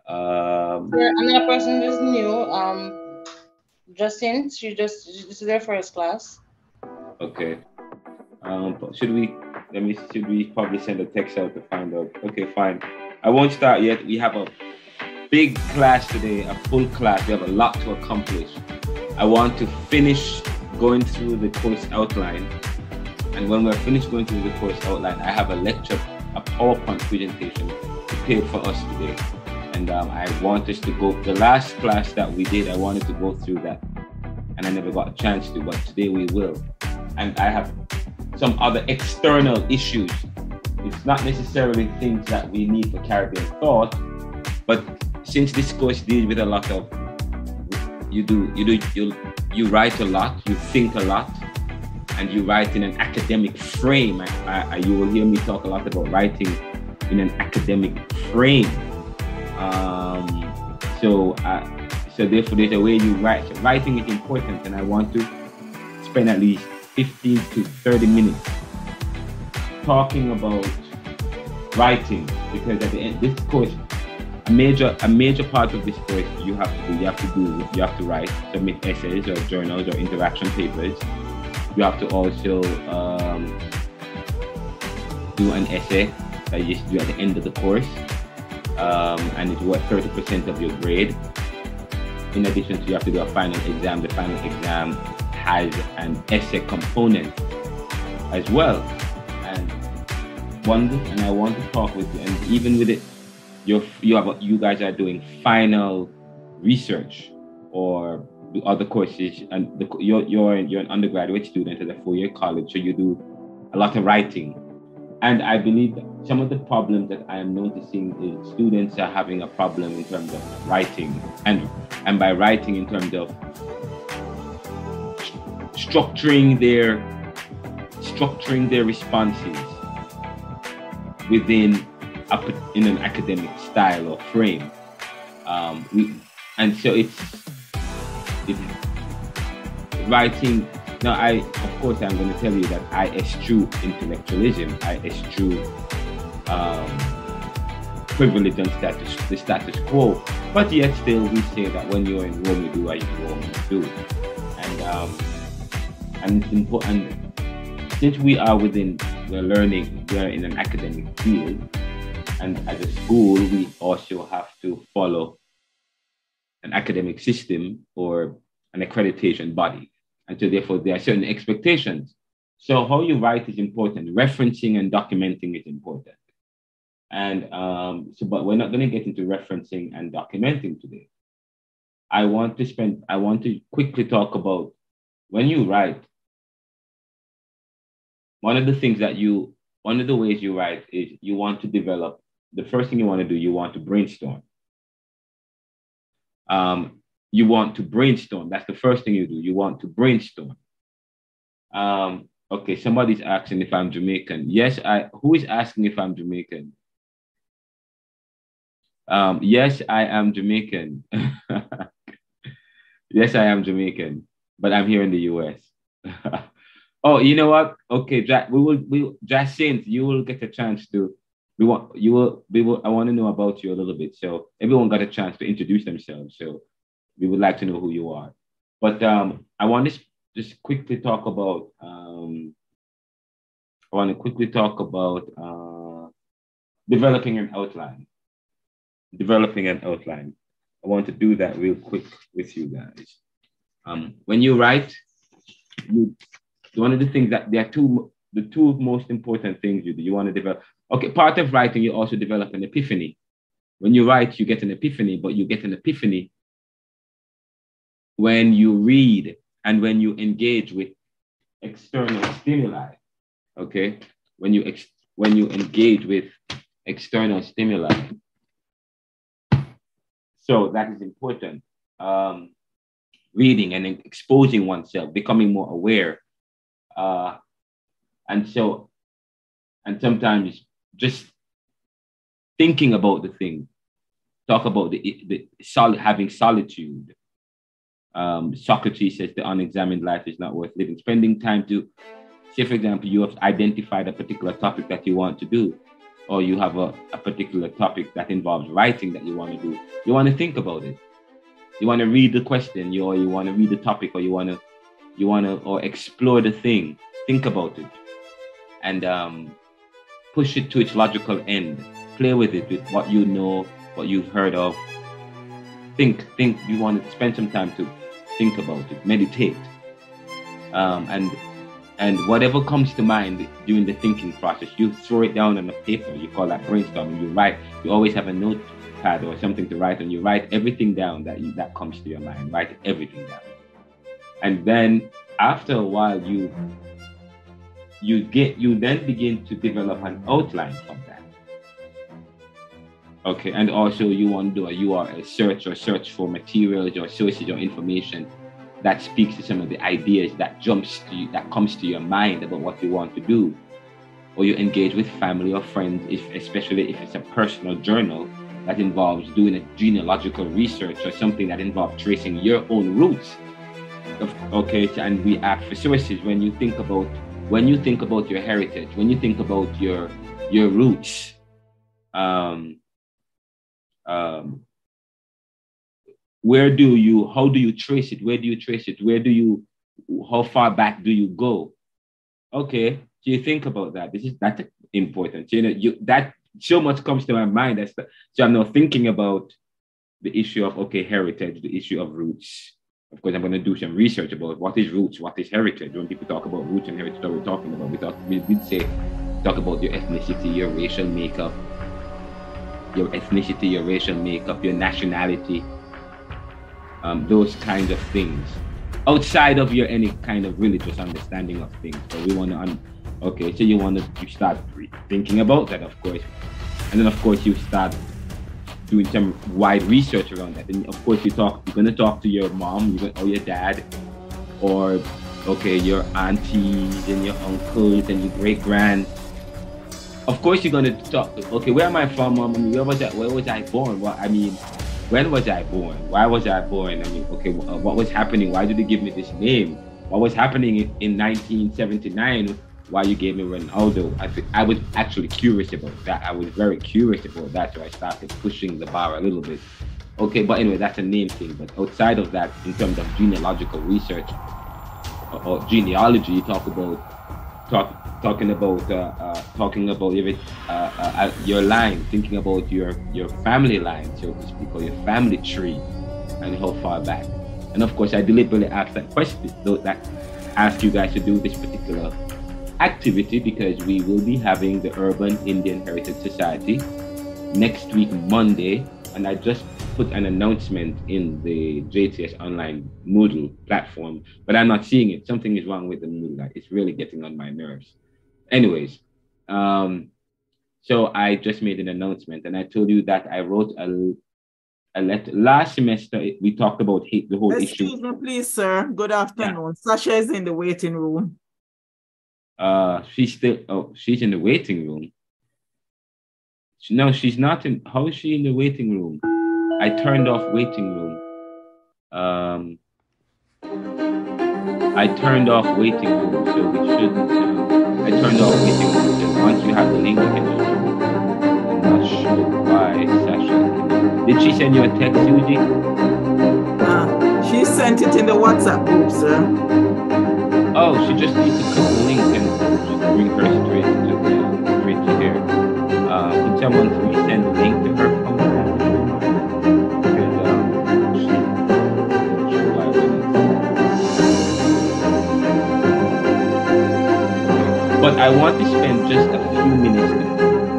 Another person is new. Justin, this is their first class. Okay. Should we probably send a text out to find out? Okay, fine. I won't start yet. We have a big class today, a full class. We have a lot to accomplish. I want to finish going through the course outline. And when we're finished going through the course outline, I have a lecture, a PowerPoint presentation prepared for us today. And I want us to go, the last class that we did, I wanted to go through that. And I never got a chance to, but today we will. And I have some other external issues. It's not necessarily things that we need for Caribbean thought, but since this course deals with a lot of, you write a lot, you think a lot, and you write in an academic frame. You will hear me talk a lot about writing in an academic frame. So therefore, there's a way you write. So writing is important, and I want to spend at least 15 to 30 minutes talking about writing, because at the end, this course, a major part of this course you have to write, submit essays or journals or interaction papers. You have to also do an essay that you do at the end of the course, and it's worth 30% of your grade. In addition to, you have to do a final exam. The final exam has an essay component as well. And I want to talk with you, and even with it, you guys are doing final research or the other courses, and you're an undergraduate student at a 4-year college, so you do a lot of writing. And I believe that some of the problems that I am noticing is students are having a problem in terms of writing, and by writing in terms of structuring their responses in an academic style or frame. So it's writing. Now, of course, I'm going to tell you that I eschew intellectualism. I eschew privilege and the status quo. But yet still, we say that when you're in Rome, you do what you want to do. And it's important, since we're learning, we're in an academic field, and as a school, we also have to follow an academic system or an accreditation body. And so therefore, there are certain expectations. So how you write is important. Referencing and documenting is important. And but we're not going to get into referencing and documenting today. I want to quickly talk about when you write. One of the ways you write is you want to develop. The first thing you want to do, you want to brainstorm. You want to brainstorm. That's the first thing you do. You want to brainstorm. Okay, somebody's asking if I'm Jamaican. Yes, who is asking if I'm Jamaican? Yes, I am Jamaican. Yes, I am Jamaican, but I'm here in the US. Oh, you know what? Okay, Jacinth, you will get a chance to. I want to know about you a little bit. So everyone got a chance to introduce themselves. So we would like to know who you are. But I want to just quickly talk about. Developing an outline. I want to do that real quick with you guys. When you write, one of the things that there are the two most important things you do. You want to develop. Okay, part of writing, you also develop an epiphany. When you write, you get an epiphany, but you get an epiphany when you read and when you engage with external stimuli. Okay, when you engage with external stimuli. So that is important. Reading and exposing oneself, becoming more aware. And sometimes just thinking about the thing, talk about having solitude. Socrates says the unexamined life is not worth living. Spending time to, say, for example, you have identified a particular topic that you want to do. or you have a particular topic that involves writing that you want to do, you want to think about it. You want to read the question, or you want to read the topic, or you want to or explore the thing. Think about it, and push it to its logical end. Play with it, with what you know, what you've heard of. Think. You want to spend some time to think about it, meditate, and whatever comes to mind during the thinking process, you throw it down on a paper. You call that brainstorming. You write. You always have a notepad or something to write, and you write everything down that comes to your mind. Write everything down, and then after a while, you then begin to develop an outline from that. Okay, and also you want to do a URL search for materials or sources or information that speaks to some of the ideas that comes to your mind about what you want to do. Or you engage with family or friends, especially if it's a personal journal that involves doing a genealogical research or something that involves tracing your own roots. Okay, and we ask for sources when you think about your heritage, when you think about your roots. How do you trace it? Where do you trace it? How far back do you go? Okay, so you think about that. That's important. That so much comes to my mind. So I'm now thinking about the issue of, heritage, the issue of roots. Of course, I'm going to do some research about what is roots, what is heritage. When people talk about roots and heritage, what we're talking about, we talk about your ethnicity, your racial makeup, your nationality, those kinds of things, outside of your any kind of religious understanding of things. So we want to, so you start thinking about that, of course, and then of course you start doing some wide research around that. And of course you're going to talk to your mom, or your dad, or your aunties and your uncles and your great grand. Of course you're going to talk, where am I from, mom? I mean, where was I born? When was I born? Why was I born? I mean, what was happening? Why did they give me this name? What was happening in 1979? Why you gave me Renaldo? I was actually curious about that. I was very curious about that, so I started pushing the bar a little bit. Okay, but anyway, that's a name thing. But outside of that, in terms of genealogical research or genealogy, you talking about your line, thinking about your family line, so to speak, or your family tree, and how far back. And of course, I deliberately asked that question, that ask you guys to do this particular activity, because we will be having the Urban Indian Heritage Society next week, Monday, and I just put an announcement in the JTS online Moodle platform, but I'm not seeing it. Something is wrong with the Moodle. It's really getting on my nerves. Anyways, so I just made an announcement, and I told you that I wrote a letter. Last semester, we talked about the whole issue. Excuse me, please, sir. Good afternoon. Yeah. Sasha is in the waiting room. She's in the waiting room. No, she's not in. How is she in the waiting room? I turned off waiting room. I turned off waiting room, so we shouldn't. I turned off waiting room. So once you have the link, you can just. I'm not sure why Sasha. Did she send you a text, Suji? She sent it in the WhatsApp group, sir. Oh, she just needs to click the link and just bring her straight to here. Can someone please send the link to her phone? But I want to spend just a few minutes,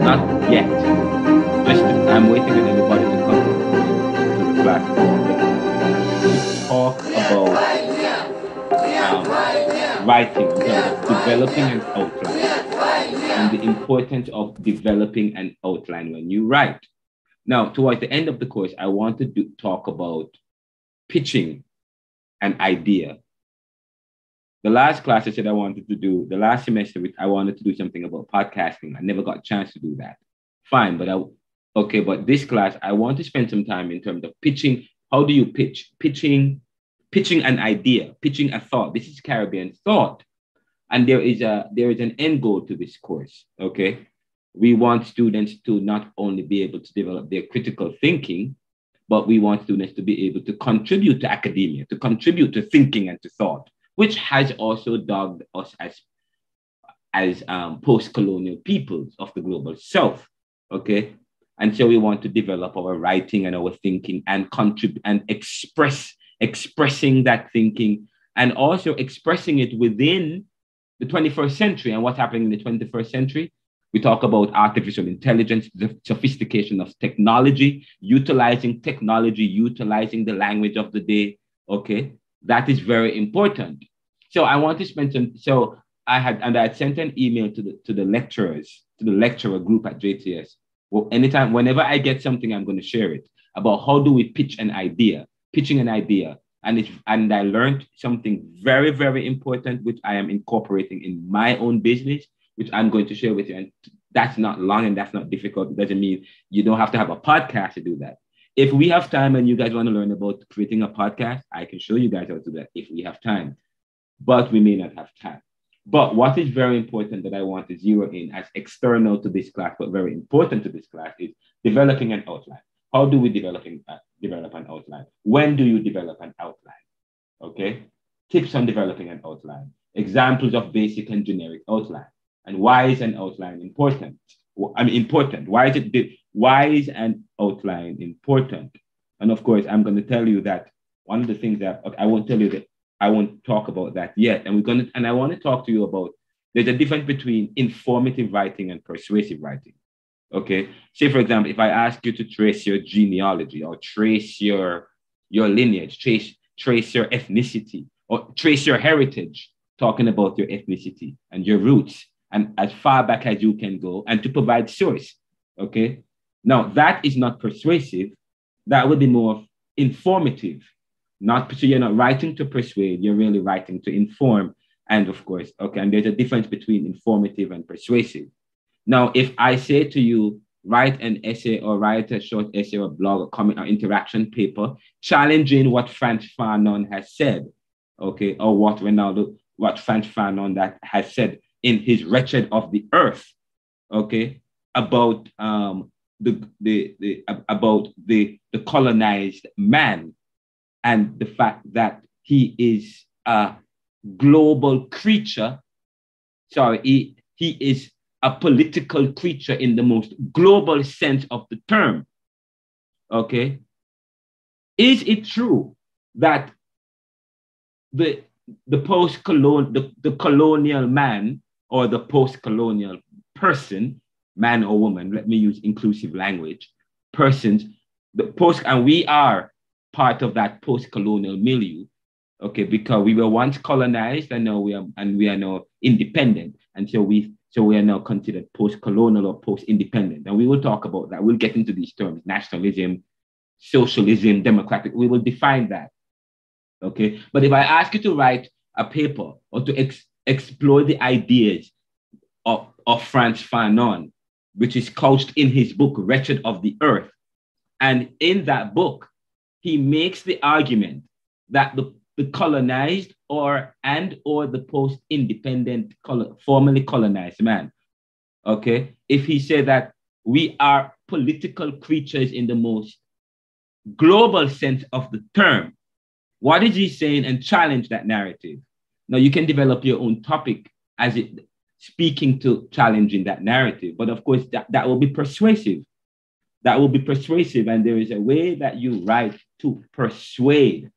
not yet. I'm waiting for everybody to come to the platform to talk about writing, developing an outline, and the importance of developing an outline when you write. Now, towards the end of the course, I want to talk about pitching an idea. The last class I said I wanted to do, the last semester, I wanted to do something about podcasting. I never got a chance to do that. Fine, but this class, I want to spend some time in terms of pitching. How do you pitch? Pitching an idea, pitching a thought. This is Caribbean thought. And there is an end goal to this course, okay? We want students to not only be able to develop their critical thinking, but we want students to be able to contribute to academia, to contribute to thinking and to thought, which has also dogged us as post-colonial peoples of the global South, okay? And so we want to develop our writing and our thinking and contribute and expressing that thinking and also expressing it within the 21st century. And what's happening in the 21st century? We talk about artificial intelligence, the sophistication of technology, utilizing technology, utilizing the language of the day, okay? That is very important. So I want to spend some, so I had sent an email to the lecturers, to the lecturer group at JTS. Well, anytime, whenever I get something, I'm going to share it about how do we pitching an idea. And I learned something very, very important, which I am incorporating in my own business, which I'm going to share with you. And that's not long and that's not difficult. It doesn't mean you don't have to have a podcast to do that. If we have time and you guys want to learn about creating a podcast, I can show you guys how to do that if we have time, but we may not have time. But what is very important that I want to zero in as external to this class, but very important to this class, is developing an outline. How do we develop an outline? When do you develop an outline? Okay. Tips on developing an outline. Examples of basic and generic outline. And why is an outline important? Important. Why is an outline important? And of course, I'm going to tell you that one of the things that I won't tell you that I won't talk about that yet. And I want to talk to you about there's a difference between informative writing and persuasive writing. Okay. Say, for example, if I ask you to trace your genealogy or trace your lineage, trace your ethnicity or trace your heritage, talking about your ethnicity and your roots, and as far back as you can go, and to provide source, okay? Now, that is not persuasive. That would be more informative. So you're not writing to persuade, you're really writing to inform. And of course, okay, and there's a difference between informative and persuasive. Now, if I say to you, write an essay or write a short essay or blog or comment or interaction paper, challenging what Franz Fanon has said, okay, or what Franz Fanon that has said in his Wretched of the Earth, okay, about the colonized man and the fact that he is a global creature. Sorry, he is a political creature in the most global sense of the term. Okay, is it true that the colonial man or the post-colonial person, man or woman, let me use inclusive language, persons, and we are part of that post-colonial milieu, okay, because we were once colonized and now we are now independent, and so we are now considered post-colonial or post-independent, and we will talk about that. We'll get into these terms: nationalism, socialism, democratic. We will define that, okay. But if I ask you to write a paper or to explore the ideas of Franz Fanon, which is couched in his book Wretched of the Earth, and in that book he makes the argument that the colonized or the post-independent formerly colonized man, okay, if he said that we are political creatures in the most global sense of the term, what is he saying? And challenge that narrative. Now you can develop your own topic as it speaking to challenging that narrative, but of course that will be persuasive. That will be persuasive, and there is a way that you write to persuade,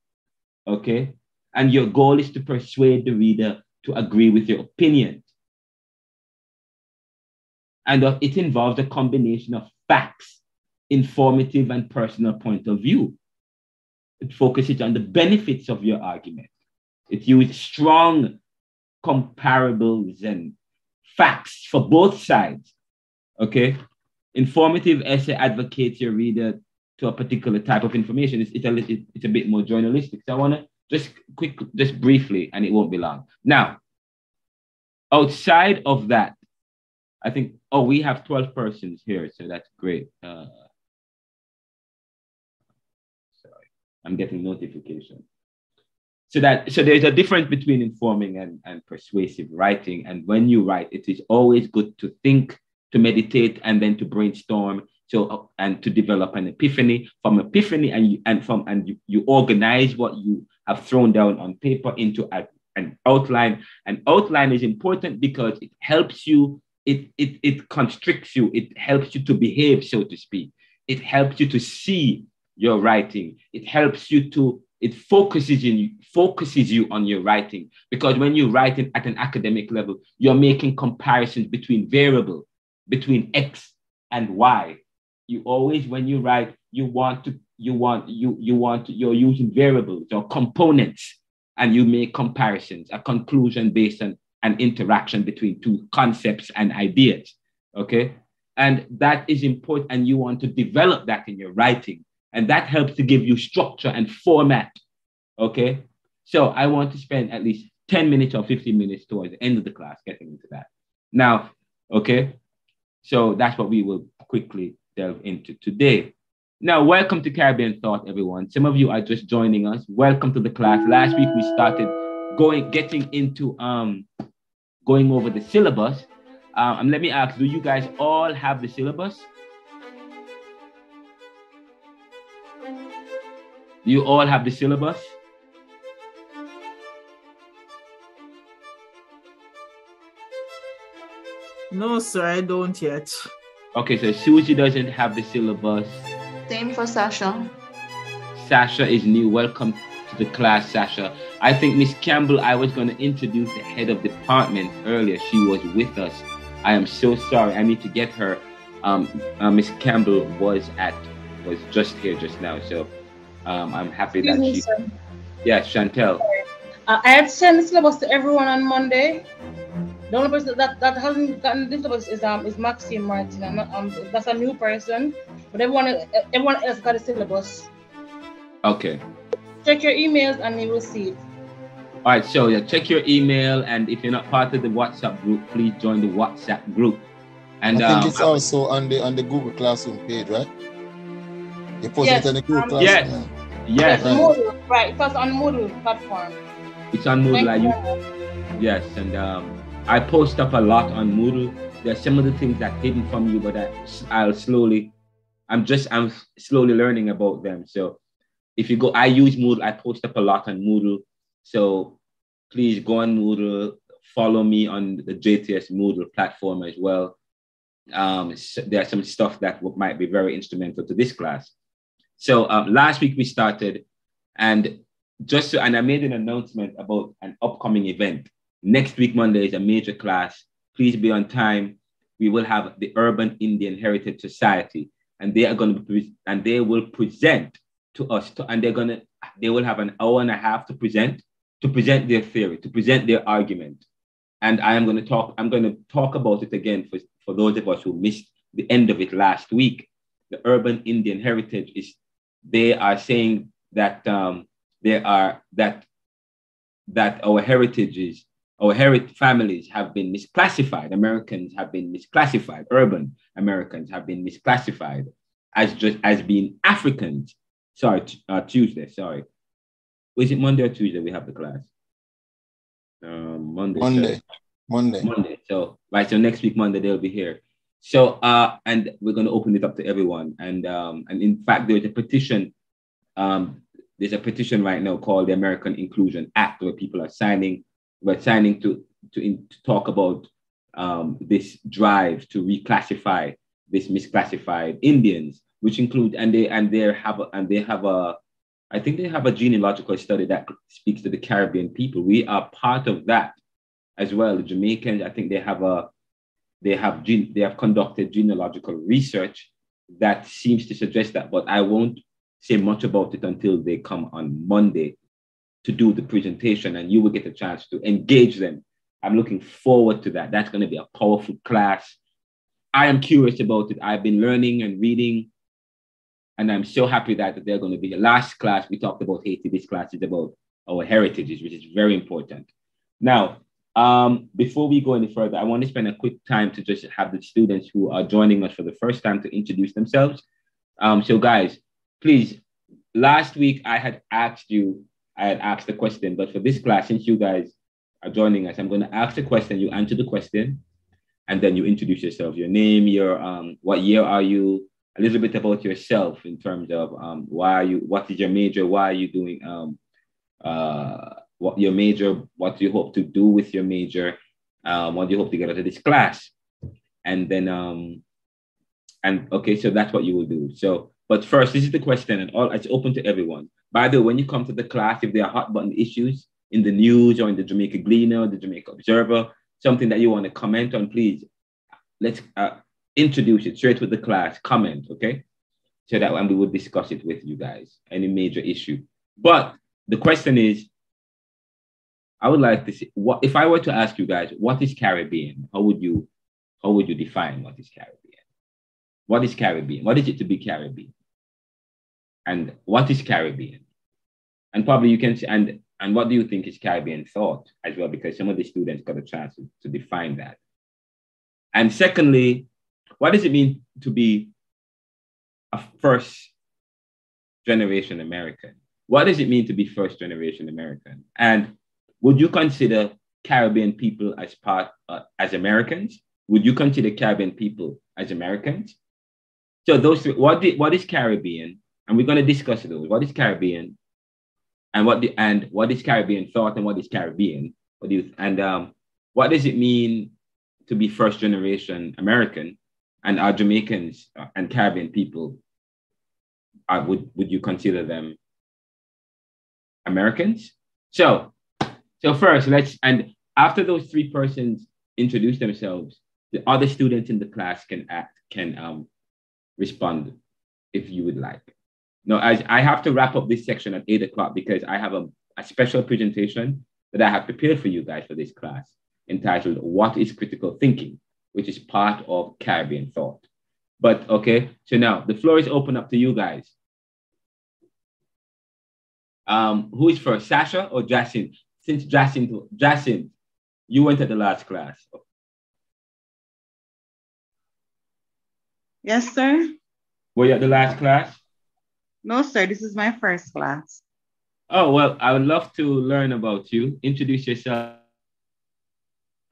okay? And your goal is to persuade the reader to agree with your opinion. And it involves a combination of facts, informative and personal point of view. It focuses on the benefits of your argument. It uses strong comparables and facts for both sides, okay? Informative essay advocates your reader to a particular type of information. It's a bit more journalistic. So I want to just briefly, and it won't be long. Now, outside of that, I think, we have 12 persons here, so that's great. Sorry, I'm getting notification. So there's a difference between informing and persuasive writing. And when you write, it is always good to think to meditate, and then to brainstorm. So and to develop an epiphany. From epiphany, you organize what you have thrown down on paper into an outline. An outline is important because it helps you. It constricts you. It helps you to behave, so to speak. It helps you to see your writing. It helps you to. It focuses you on your writing, because when you're writing at an academic level, you're making comparisons between variables, between X and Y. You always, when you write, you're using variables or components, and you make comparisons, a conclusion based on an interaction between two concepts and ideas. Okay. And that is important. And you want to develop that in your writing. And that helps to give you structure and format. Okay. So I want to spend at least 10 minutes or 15 minutes towards the end of the class getting into that. Now, okay. So that's what we will quickly delve into today. Now, welcome to Caribbean Thought, everyone. Some of you are just joining us. Welcome to the class. Last week we started getting into going over the syllabus. And let me ask, do you guys all have the syllabus? Do you all have the syllabus? No, sir, I don't yet. Okay, so Susie doesn't have the syllabus. Same for Sasha. Sasha is new. Welcome to the class, Sasha. I think Miss Campbell, I was going to introduce the head of department earlier. She was with us. I am so sorry. I need to get her. Miss Campbell was just here just now. So I'm happy that she... Yeah, Chantel. I had sent the syllabus to everyone on Monday. The only person that hasn't gotten the syllabus is Maxine Martin. That's a new person, but everyone else got a syllabus. Okay. Check your emails and you will see it. All right, so yeah, check your email, and if you're not part of the WhatsApp group, please join the WhatsApp group. And I think it's also on the Google Classroom page, right? You posted it on the Google Classroom. Yes. Yes. Moodle, right? It was on Moodle platform. It's on Moodle. Yes, and I post up a lot on Moodle. There's some of the things that hidden from you, but I'm slowly learning about them. So if you go, I use Moodle. I post up a lot on Moodle. So please go on Moodle. Follow me on the JTS Moodle platform as well. There's some stuff that might be very instrumental to this class. So last week we started, and I made an announcement about an upcoming event. Next week, Monday, is a major class. Please be on time. We will have the Urban Indian Heritage Society, and they will present to us, and they will have an hour and a half to present their theory, to present their argument. And I'm going to talk about it again for those of us who missed the end of it last week. The Urban Indian Heritage they are saying that that our families have been misclassified. Americans have been misclassified. Urban Americans have been misclassified as being Africans. Tuesday. Sorry, was it Monday or Tuesday? We have the class. Monday. So next week Monday they'll be here. So and we're going to open it up to everyone. And in fact, there's a petition. There's a petition right now called the American Inclusion Act, where people are signing. We're signing to talk about this drive to reclassify this misclassified Indians, which include they have a genealogical study that speaks to the Caribbean people. We are part of that as well. The Jamaicans, I think they have conducted genealogical research that seems to suggest that, but I won't say much about it until they come on Monday to do the presentation, and you will get a chance to engage them. I'm looking forward to that. That's going to be a powerful class. I am curious about it. I've been learning and reading, and I'm so happy that they're going to be here. Last class, we talked about Haiti. This class is about our heritages, which is very important. Now, before we go any further, I want to spend a quick time to just have the students who are joining us for the first time to introduce themselves. So guys, please, last week I had asked the question, but for this class, since you guys are joining us, I'm going to ask the question, you answer the question, and then you introduce yourself, your name, your what year are you, a little bit about yourself in terms of what is your major, why are you doing what your major, what do you hope to do with your major, what do you hope to get out of this class, and then okay, so that's what you will do. So, but first, this is the question, and it's open to everyone. By the way, when you come to the class, if there are hot button issues in the news or in the Jamaica Gleaner, the Jamaica Observer, something that you want to comment on, please, let's introduce it straight with the class, comment, okay? So that when we will discuss it with you guys, any major issue. But the question is, I would like to see, what if I were to ask you guys, what is Caribbean? How would you define what is Caribbean? What is Caribbean? What is it to be Caribbean? And what is Caribbean? And probably you can, and what do you think is Caribbean thought as well? Because some of the students got a chance to define that. And secondly, what does it mean to be a first generation American? What does it mean to be first generation American? And would you consider Caribbean people as Americans? Would you consider Caribbean people as Americans? So those three, what is Caribbean? And we're going to discuss those. What is Caribbean? And what is Caribbean thought? And what is Caribbean? What does it mean to be first generation American? And are Jamaicans and Caribbean people, would you consider them Americans? So first, and after those three persons introduce themselves, the other students in the class can respond if you would like. Now, I have to wrap up this section at 8 o'clock because I have a special presentation that I have prepared for you guys for this class entitled What is Critical Thinking, which is part of Caribbean thought. But okay, so now the floor is open up to you guys. Who is first, Sasha or Jacinth? Since Jacinth, you went to the last class. Yes, sir. Were you at the last class? No, sir. This is my first class. Oh, well, I would love to learn about you. Introduce yourself.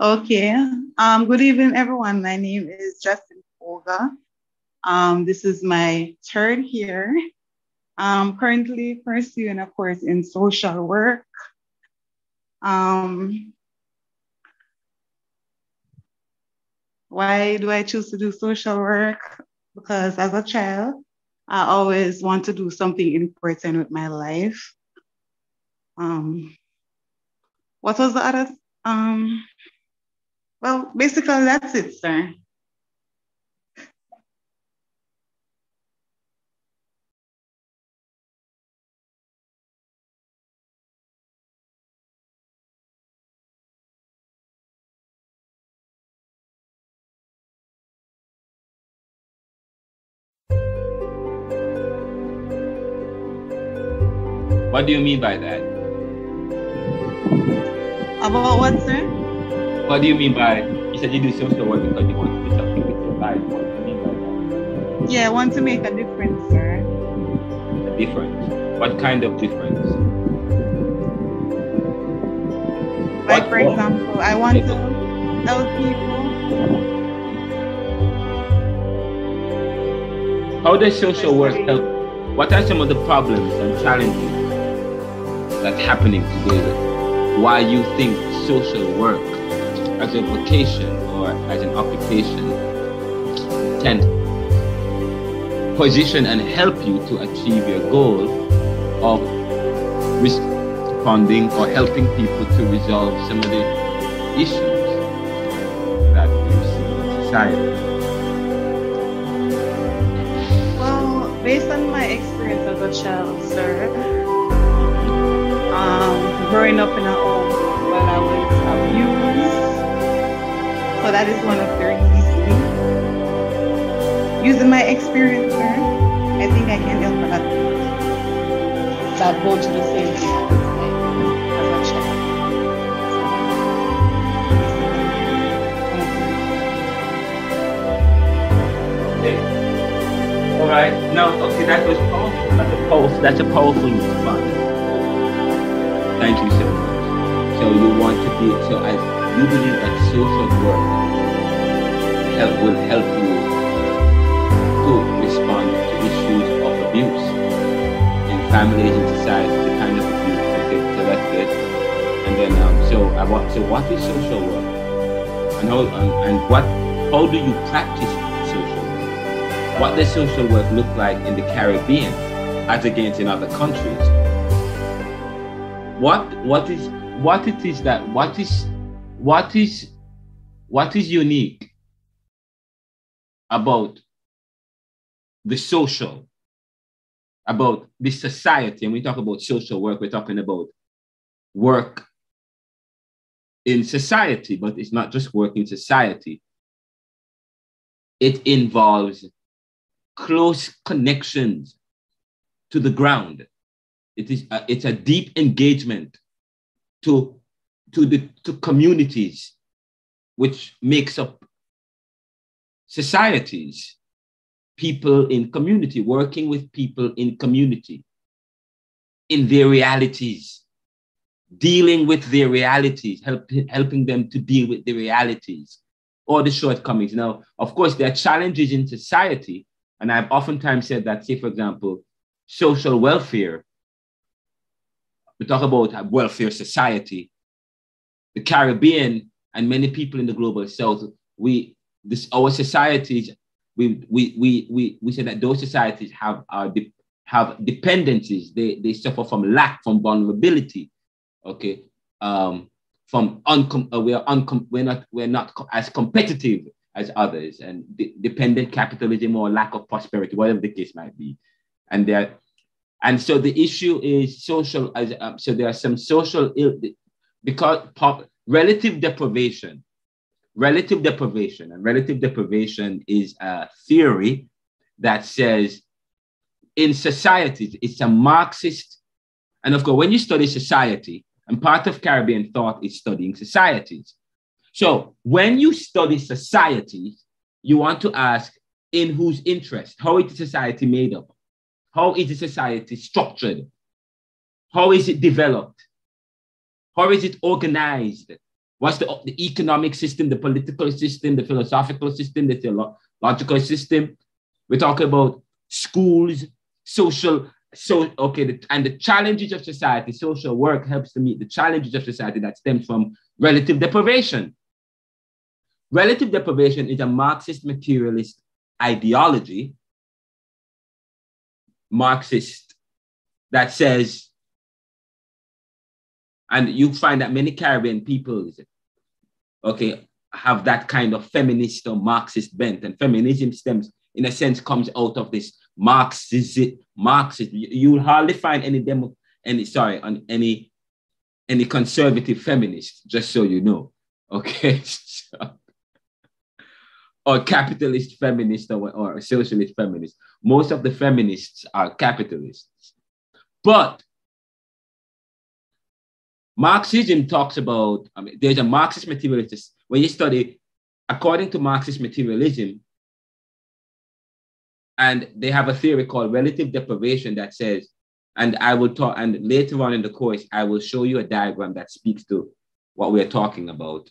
Okay. Good evening, everyone. My name is Justin Foga. This is my third year. I'm currently pursuing a course in social work. Why do I choose to do social work? Because as a child, I always want to do something important with my life. What was the other? Well, basically that's it, sir. What do you mean by that? About what, sir? What do you mean by, you said you do social work because you want to do something with your life. What do you mean by that? Yeah, I want to make a difference, sir. A difference? What kind of difference? Like, for example, I want to help people. How does social work help? What are some of the problems and challenges that's happening today? Why you think social work as a vocation or as an occupation can position and help you to achieve your goal of responding or helping people to resolve some of the issues that you see in society? Based on my experience as a child, sir, growing up in a home where I was abused, so that is one of the reasons. Using my experience, sir, I think I can help other people that go to the same thing as a child. Okay. All right. No, okay, that was powerful. That's a powerful response. Thank you so much. So you want to be, so as you believe that social work will help you to respond to issues of abuse in families, in society, the kind of abuse. Okay, so that's good. And then, so what is social work? And how do you practice social work? What does social work look like in the Caribbean as against in other countries? What is unique about the social, about the society? And we talk about social work, we're talking about work in society, but it's not just work in society. It involves close connections to the ground. It's a deep engagement to communities, which makes up societies. People in community, working with people in community, in their realities, dealing with their realities, helping them to deal with the realities or the shortcomings. Now, of course, there are challenges in society, and I've oftentimes said that, say, for example, social welfare. We talk about welfare society. The Caribbean and many people in the global South, our societies, we say that those societies have dependencies. They suffer from lack, from vulnerability. Okay, we're not as competitive as others, and dependent capitalism or lack of prosperity, whatever the case might be, and so the issue is social. So there are some social because relative deprivation is a theory that says in societies, it's a Marxist. And of course, when you study society, and part of Caribbean thought is studying societies. So when you study societies, you want to ask in whose interest? How is the society made up? How is the society structured? How is it developed? How is it organized? What's the economic system, the political system, the philosophical system, the theological system? We're talking about schools, and the challenges of society. Social work helps to meet the challenges of society that stems from relative deprivation. Relative deprivation is a Marxist materialist ideology, Marxist, that says, and you find that many Caribbean peoples, have that kind of feminist or Marxist bent, and feminism stems, in a sense, comes out of this Marxist. You will hardly find any conservative feminist, just so you know, okay? Or capitalist feminist or a socialist feminist. Most of the feminists are capitalists. But Marxism talks about, there's a Marxist materialist. When you study, according to Marxist materialism, and they have a theory called relative deprivation that says, and I will talk, and later on in the course, I will show you a diagram that speaks to what we're talking about.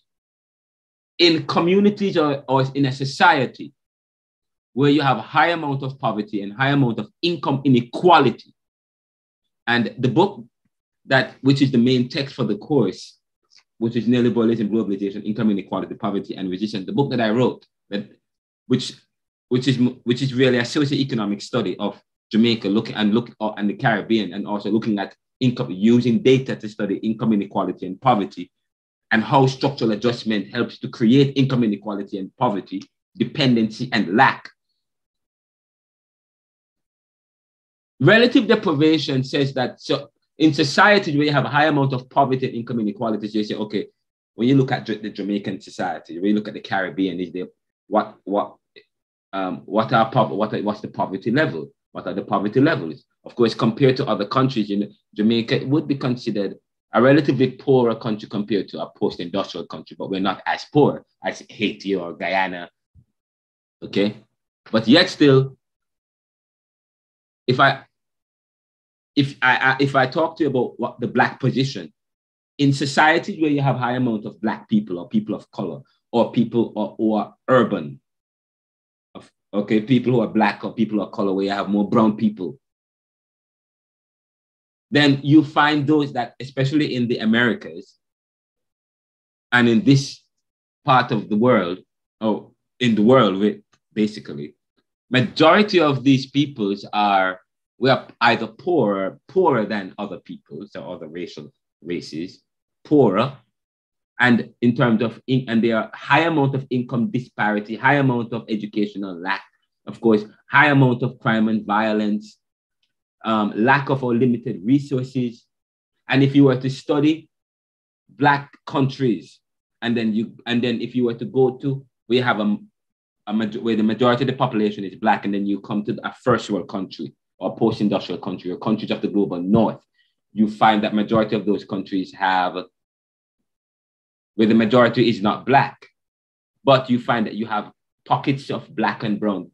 In communities or in a society where you have a high amount of poverty and high amount of income inequality, and the book which is the main text for the course, which is Neoliberalism, Globalization, Income Inequality, Poverty, and Resistance, the book that I wrote, which is really a socioeconomic study of Jamaica, and the Caribbean, and also looking at income, using data to study income inequality and poverty, and how structural adjustment helps to create income inequality and poverty, dependency, and lack. Relative deprivation says that, so in societies where you have a high amount of poverty and income inequalities, you say, okay, when you look at the Jamaican society, when you look at the Caribbean, what's the poverty level? What are the poverty levels? Of course, compared to other countries, Jamaica would be considered a relatively poorer country compared to a post-industrial country, but we're not as poor as Haiti or Guyana, okay? But yet still, if I talk to you about what the Black position, in societies where you have high amount of Black people or people of color or people who are urban, okay, people who are black or people of color, where you have more brown people, then you find those that, especially in the Americas and in this part of the world, or in the world, basically, majority of these peoples we are either poorer than other peoples or other races, poorer, and in terms of, and there are high amount of income disparity, high amount of educational lack, of course, high amount of crime and violence, lack of or limited resources. And if you were to study Black countries, and then if you were to go to where you have where the majority of the population is Black, and then you come to a first world country or post-industrial country or countries of the global north, you find that majority of those countries have, where the majority is not Black, but you find that you have pockets of Black and brown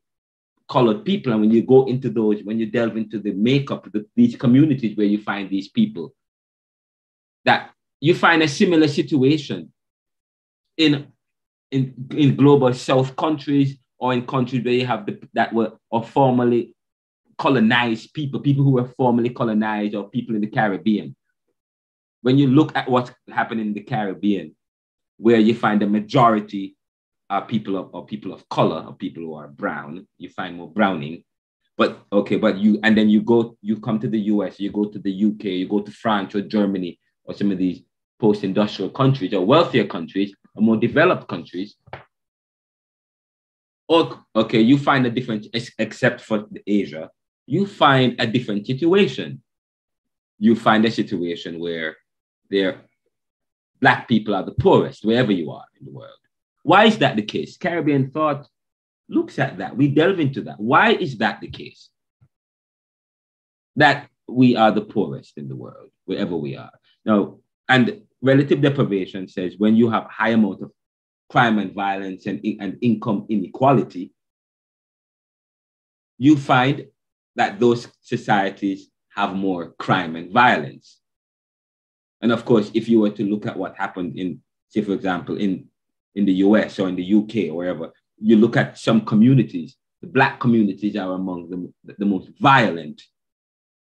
colored people. And when you go into those, when you delve into the makeup of these communities where you find these people, that you find a similar situation in global South countries, or in countries where you have that were formerly colonized people who were formerly colonized, or people in the Caribbean. When you look at what's happening in the Caribbean, where you find the majority are people of color, or people who are brown, you find more browning. But you come to the US, you go to the UK, you go to France or Germany, or some of these post-industrial countries or wealthier countries or more developed countries. You find a different, except for Asia, you find a different situation. You find a situation where Black people are the poorest, wherever you are in the world. Why is that the case? Caribbean thought looks at that. We delve into that. Why is that the case? That we are the poorest in the world, wherever we are. Now, and relative deprivation says when you have high amount of crime and violence and income inequality, you find that those societies have more crime and violence. And of course, if you were to look at what happened in, say, for example, in the US or in the UK or wherever, you look at some communities, the Black communities are among the most violent.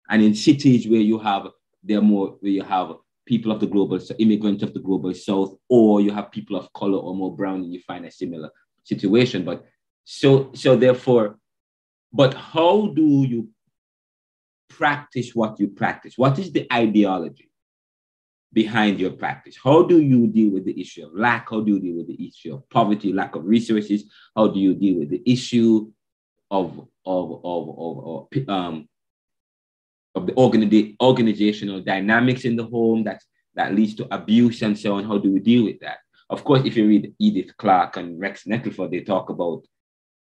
And in cities where you have people of the global, immigrants of the global South, or you have people of color or more brown, and you find a similar situation. But but how do you practice what you practice? What is the ideology behind your practice? How do you deal with the issue of lack? How do you deal with the issue of poverty, lack of resources? How do you deal with the issue of the organizational dynamics in the home that leads to abuse and so on? How do we deal with that? Of course, if you read Edith Clark and Rex Nettleford, they talk about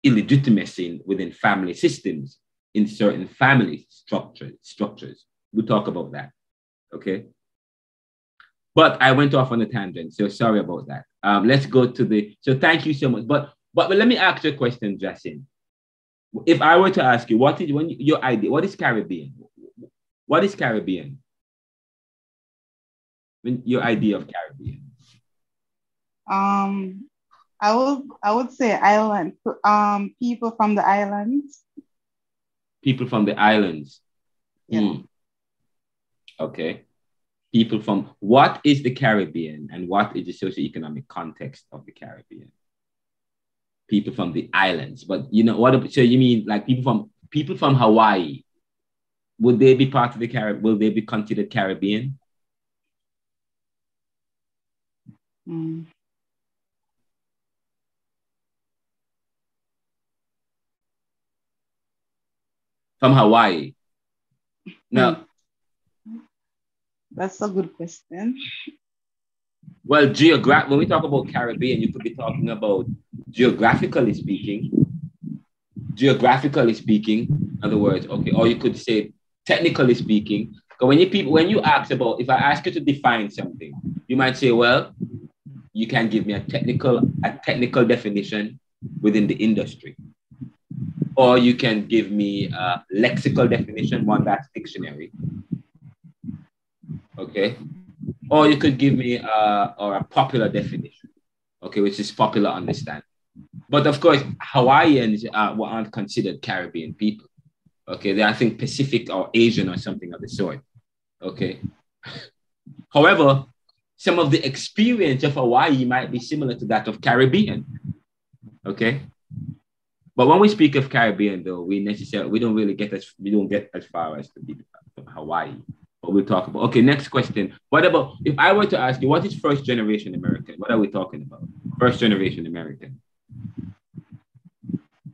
illegitimacy within family systems, in certain family structures. We talk about that, okay? But I went off on a tangent, so sorry about that. Let's go to so thank you so much. But let me ask you a question, Justin. If I were to ask you, what is Caribbean? What is Caribbean? Your idea of Caribbean? I would say island. People from the islands. People from the islands. Yeah. Okay. People from, what is the Caribbean and what is the socioeconomic context of the Caribbean? People from the islands. But you know what? So you mean like people from Hawaii? Would they be part of the Caribbean? Will they be considered Caribbean? Mm. From Hawaii? No. That's a good question. Well, when we talk about Caribbean, you could be talking about geographically speaking. In other words, okay, or you could say technically speaking. Because when you ask about, if I ask you to define something, you might say, well, you can give me a technical definition within the industry. Or you can give me a lexical definition, one that's dictionary. Okay. Or you could give me a popular definition, okay, which is popular understanding. But of course, Hawaiians aren't considered Caribbean people. Okay, they're, I think, Pacific or Asian or something of the sort. Okay. However, some of the experience of Hawaii might be similar to that of Caribbean. Okay. But when we speak of Caribbean, though, we don't get as far as to Hawaii. But we'll talk about. Okay, next question. What about if I were to ask you, what is first generation American? What are we talking about? First generation American.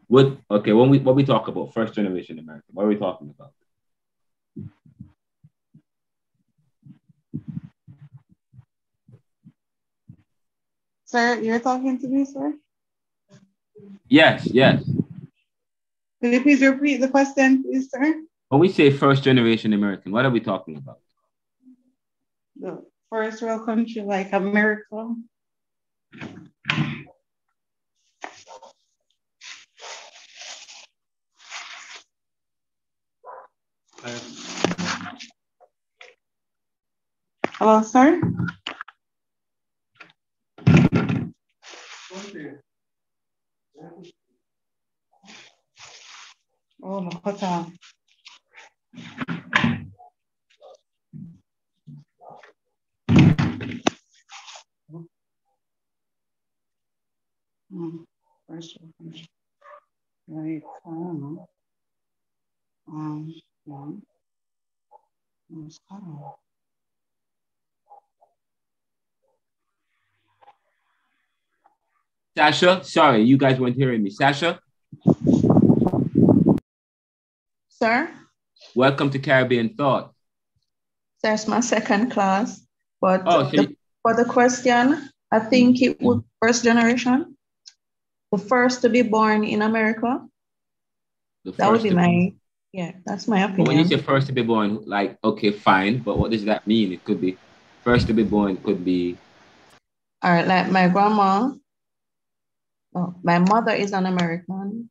When we talk about first generation American, what are we talking about? Sir, you're talking to me, sir? Yes. Could you please repeat the question, please, sir? When we say first generation American, what are we talking about? The first world country like America. Hello, sir? Oh, the hotel. First world country. Right. I don't know. Sasha, sorry, you guys weren't hearing me. Sasha? Sir? Welcome to Caribbean Thought. That's my second class. But okay. For the question, I think it would first generation, the first to be born in America. That would be that's my opinion. But when you say first to be born, like, okay, fine, but what does that mean? It could be first to be born, could be. All right, like my grandma, my mother is an American,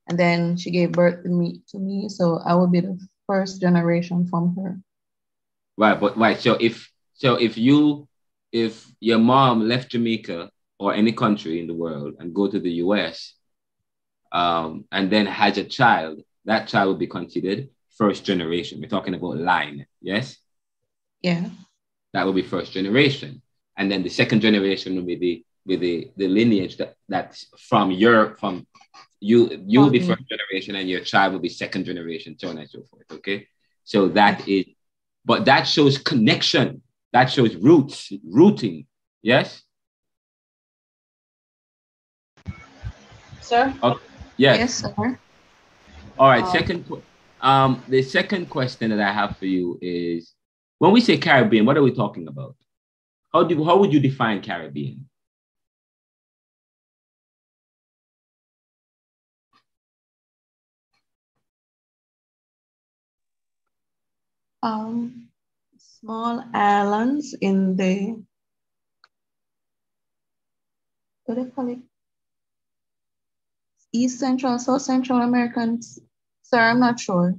and then she gave birth to me, so I would be the first generation from her. Right, so if your mom left Jamaica or any country in the world and go to the US, and then has a child, that child will be considered first generation. We're talking about line, yes? Yeah. That will be first generation. And then the second generation will be the lineage that's from you will be first generation and your child will be second generation, so on and so forth. Okay. So but that shows connection. That shows rooting. Yes? Sir? Okay. Yes. Yes, sir. All right. The second question that I have for you is, when we say Caribbean, what are we talking about? How would you define Caribbean? Small islands in the, what do they call it? East Central, South Central Americans. Sir, I'm not sure.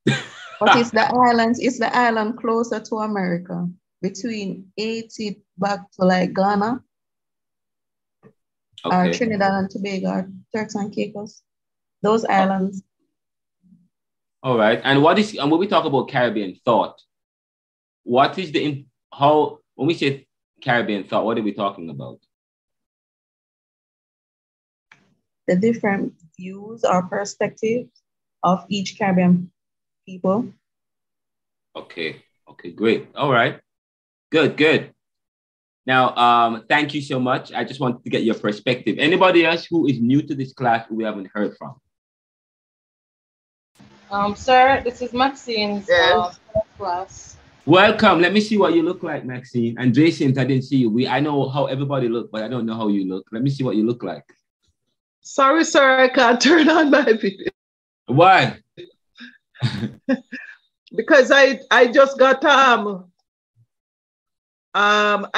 But it's the island closer to America, between 80 back to like Ghana, or Trinidad and Tobago, Turks and Caicos, those islands. All right. And when we talk about Caribbean thought, when we say Caribbean thought, what are we talking about? The different views or perspectives of each Caribbean people. Okay, great. All right. Good. Now, thank you so much. I just wanted to get your perspective. Anybody else who is new to this class who we haven't heard from? Sir, this is Maxine's class. Welcome. Let me see what you look like, Maxine. And Jason, I didn't see you. I know how everybody look, but I don't know how you look. Let me see what you look like. Sorry, sir, I can't turn on my video. Why? Because I just got I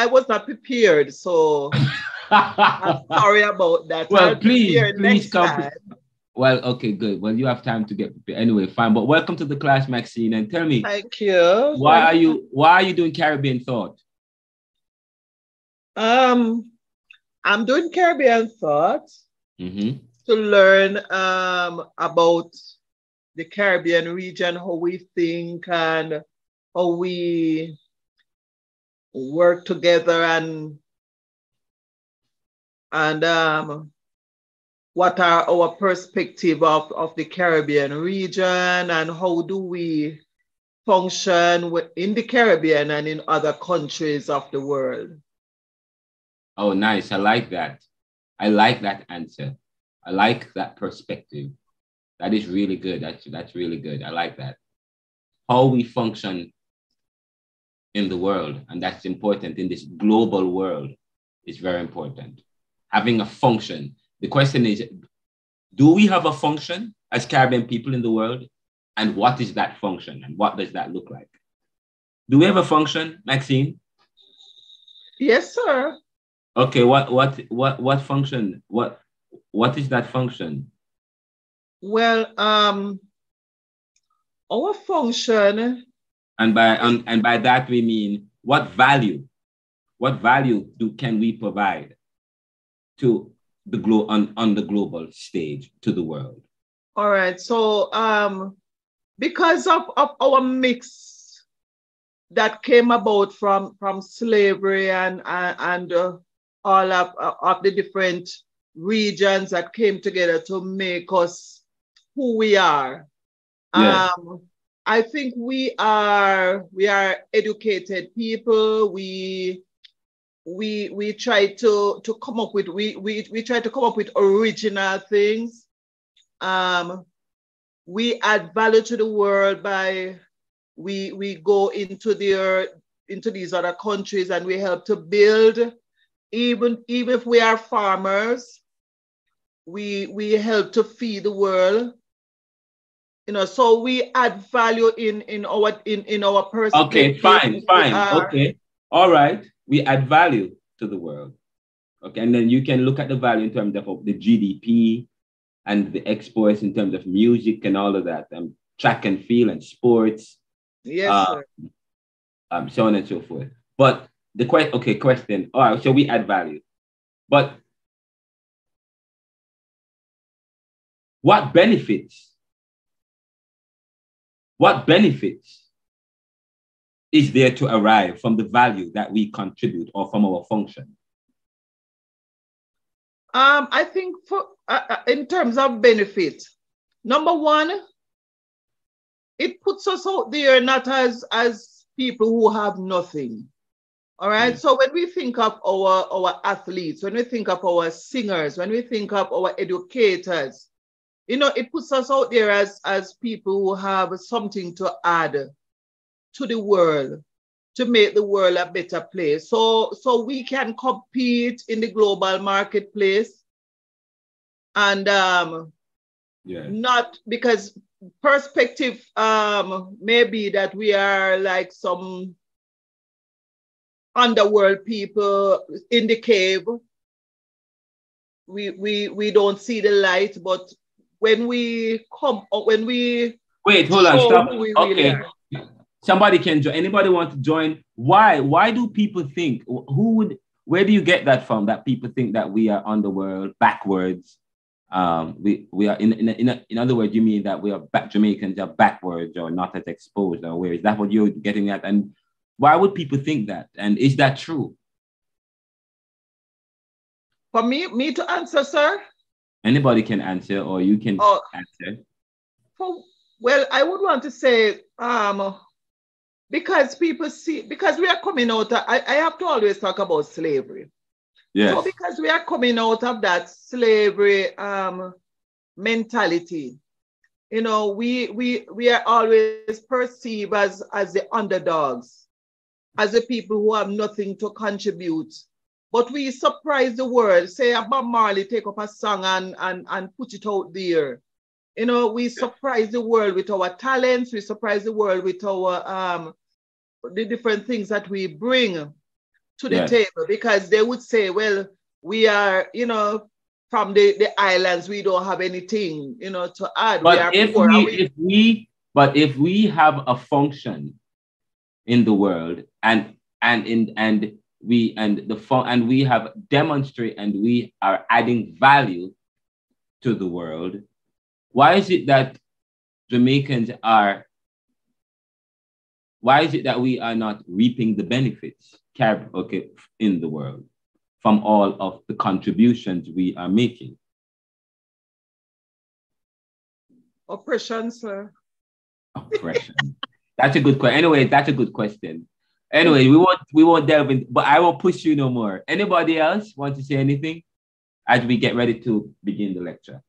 was not prepared, so I'm sorry about that. Well, please come. Well, okay, good. Well, you have time to get prepared. Anyway, fine. But welcome to the class, Maxine, and tell me. Thank you. Why are you doing Caribbean thought? I'm doing Caribbean thought Mm-hmm. to learn about the Caribbean region, how we think and how we work together, and what are our perspective of the Caribbean region, and how do we function in the Caribbean and in other countries of the world. Oh, nice. I like that. I like that answer. I like that perspective. That is really good. That's really good. I like that. How we function in the world, and that's important in this global world, is very important. Having a function. The question is, do we have a function as Caribbean people in the world? And what is that function? And what does that look like? Do we have a function, Maxine? Yes, sir. Okay, what function? What is that function? Well, our function, and by that we mean what value can we provide to the on the global stage to the world? All right. So because of our mix that came about from slavery and all of the different regions that came together to make us who we are. Yes. I think we are educated people. We try to come up with we try to come up with original things. We add value to the world by we go into these other countries and we help to build. Even if we are farmers, we help to feed the world. You know, so we add value in our perspective. Okay, fine. Okay, all right. We add value to the world. Okay, and then you can look at the value in terms of the GDP and the exports in terms of music and all of that, and track and field and sports. Yes, sir. So on and so forth. But the question. All right, so we add value, but what benefits is there to arrive from the value that we contribute or from our function? I think in terms of benefit, number one, it puts us out there not as people who have nothing. All right. So when we think of our athletes, when we think of our singers, when we think of our educators, you know, it puts us out there as people who have something to add to the world, to make the world a better place. So we can compete in the global marketplace, and not because perspective may be that we are like some underworld people in the cave. We don't see the light, but when we come, when we wait, hold on, stop. Okay. Really somebody can join. Anybody want to join? Why do people think? Where do you get that from? That people think that we are underworld, backwards. We are in other words, you mean that we are Jamaicans are backwards or not as exposed, or where is that what you're getting at? And why would people think that? And is that true? For me to answer, sir? Anybody can answer, or you can answer. Well, I would want to say, because we are coming out, I have to always talk about slavery. Yes. So because we are coming out of that slavery mentality, you know, we are always perceived as the underdogs, as the people who have nothing to contribute. But we surprise the world. Say about Marley take up a song and put it out there. You know, we surprise the world with our talents. We surprise the world with our the different things that we bring to the table, because they would say, well, we are, you know, from the islands, we don't have anything, you know, to add. But if we have a function in the world, and we have demonstrated and we are adding value to the world, why is it that we are not reaping the benefits, in the world from all of the contributions we are making? Oppression, sir. Oppression. That's a good question. Anyway, that's a good question. Anyway, we won't delve in, but I won't push you no more. Anybody else want to say anything as we get ready to begin the lecture?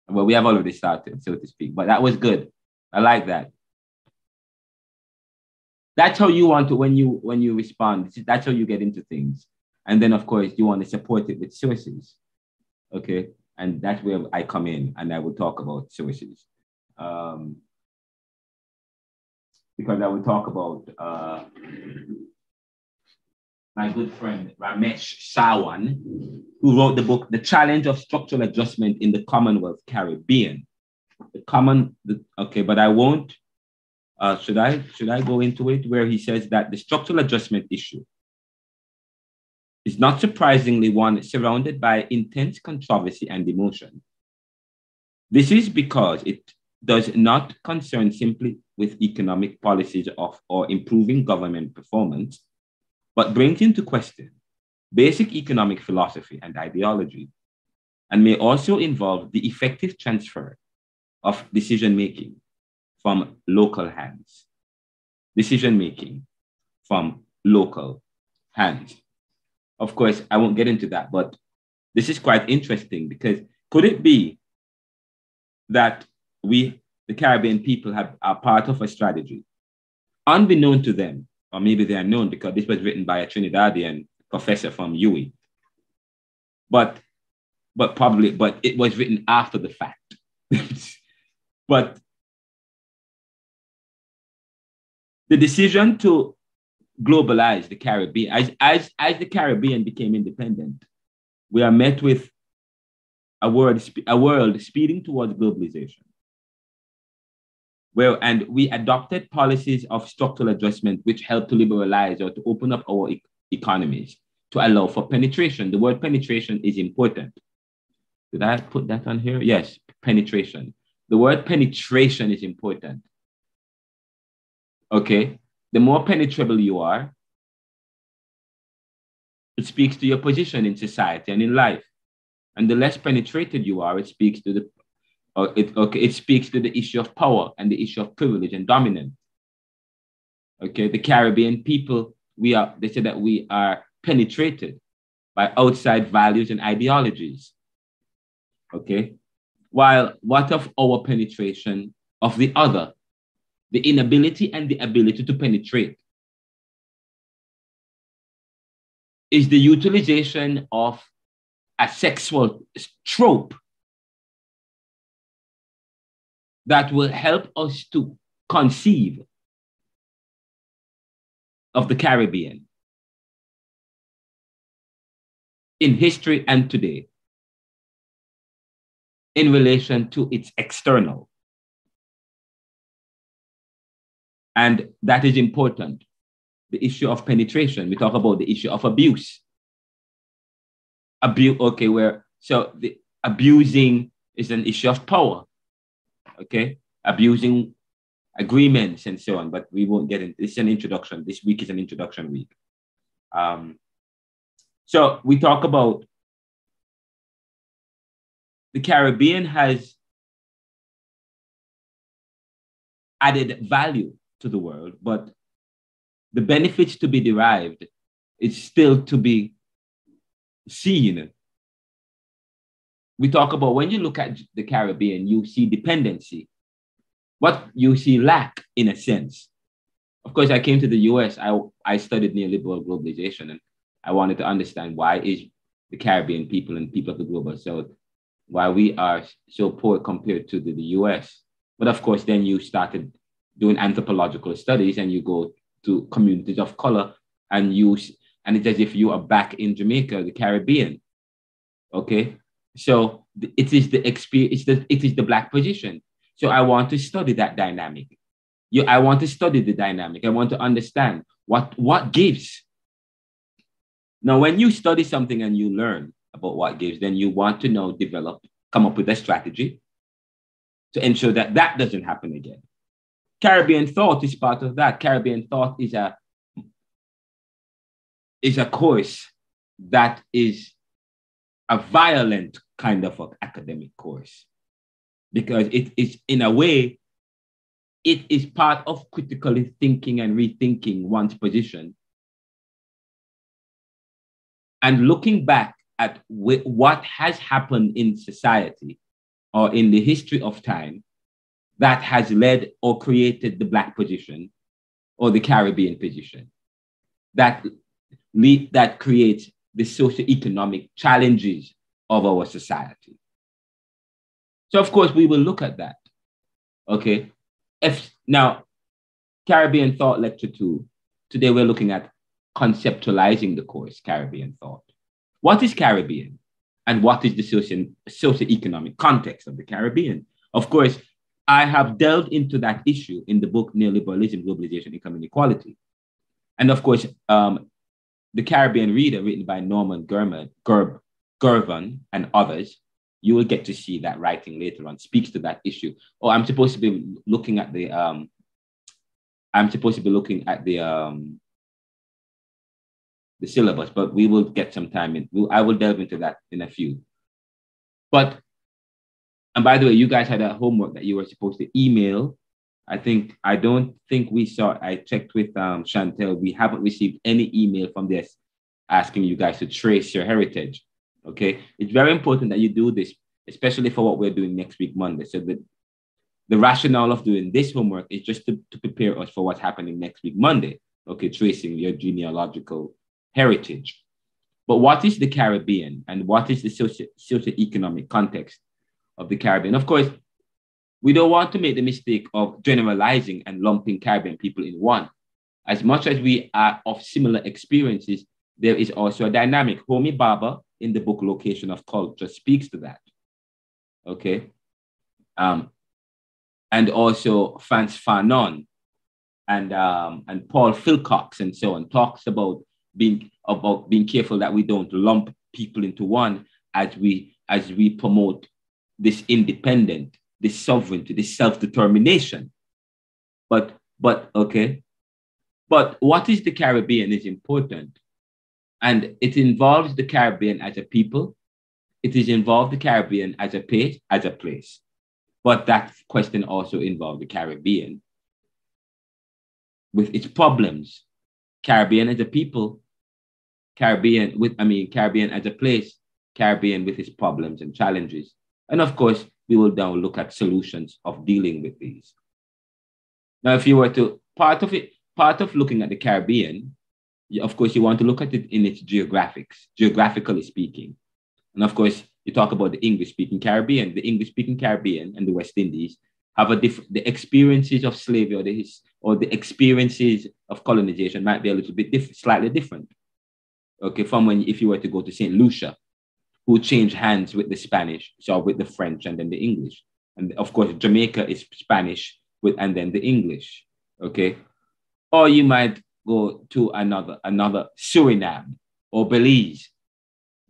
Well, we have already started, so to speak, but that was good. I like that. That's how you want to, when you respond, that's how you get into things. And then, of course, you want to support it with sources. Okay. And that's where I come in and I will talk about sources. Because I will talk about my good friend Ramesh Sarwan, who wrote the book, The Challenge of Structural Adjustment in the Commonwealth Caribbean. But I won't, should I go into it, where he says that the structural adjustment issue is not surprisingly one surrounded by intense controversy and emotion. This is because it does not concern simply with economic policies or improving government performance, but brings into question basic economic philosophy and ideology, and may also involve the effective transfer of decision-making from local hands. Decision-making from local hands. Of course, I won't get into that, but this is quite interesting because could it be that we, the Caribbean people, are part of a strategy unbeknown to them, or maybe they are known because this was written by a Trinidadian professor from UWI, but it was written after the fact. But the decision to globalize the Caribbean, as the Caribbean became independent, we are met with a world speeding towards globalization. And we adopted policies of structural adjustment which helped to liberalize or to open up our economies to allow for penetration. The word penetration is important. Did I put that on here? Yes, penetration. The word penetration is important. Okay, the more penetrable you are, it speaks to your position in society and in life. And the less penetrated you are, it speaks to it speaks to the issue of power and the issue of privilege and dominance. Okay, the Caribbean people, they say that we are penetrated by outside values and ideologies. Okay, while what of our penetration of the other? The inability and the ability to penetrate is the utilization of a sexual trope that will help us to conceive of the Caribbean in history and today in relation to its external. And that is important. The issue of penetration. We talk about the issue of abuse. The abusing is an issue of power. Okay, abusing agreements and so on, but we won't get into this. Is an introduction. This week is an introduction week. So we talk about the Caribbean has added value to the world, but the benefits to be derived is still to be seen. We talk about when you look at the Caribbean, you see dependency. What you see lack, in a sense. Of course, I came to the US, I studied neoliberal globalization, and I wanted to understand why is the Caribbean people and people of the global South, why we are so poor compared to the US. But of course, then you started doing anthropological studies and you go to communities of color and it's as if you are back in Jamaica, the Caribbean. Okay, so it is the Black position. So I want to study that dynamic. I want to study the dynamic. I want to understand what gives. Now, when you study something and you learn about what gives, then you want to now come up with a strategy to ensure that that doesn't happen again. Caribbean thought is part of that. Caribbean thought is a course that is a violent kind of an academic course, because it is, in a way, it is part of critically thinking and rethinking one's position and looking back at what has happened in society or in the history of time that has led or created the Black position or the Caribbean position that creates the socioeconomic challenges of our society. So, of course, we will look at that. Okay. Now, Caribbean Thought Lecture 2, today we're looking at conceptualizing the course, Caribbean Thought. What is Caribbean? And what is the socioeconomic context of the Caribbean? Of course, I have delved into that issue in the book Neoliberalism, Globalization, Income Inequality. And of course, the Caribbean Reader, written by Norman Girman and others, you will get to see that writing later on, speaks to that issue. Oh, I'm supposed to be looking at the syllabus, but we will get some time in. I will delve into that in a few. And by the way, you guys had a homework that you were supposed to email. I don't think we saw. I checked with Chantel. We haven't received any email from this asking you guys to trace your heritage. Okay, it's very important that you do this, especially for what we're doing next week, Monday. So the rationale of doing this homework is just to prepare us for what's happening next week, Monday. Okay, tracing your genealogical heritage. But what is the Caribbean and what is the socioeconomic context of the Caribbean? Of course, we don't want to make the mistake of generalizing and lumping Caribbean people in one. As much as we are of similar experiences, there is also a dynamic. Homi Bhabha, in the book Location of Culture, speaks to that. Okay. And also Franz Fanon and Paul Philcox and so on talks about being careful that we don't lump people into one as we promote this independent, this sovereignty, this self-determination. But what is the Caribbean is important. And it involves the Caribbean as a people. It is involved the Caribbean as a place. But that question also involved the Caribbean with its problems. Caribbean as a people, Caribbean as a place, Caribbean with its problems and challenges. And of course, we will now look at solutions of dealing with these. Now, if you were to, part of looking at the Caribbean, of course, you want to look at it in its geographically speaking. And of course, you talk about the English-speaking Caribbean. The English-speaking Caribbean and the West Indies have the experiences of slavery or the experiences of colonization might be a little bit slightly different. Okay, from if you were to go to St. Lucia, who changed hands with the Spanish, so with the French and then the English. And of course, Jamaica is Spanish and then the English. Okay, or you might go to another Suriname or Belize.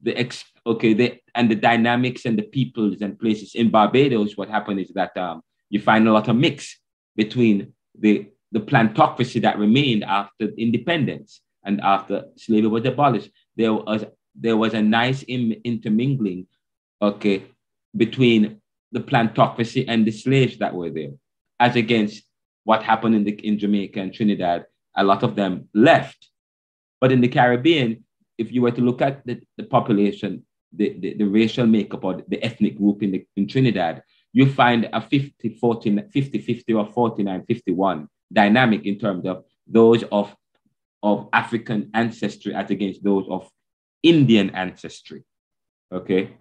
And the dynamics and the peoples and places in Barbados, what happened is that you find a lot of mix between the plantocracy that remained after independence and after slavery was abolished. There was a nice intermingling, okay, between the plantocracy and the slaves that were there, as against what happened in Jamaica and Trinidad. A lot of them left. But in the Caribbean, if you were to look at the population, the racial makeup or the ethnic group in Trinidad, you find a 50-50 or 49-51 dynamic in terms of those of African ancestry as against those of Indian ancestry. Okay.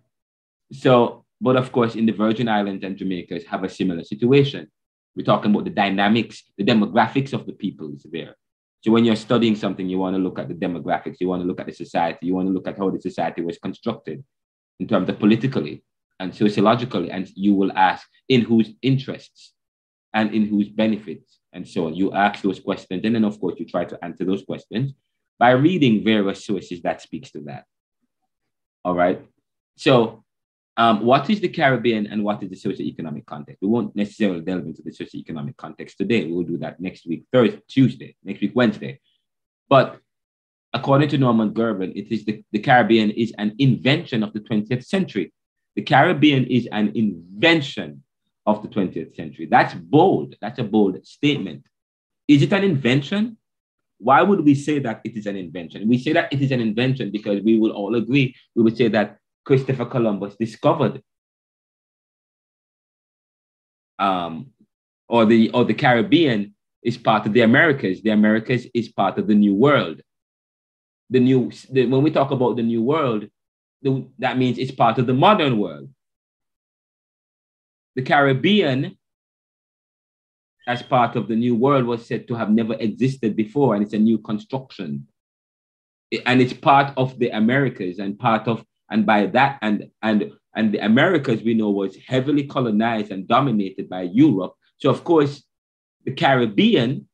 So, but of course, in the Virgin Islands and Jamaica have a similar situation. We're talking about the dynamics, the demographics of the peoples there. So when you're studying something, you want to look at the demographics, you want to look at the society, you want to look at how the society was constructed in terms of politically and sociologically, and you will ask in whose interests and in whose benefits and so on. You ask those questions, and then of course you try to answer those questions by reading various sources that speaks to that. All right. So what is the Caribbean and what is the socioeconomic context? We won't necessarily delve into the socioeconomic context today. We'll do that next week, next week, Wednesday. But according to Norman Girman, it is the Caribbean is an invention of the 20th century. The Caribbean is an invention of the 20th century. That's bold. That's a bold statement. Is it an invention? Why would we say that it is an invention? We say that it is an invention because we will all agree. We would say that Christopher Columbus discovered or the Caribbean is part of the Americas. The Americas is part of the New World. When we talk about the New World, that means it's part of the modern world. The Caribbean, as part of the New World, was said to have never existed before, and it's a new construction. And it's part of the Americas, and by that, the Americas, we know, was heavily colonized and dominated by Europe. So of course, the Caribbean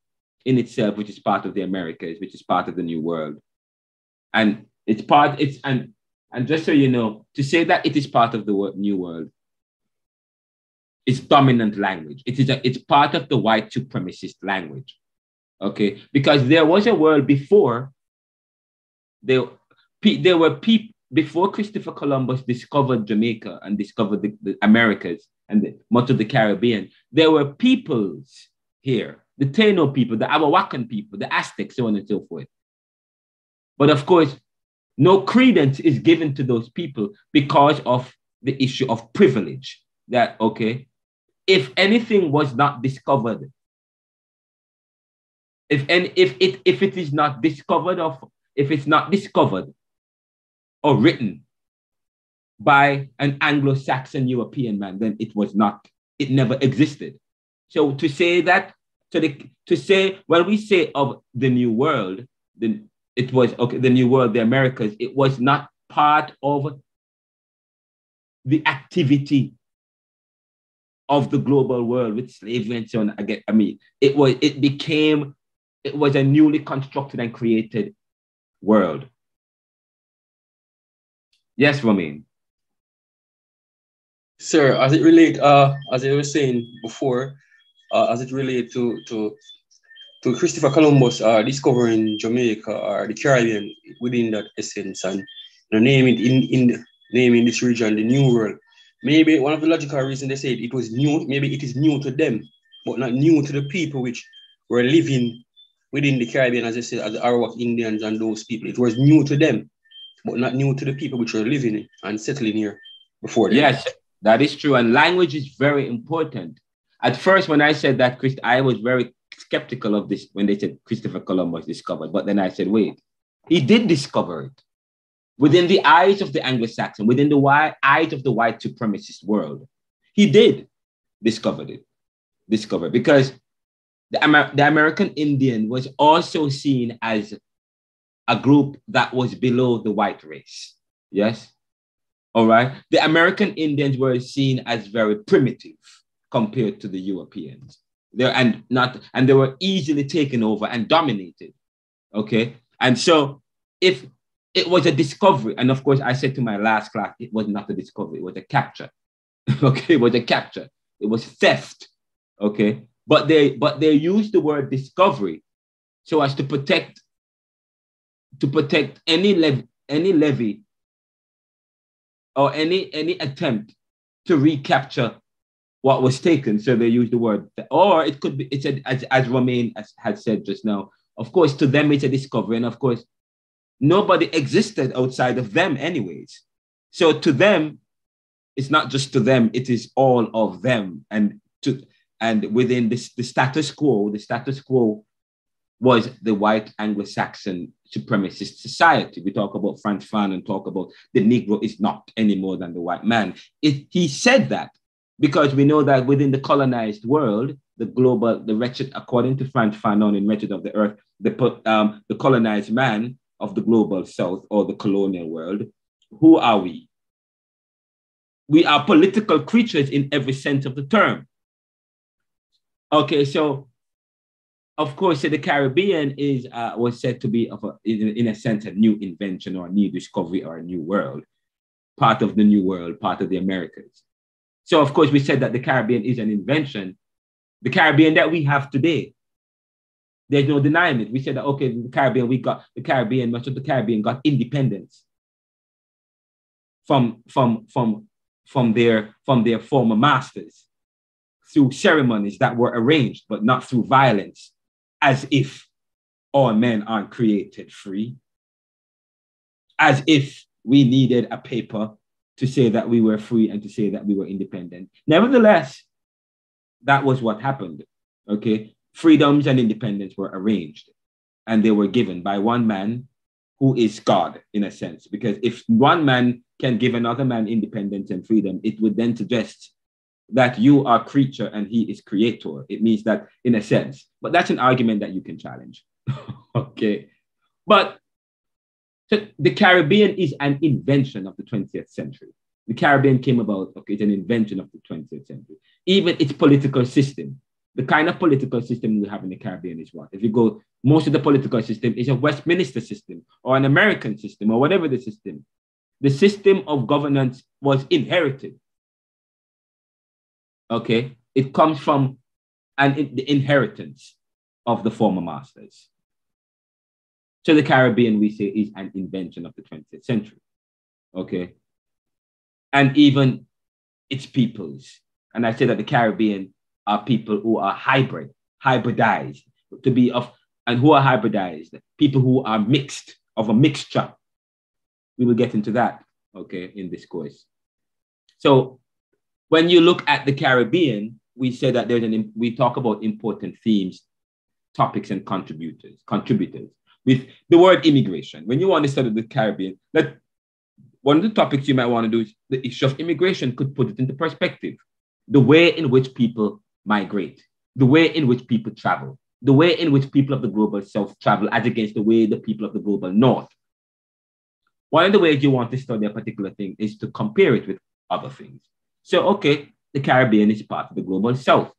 in itself, which is part of the Americas, which is part of the New World, and just so you know, to say that it is part of the New World, it's dominant language. It's part of the white supremacist language, okay? Because there was a world before. There were people before Christopher Columbus discovered Jamaica and discovered the Americas and much of the Caribbean. There were peoples here: the Taino people, the Awawakan people, the Aztecs, so on and so forth. But of course, no credence is given to those people because of the issue of privilege. That, okay, if anything was not discovered, if it's not discovered or written by an Anglo-Saxon European man, then it never existed. So to say that, when we say of the New World, then it was, okay, the New World, the Americas, it was not part of the activity of the global world with slavery and so on. It was a newly constructed and created world. Yes, Ramesh. Sir, as it relates, as I was saying before, as it relates to Christopher Columbus discovering Jamaica or the Caribbean within that essence and naming this region the New World. Maybe one of the logical reasons they said it was new, maybe it is new to them, but not new to the people which were living within the Caribbean, as I said, as the Arawak Indians and those people. It was new to them, but not new to the people which were living and settling here before them. Yes, that is true. And language is very important. At first, when I said that, I was very skeptical of this when they said Christopher Columbus discovered. But then I said, wait, he did discover it. Within the eyes of the Anglo-Saxon, within the eyes of the white supremacist world, he did discover it. Because the American Indian was also seen as a group that was below the white race. Yes? All right? The American Indians were seen as very primitive compared to the Europeans. They were easily taken over and dominated. Okay? And so if it was a discovery, and of course I said to my last class, it was not a discovery, it was a capture. Okay, it was a capture. It was theft. Okay? But they used the word discovery so as to protect any levy or any attempt to recapture what was taken. So they used the word, or it could be, as Romain had said just now, of course, to them it's a discovery. And of course, nobody existed outside of them anyways. So to them, it's not just to them, it is all of them. And within the status quo was the white Anglo-Saxon supremacist society. We talk about Franz Fanon, talk about the Negro is not any more than the white man. He said that because we know that within the colonized world, the wretched, according to Franz Fanon in Wretched of the Earth, the colonized man of the global south or the colonial world, who are we? We are political creatures in every sense of the term. Okay, so of course, the Caribbean was said to be, in a sense, a new invention or a new discovery or a new world, part of the new world, part of the Americas. So, of course, we said that the Caribbean is an invention. The Caribbean that we have today, there's no denying it. We said that, okay, the Caribbean, much of the Caribbean got independence from their former masters through ceremonies that were arranged, but not through violence, as if all men aren't created free, as if we needed a paper to say that we were free and to say that we were independent. Nevertheless, that was what happened, okay? Freedoms and independence were arranged, and they were given by one man who is God, in a sense, because if one man can give another man independence and freedom, it would then suggest that you are creature and he is creator. It means that, in a sense, but that's an argument that you can challenge, okay? But so the Caribbean is an invention of the 20th century. The Caribbean came about, okay, it's an invention of the 20th century. Even its political system, the kind of political system we have in the Caribbean is what? If you go, most of the political system is a Westminster system or an American system or whatever the system. The system of governance was inherited. Okay, it comes from the inheritance of the former masters. So the Caribbean, we say, is an invention of the 20th century. Okay, and even its peoples. And I say that the Caribbean are people who are hybridized, and who are hybridized, people who are mixed, of a mixture. We will get into that, okay, in this course. So when you look at the Caribbean, we say that we talk about important themes, topics, and contributors. With the word immigration, when you want to study the Caribbean, one of the topics you might want to do is the issue of immigration could put it into perspective. The way in which people migrate, the way in which people travel, the way in which people of the global south travel as against the way the people of the global north. One of the ways you want to study a particular thing is to compare it with other things. So, okay, the Caribbean is part of the global south.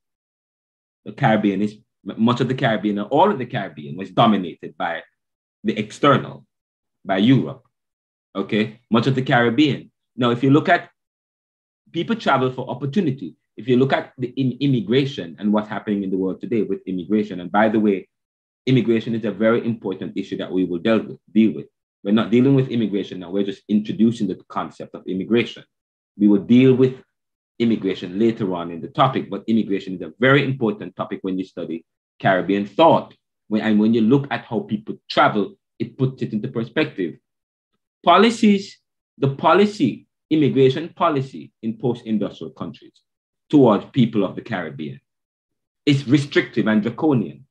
Much of the Caribbean, or all of the Caribbean was dominated by the external, by Europe. Okay, much of the Caribbean. Now, if you look at people travel for opportunity, if you look at the immigration and what's happening in the world today with immigration, and by the way, immigration is a very important issue that we will deal with. We're not dealing with immigration now, we're just introducing the concept of immigration. We will deal with immigration later on in the topic, but immigration is a very important topic when you study Caribbean thought. When you look at how people travel, it puts it into perspective. Immigration policy in post-industrial countries towards people of the Caribbean is restrictive and draconian,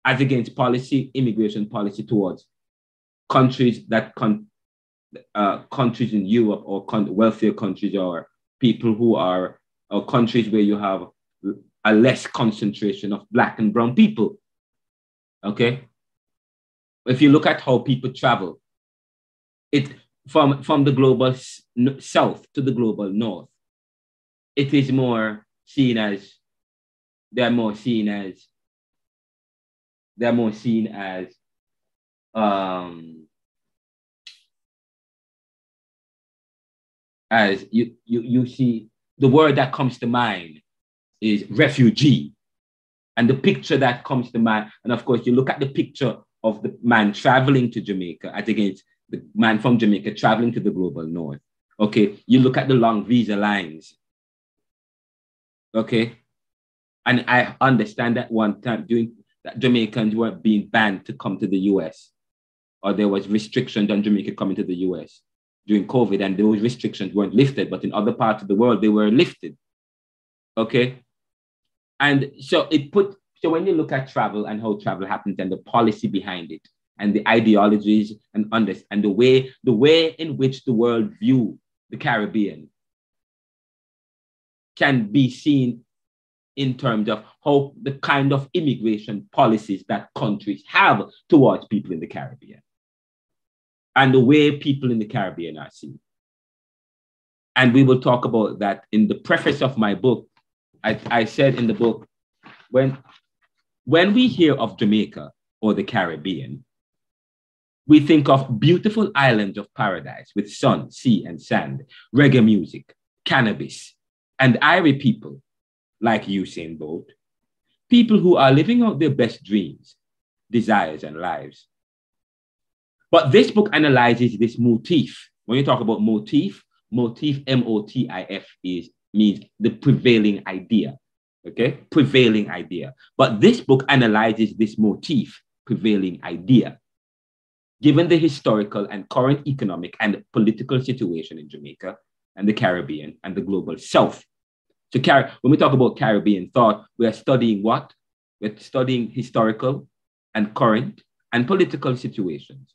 as against immigration policy towards countries countries in Europe or wealthier countries, or people who are, or countries where you have a less concentration of Black and brown people. Okay, if you look at how people travel, it from the global south to the global north, it is more seen as as you see, the word that comes to mind is refugee. And the picture that comes to mind, and of course, you look at the picture of the man traveling to Jamaica as against the man from Jamaica traveling to the global north. Okay, you look at the long visa lines. Okay, and I understand that one time that Jamaicans were being banned to come to the US, or there was restrictions on Jamaica coming to the US during COVID, and those restrictions weren't lifted, but in other parts of the world, they were lifted. Okay. And so when you look at travel and how travel happens and the policy behind it and the ideologies and the way in which the world view the Caribbean can be seen in terms of how the kind of immigration policies that countries have towards people in the Caribbean and the way people in the Caribbean are seen. And we will talk about that in the preface of my book. I said in the book, when When we hear of Jamaica or the Caribbean, we think of beautiful islands of paradise with sun, sea, and sand, reggae music, cannabis, and Irie people like Usain Bolt, people who are living out their best dreams, desires, and lives. But this book analyzes this motif. When you talk about motif, M-O-T-I-F means the prevailing idea, okay? Prevailing idea. But this book analyzes this motif, prevailing idea, given the historical and current economic and political situation in Jamaica and the Caribbean and the global South. So when we talk about Caribbean thought, we are studying what? We're studying historical and current and political situations.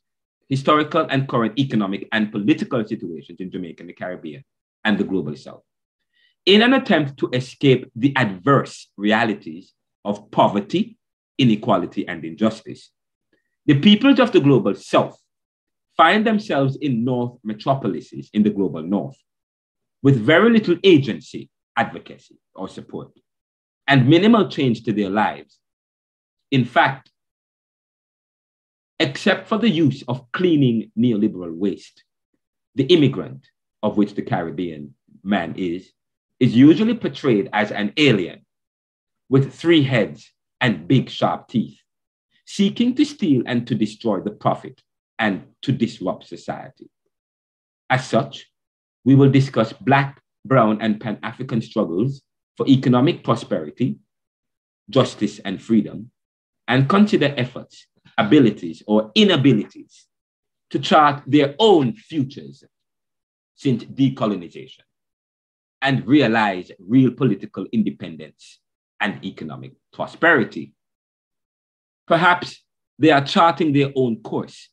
Historical and current economic and political situations in Jamaica and the Caribbean and the global South. In an attempt to escape the adverse realities of poverty, inequality, and injustice, the peoples of the global South find themselves in North metropolises in the global North with very little agency, advocacy, or support, and minimal change to their lives. In fact, except for the use of cleaning neoliberal waste, the immigrant, of which the Caribbean man is usually portrayed as an alien with 3 heads and big sharp teeth, seeking to steal and to destroy the profit and to disrupt society. As such, we will discuss Black, Brown, and Pan-African struggles for economic prosperity, justice, and freedom, and consider efforts, abilities, or inabilities to chart their own futures since decolonization and realize real political independence and economic prosperity. Perhaps they are charting their own course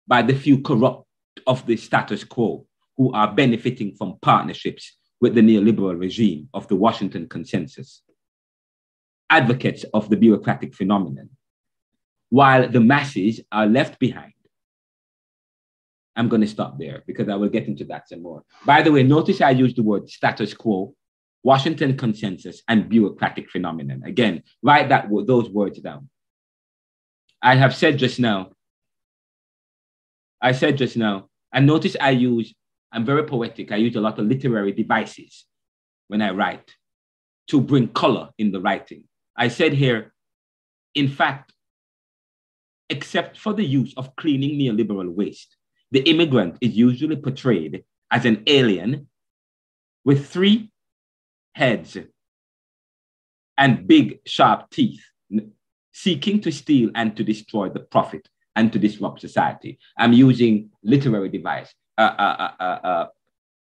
by the few corrupt of the status quo who are benefiting from partnerships with the neoliberal regime of the Washington Consensus, advocates of the bureaucratic phenomenon, while the masses are left behind. I'm going to stop there because I will get into that some more. By the way, notice I used the word status quo, Washington Consensus, and bureaucratic phenomenon. Again, write those words down. I have said just now, and notice I'm very poetic. I use a lot of literary devices when I write to bring color in the writing. I said here, in fact, except for the use of cleaning neoliberal waste, the immigrant is usually portrayed as an alien with 3 heads and big sharp teeth, seeking to steal and to destroy the profit and to disrupt society. I'm using literary device,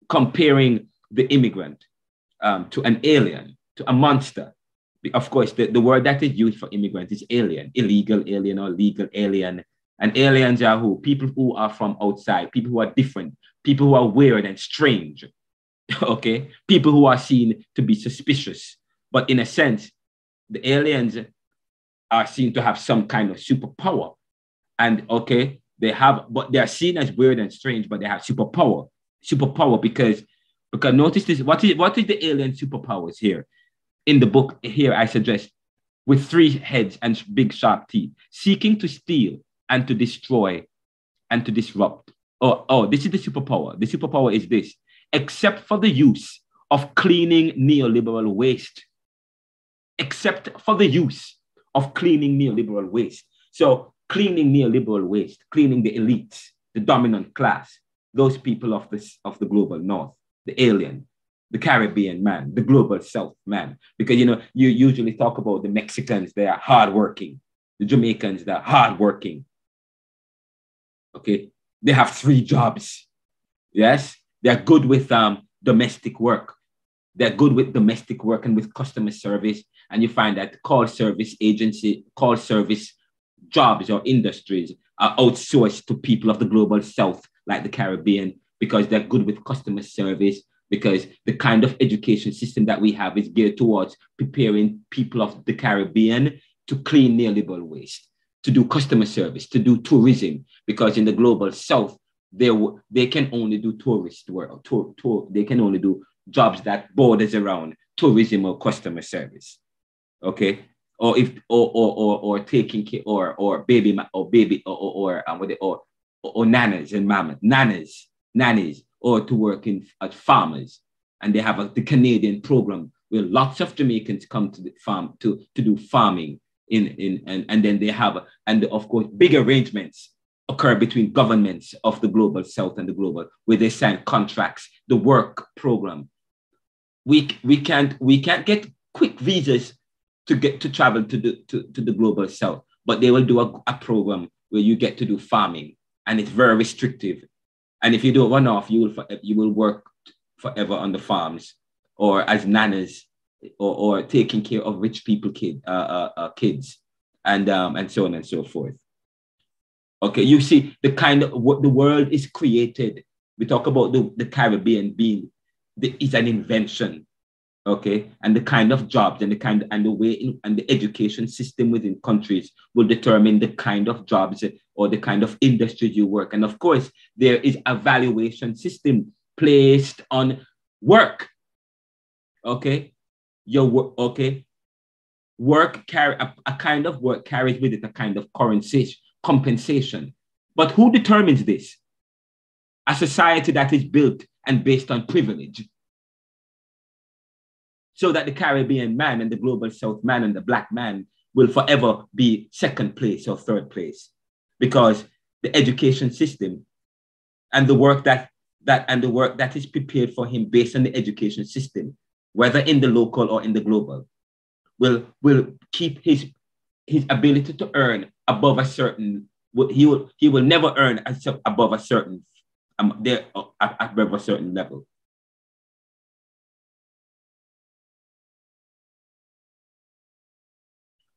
comparing the immigrant to an alien, to a monster. Of course, the word that is used for immigrant is alien, illegal alien or legal alien. And aliens are who? People who are from outside, people who are different, people who are weird and strange, okay? People who are seen to be suspicious. But in a sense, the aliens are seen to have some kind of superpower. And okay, but they are seen as weird and strange, but they have superpower. Superpower because notice this, what is the alien superpowers here? In the book here, I suggest with 3 heads and big sharp teeth, seeking to steal and to destroy and to disrupt. Oh, this is the superpower. The superpower is this: except for the use of cleaning neoliberal waste. Except for the use of cleaning neoliberal waste. So cleaning neoliberal waste, cleaning the elites, the dominant class, those people of the global North, the alien, the Caribbean man, the global South man. Because, you usually talk about the Mexicans, they are hardworking. The Jamaicans, they're hardworking. Okay, they have 3 jobs. Yes, they're good with domestic work. They're good with domestic work and with customer service. And you find that call service jobs or industries are outsourced to people of the global South, like the Caribbean, because they're good with customer service, because the kind of education system that we have is geared towards preparing people of the Caribbean to clean neoliberal waste, to do customer service, to do tourism, because in the global South, they can only do tourist work, they can only do jobs that borders around tourism or customer service, okay? or if or taking care or baby or nanas and mamas, nannies, or to work as farmers. And they have the Canadian program where lots of Jamaicans come to the farm to do farming and then they have, and of course, big arrangements occur between governments of the global south and the global, where they sign contracts, the work program. We can't get quick visas to travel to the global south, but they will do a program where you get to do farming, and it's very restrictive. And if you do it one off, you will work forever on the farms or as nannies or taking care of rich people kids and so on and so forth. Okay, you see the kind of what the world is created. We talk about the Caribbean being is an invention. Okay, and the kind of jobs and the way and the education system within countries will determine the kind of jobs or the kind of industries you work. And of course, there is a valuation system placed on work. Okay, your work. Okay, work carry a kind of work carries with it a kind of compensation. But who determines this? A society that is built and based on privilege. So that the Caribbean man and the global South man and the black man will forever be second place or third place, because the education system and the work that is prepared for him based on the education system, whether in the local or in the global, will keep his ability to earn above a certain. He will never earn above a certain above a certain level.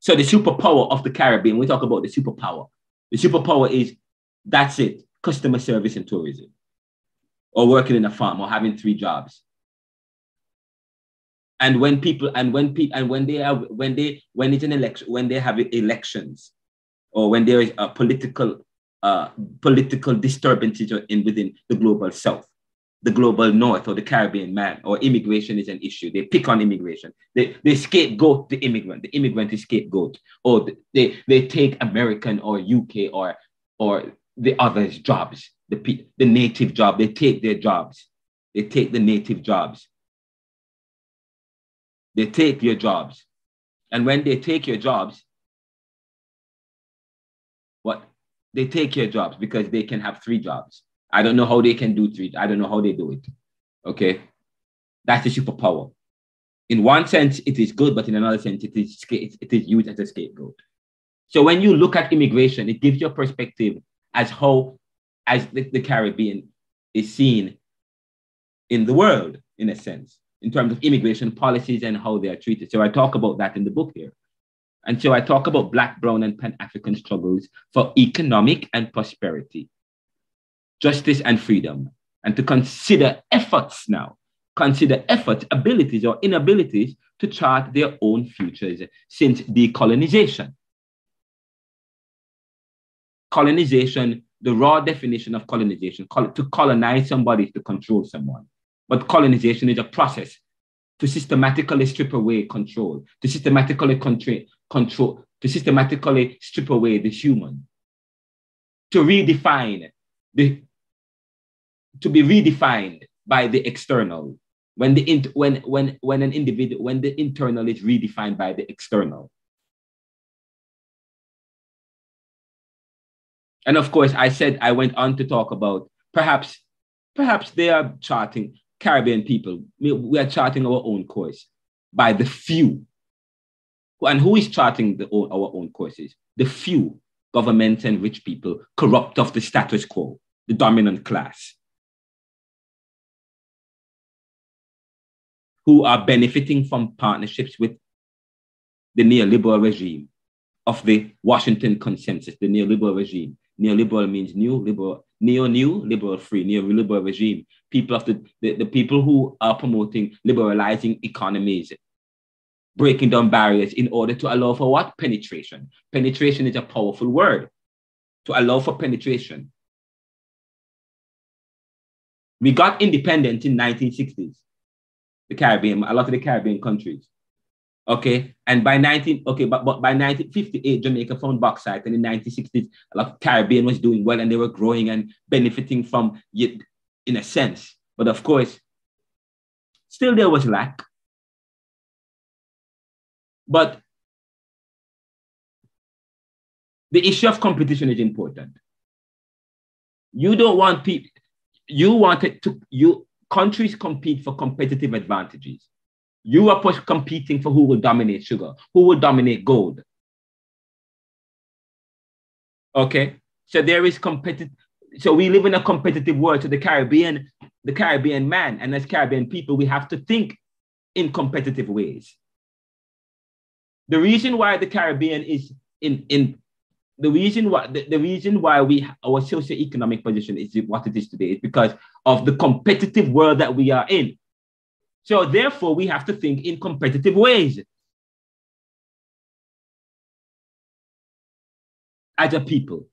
So the superpower of the Caribbean, we talk about the superpower. The superpower is, that's it, customer service and tourism, or working in a farm, or having 3 jobs. And when they have elections, or when there is a political disturbances within the global South, the global North, or the Caribbean man, or immigration is an issue. They pick on immigration. They scapegoat the immigrant. The immigrant is scapegoat. Or they take American or UK or the others' jobs, the native job. They take their jobs. They take the native jobs. They take your jobs. And when they take your jobs, they take your jobs because they can have 3 jobs. I don't know how they can do 3. I don't know how they do it. Okay. That's the superpower. In one sense, it is good, but in another sense, it is used as a scapegoat. So when you look at immigration, it gives you a perspective as the Caribbean is seen in the world, in a sense, in terms of immigration policies and how they are treated. So I talk about that in the book here. And so I talk about Black, Brown, and Pan-African struggles for economic and prosperity, justice and freedom, and to consider efforts, abilities or inabilities to chart their own futures since decolonization. Colonization, the raw definition of colonization, to colonize somebody is to control someone. But colonization is a process to systematically strip away control, to systematically strip away the human, to redefine to be redefined by the external, when the internal is redefined by the external. And of course, I went on to talk about perhaps they are charting, Caribbean people, we are charting our own course by the few. And who is charting our own courses? The few, governments and rich people, corrupt of the status quo, the dominant class, who are benefiting from partnerships with the neoliberal regime of the Washington Consensus, the neoliberal regime. Neoliberal means new liberal, liberal free, neoliberal regime. People of the people who are promoting liberalizing economies, breaking down barriers in order to allow for what? Penetration. Penetration is a powerful word. To allow for penetration. We got independence in 1960s. The Caribbean, a lot of the Caribbean countries. Okay, and by but by 1958, Jamaica found bauxite, and in 1960s, a lot of Caribbean was doing well, and they were growing and benefiting from it in a sense. But of course, still there was lack. But the issue of competition is important. You don't want people. Countries compete for competitive advantages. You are competing for who will dominate sugar, who will dominate gold. Okay, so there is so we live in a competitive world. So the Caribbean man, and as Caribbean people, we have to think in competitive ways. The reason why the Caribbean is the reason why our socioeconomic position is what it is today is because of the competitive world that we are in. So therefore, we have to think in competitive ways as a people.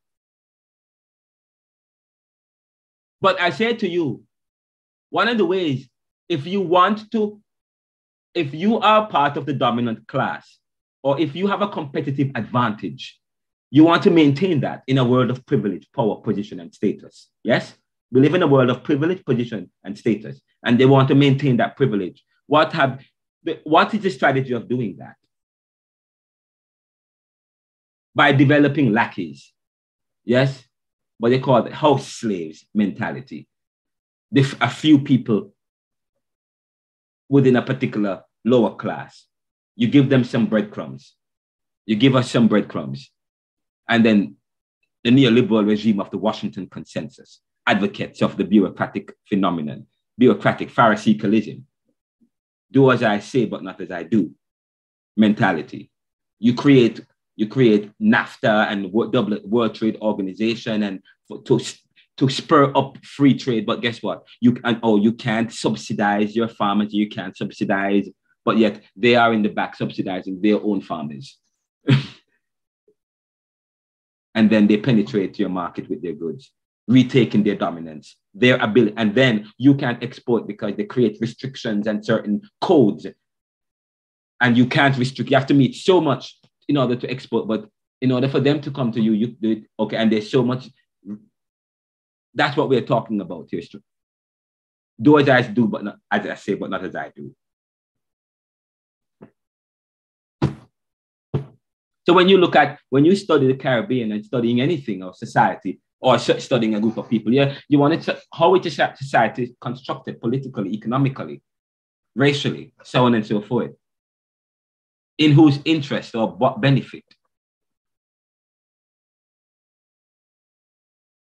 But I said to you, one of the ways, if you are part of the dominant class, or if you have a competitive advantage, you want to maintain that in a world of privilege, power, position, and status. Yes? We live in a world of privilege, position, and status, and they want to maintain that privilege. What is the strategy of doing that? By developing lackeys. Yes? What they call the house slaves mentality. A few people within a particular lower class. You give them some breadcrumbs. You give us some breadcrumbs. And then the neoliberal regime of the Washington Consensus, advocates of the bureaucratic phenomenon, bureaucratic Pharisaicalism, do as I say, but not as I do mentality. You create NAFTA and World Trade Organization and to spur up free trade, but guess what? You can't subsidize your farmers, you can't subsidize, but yet they are in the back subsidizing their own farmers. And then they penetrate your market with their goods, retaking their dominance, their ability, and then you can't export because they create restrictions and certain codes. And you can't restrict, you have to meet so much in order to export, but in order for them to come to you, you do it, okay, and there's so much. That's what we're talking about here. Do as I do, but not as I say, but not as I do. So when you study the Caribbean and studying anything or society or studying a group of people, you want to how is society constructed politically, economically, racially, so on and so forth. In whose interest or what benefit?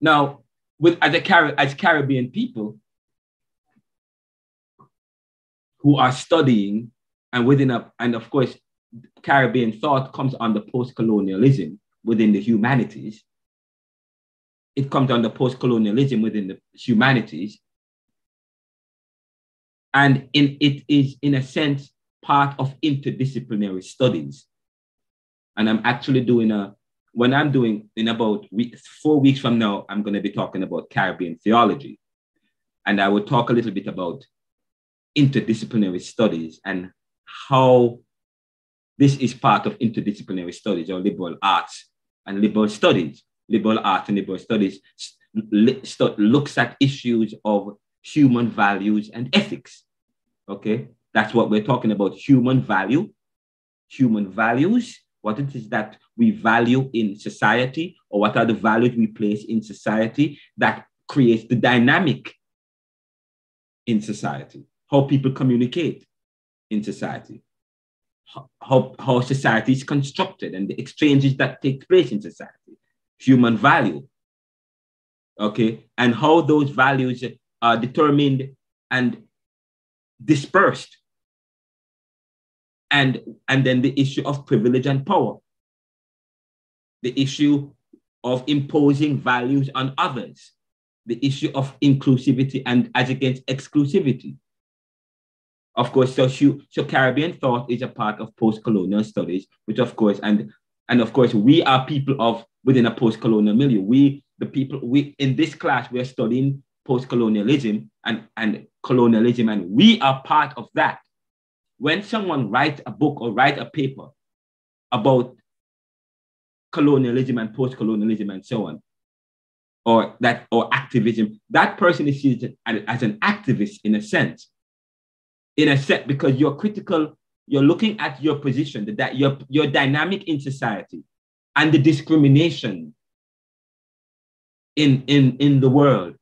Now, as Caribbean people who are studying and of course, Caribbean thought comes under post-colonialism within the humanities. It comes under post-colonialism within the humanities. And it is, in a sense, part of interdisciplinary studies. And I'm actually in about 4 weeks from now, I'm going to be talking about Caribbean theology. And I will talk a little bit about interdisciplinary studies and how this is part of interdisciplinary studies or liberal arts and liberal studies. Liberal arts and liberal studies looks at issues of human values and ethics. Okay, that's what we're talking about, human value, human values, what it is that we value in society, or what are the values we place in society that creates the dynamic in society, how people communicate in society, how society is constructed and the exchanges that take place in society, human value, okay, and how those values are determined and dispersed. And then the issue of privilege and power, the issue of imposing values on others, the issue of inclusivity and as against exclusivity. Of course, so Caribbean thought is a part of post-colonial studies, which of course, and of course, we are people within a post-colonial milieu. We in this class, we are studying post-colonialism and colonialism, and we are part of that. when someone writes a book or write a paper about colonialism and post-colonialism and so on, or activism, that person is seen as an activist in a sense, because you're critical, you're looking at your position, that your dynamic in society and the discrimination in the world,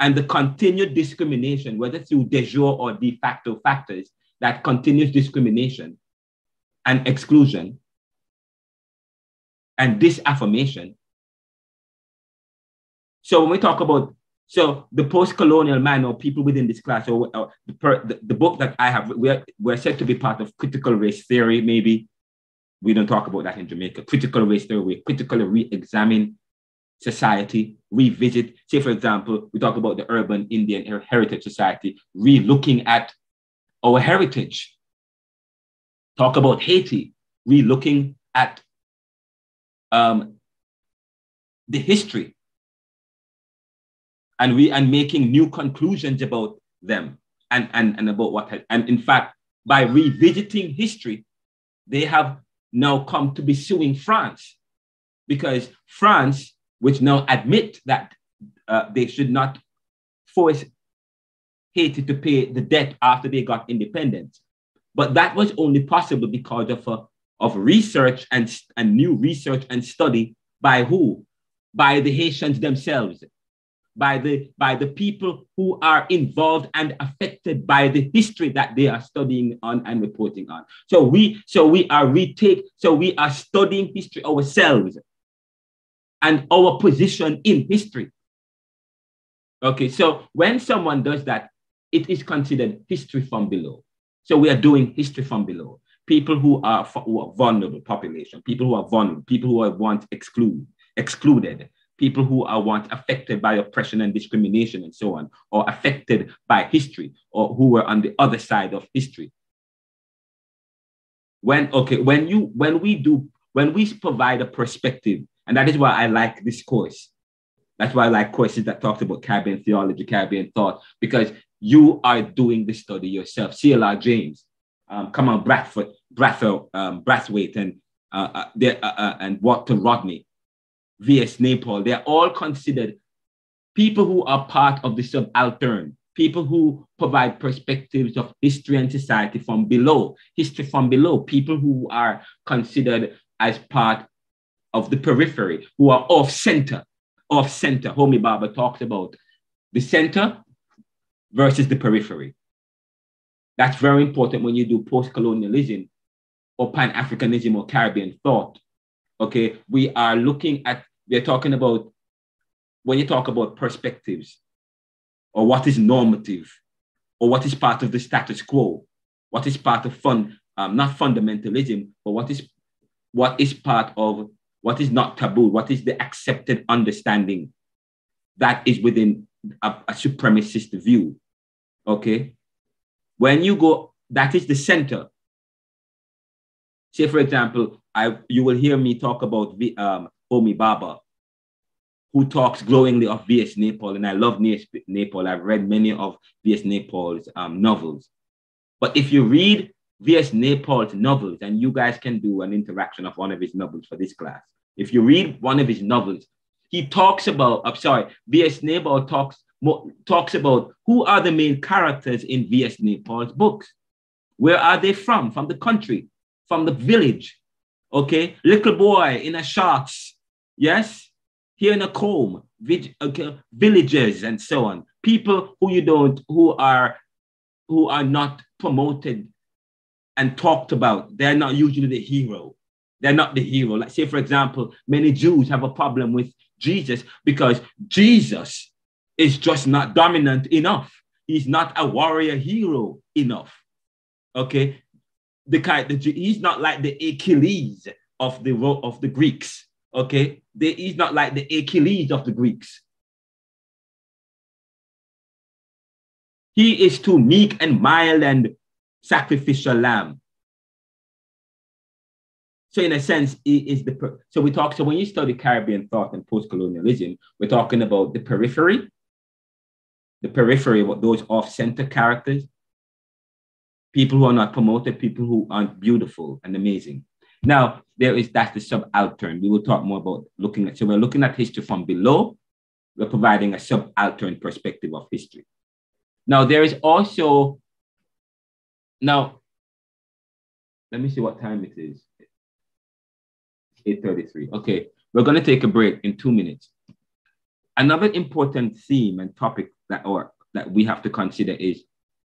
and the continued discrimination, whether through de jure or de facto factors, that continuous discrimination and exclusion and disaffirmation. So when we talk about, the post-colonial man or people within this class, or the book that I have, we're said to be part of critical race theory, maybe. We don't talk about that in Jamaica. Critical race theory, we critically re-examine society, revisit. Say, for example, we talk about the urban Indian heritage society, re-looking at our heritage. Talk about Haiti, re-looking at the history, and making new conclusions about them and about what has, and in fact, by revisiting history, they have now come to be suing France, because France, which now admit that they should not force Haiti to pay the debt after they got independence. But that was only possible because of research and new research and study by who? By the Haitians themselves, by the people who are involved and affected by the history that they are studying on and reporting on. So we are studying history ourselves and our position in history. Okay, so when someone does that, it is considered history from below. So we are doing history from below. People who are vulnerable population, people who are vulnerable, people who are once excluded, people who are once affected by oppression and discrimination and so on, or affected by history, or who were on the other side of history. When we provide a perspective, and that is why I like this course. That's why I like courses that talk about Caribbean theology, Caribbean thought, because you are doing the study yourself. C.L.R. James, come on, Brathwaite, and Walter Rodney, V.S. Naipaul, they're all considered people who are part of the subaltern, people who provide perspectives of history and society from below, history from below, people who are considered as part of the periphery, who are off-center. Homi Bhabha talks about the center versus the periphery. That's very important when you do post-colonialism or Pan-Africanism or Caribbean thought. Okay, we're talking about, when you talk about perspectives, or what is normative, or what is part of the status quo, what is part of not fundamentalism, but what is part of what is not taboo, what is the accepted understanding that is within a supremacist view. Okay, when you go, that is the center. Say, for example, you will hear me talk about Homi Bhabha, who talks glowingly of V.S. Naipaul, and I love Naipaul. I've read many of V.S. Naipaul's novels. But if you read V.S. Naipaul's novels, and you guys can do an interaction of one of his novels for this class. If you read one of his novels, he talks about, V.S. Naipaul talks about who are the main characters in V.S. Naipaul's books. Where are they from? From the country, from the village. Okay, little boy in a shorts, yes, here in a comb, villagers and so on. People who are not promoted and talked about. They're not usually the hero. They're not the hero. Like, say, for example, many Jews have a problem with Jesus because Jesus is just not dominant enough. He's not a warrior hero enough. Okay, he's not like the Achilles of the Greeks. Okay, he's not like the Achilles of the Greeks. He is too meek and mild and sacrificial lamb. So in a sense, he is so when you study Caribbean thought and post-colonialism, we're talking about the periphery, what those off-center characters, people who are not promoted, people who aren't beautiful and amazing. Now, that's the subaltern. We will talk more about so we're looking at history from below. We're providing a subaltern perspective of history. Now, there is also, now, let me see what time it is. 8:33. Okay, we're going to take a break in 2 minutes. Another important theme and topic that we have to consider is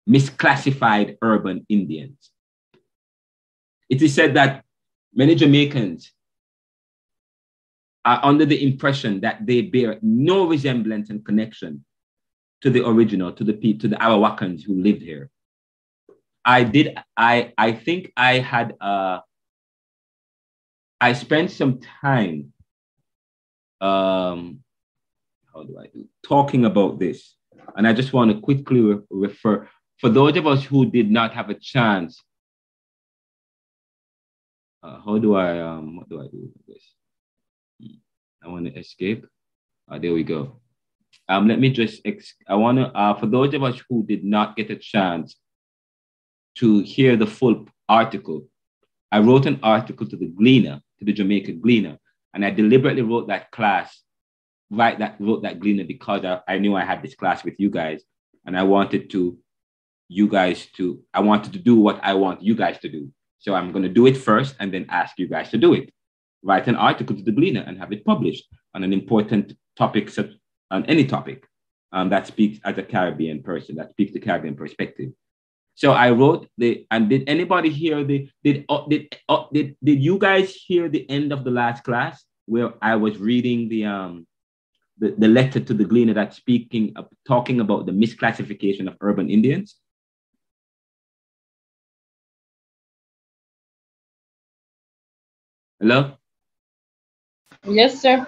misclassified urban Indians. It is said that many Jamaicans are under the impression that they bear no resemblance and connection to the original, to the Arawakans who lived here. I think I spent some time, talking about this. And I just want to quickly refer, for those of us who did not have a chance, what do I do with this? I want to escape. There we go. Let me just, for those of us who did not get a chance to hear the full article, I wrote an article to the Gleaner, to the Jamaica Gleaner, and I deliberately wrote that Gleaner because I knew I had this class with you guys, and I wanted to do what I want you guys to do. So I'm going to do it first and then ask you guys to do it. Write an article to the Gleaner and have it published on an important topic, on any topic that speaks as a Caribbean person, that speaks the Caribbean perspective. So I wrote and did anybody hear did you guys hear the end of the last class where I was reading the letter to the Gleaner that's talking about the misclassification of urban Indians? Hello? Yes, sir.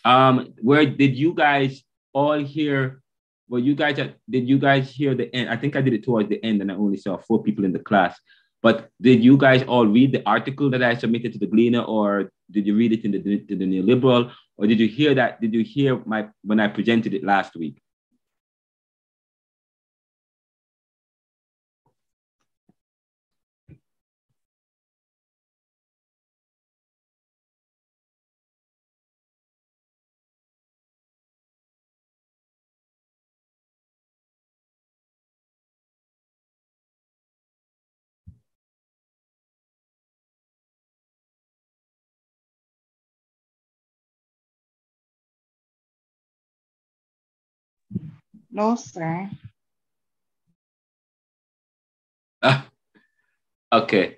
Where did you guys all hear? Well, did you guys hear the end? I think I did it towards the end and I only saw 4 people in the class. But did you guys all read the article that I submitted to the Gleaner, or did you read it in the Neoliberal, or did you hear that? Did you hear when I presented it last week? No, sir. Okay.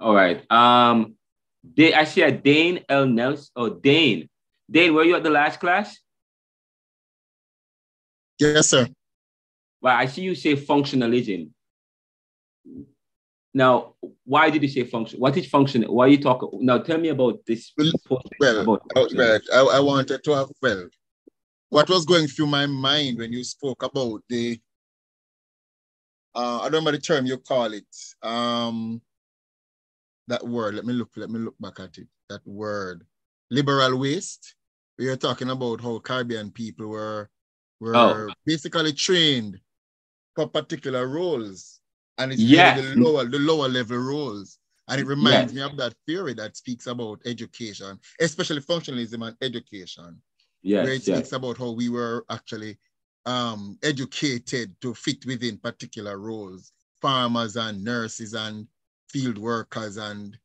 All right. I see a Dane L. Nelson. Oh, Dane. Dane, were you at the last class? Yes, sir. Well, I see you say functionalism. Now, why did you say function? What is function? Why are you talking? Now, tell me about this. I wanted to have, what was going through my mind when you spoke about the, I don't remember the term you call it, that word, let me look back at it, that word, liberal waste. We are talking about how Caribbean people were basically trained for particular roles, and it's really the lower level roles. And it reminds me of that theory that speaks about education, especially functionalism and education. Where it speaks about how we were actually educated to fit within particular roles, farmers and nurses and field workers and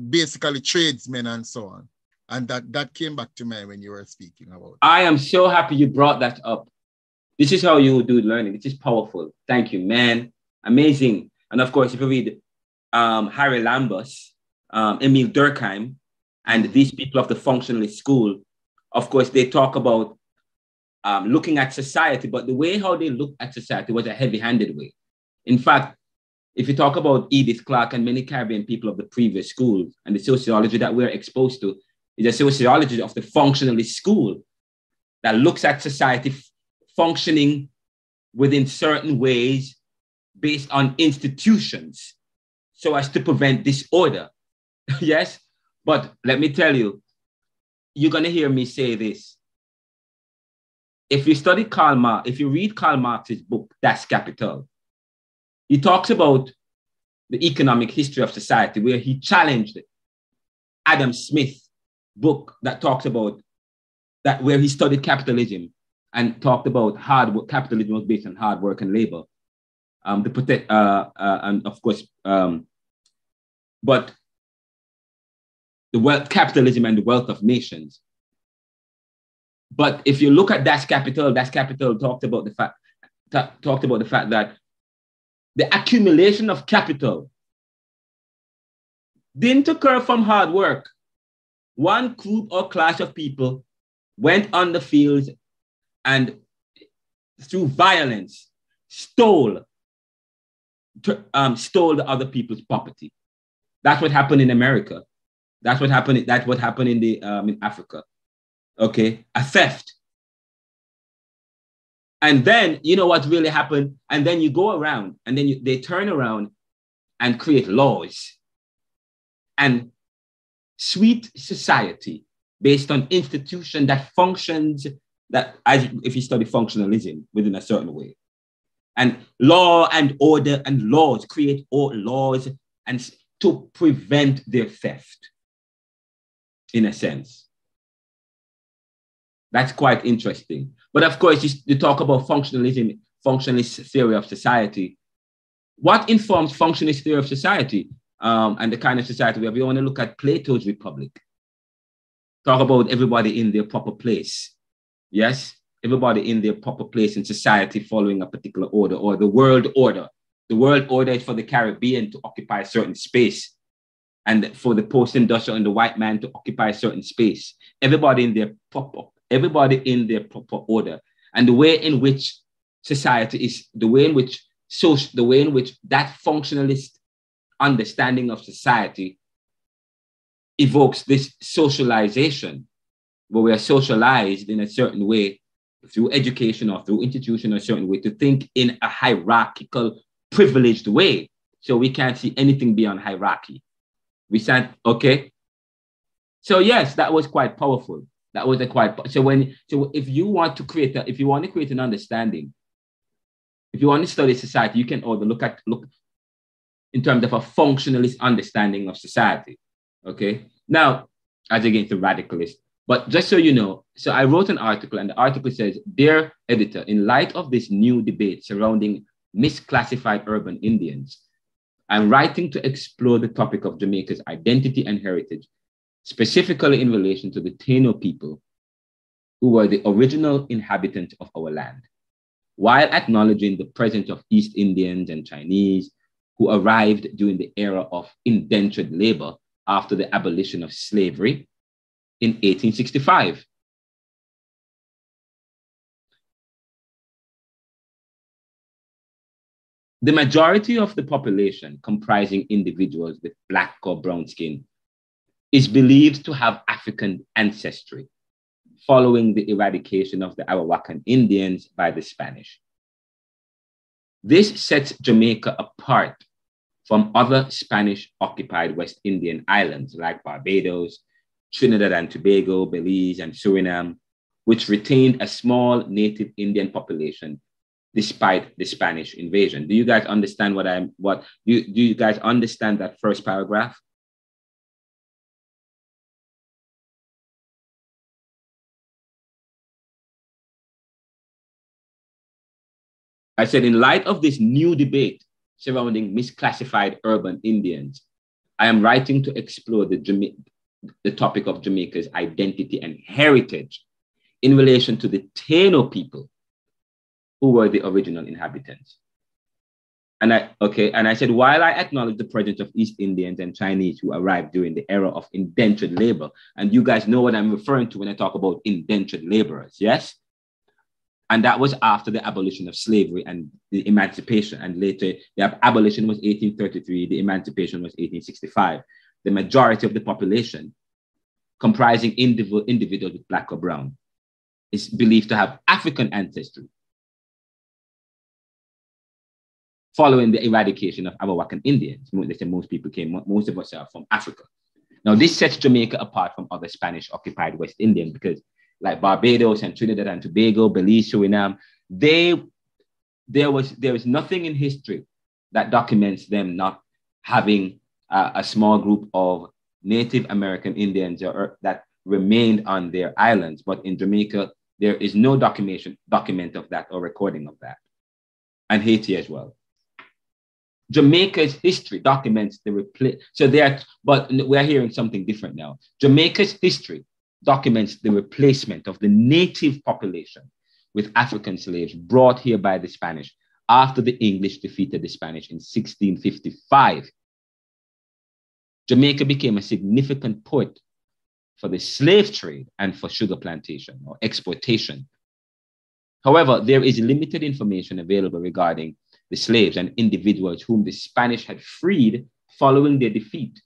basically tradesmen and so on. And that came back to mind when you were speaking about it. I am so happy you brought that up. This is how you do learning. This is powerful. Thank you, man. Amazing. And of course, if you read Harry Lambus, Emile Durkheim, and these people of the functionalist school, of course, they talk about looking at society, but the way how they looked at society was a heavy-handed way. In fact, if you talk about Edith Clark and many Caribbean people of the previous schools, and the sociology that we're exposed to is a sociology of the functionalist school that looks at society functioning within certain ways based on institutions so as to prevent disorder. Yes, but let me tell you, you're going to hear me say this. If you study Karl Marx, if you read Karl Marx's book, Das Kapital, He talks about the economic history of society, where he challenged Adam Smith's book that talks about that, where he studied capitalism and talked about hard work. Capitalism was based on hard work and labor. And of course, but the wealth, capitalism and the wealth of nations. But if you look at Das Kapital talked about the fact that the accumulation of capital didn't occur from hard work. One group or class of people went on the fields and through violence stole the other people's property. That's what happened in America. That's what happened in Africa. Okay, a theft. And then you know what really happened, and then you go around, and then they turn around and create laws and sweet society based on institution that functions, that as if you study functionalism within a certain way. And law and order and laws create all laws and to prevent their theft, in a sense. That's quite interesting. But of course, you talk about functionalism, functionalist theory of society. What informs functionalist theory of society and the kind of society we have? You want to look at Plato's Republic. Talk about everybody in their proper place. Yes? Everybody in their proper place in society following a particular order, or the world order. The world order is for the Caribbean to occupy a certain space, and for the post-industrial and the white man to occupy a certain space. Everybody in their proper order. And the way in which society is, the way in which that functionalist understanding of society evokes this socialization, where we are socialized in a certain way through education or through institution or a certain way to think in a hierarchical, privileged way. So we can't see anything beyond hierarchy. We said, okay. So yes, that was quite powerful. That was so if you want to create an understanding, if you want to study society, you can also look in terms of a functionalist understanding of society. Okay. Now, as against the radicalist. But just so you know, so I wrote an article, and the article says, "Dear editor, in light of this new debate surrounding misclassified urban Indians, I'm writing to explore the topic of Jamaica's identity and heritage, specifically in relation to the Taino people, who were the original inhabitants of our land, while acknowledging the presence of East Indians and Chinese who arrived during the era of indentured labor after the abolition of slavery in 1865. The majority of the population, comprising individuals with black or brown skin, is believed to have African ancestry, following the eradication of the Arawakan Indians by the Spanish. This sets Jamaica apart from other Spanish-occupied West Indian islands like Barbados, Trinidad and Tobago, Belize, and Suriname, which retained a small native Indian population despite the Spanish invasion. Do you guys understand do you guys understand that first paragraph? I said, in light of this new debate surrounding misclassified urban Indians, I am writing to explore the topic of Jamaica's identity and heritage in relation to the Taino people, who were the original inhabitants. And I said, while I acknowledge the presence of East Indians and Chinese who arrived during the era of indentured labor, and you guys know what I'm referring to when I talk about indentured laborers, yes? And that was after the abolition of slavery and the emancipation. And later, the abolition was 1833, the emancipation was 1865. The majority of the population, comprising individuals with black or brown, is believed to have African ancestry, following the eradication of Arawakan Indians. They say most of us are from Africa. Now, this sets Jamaica apart from other Spanish-occupied West Indians, because like Barbados and Trinidad and Tobago, Belize, Suriname, there was nothing in history that documents them not having a small group of Native American Indians that remained on their islands. But in Jamaica, there is no document of that or recording of that. And Haiti as well. Jamaica's history documents but we're hearing something different now. Jamaica's history documents the replacement of the native population with African slaves brought here by the Spanish after the English defeated the Spanish in 1655. Jamaica became a significant port for the slave trade and for sugar plantation or exportation. However, there is limited information available regarding the slaves and individuals whom the Spanish had freed following their defeat.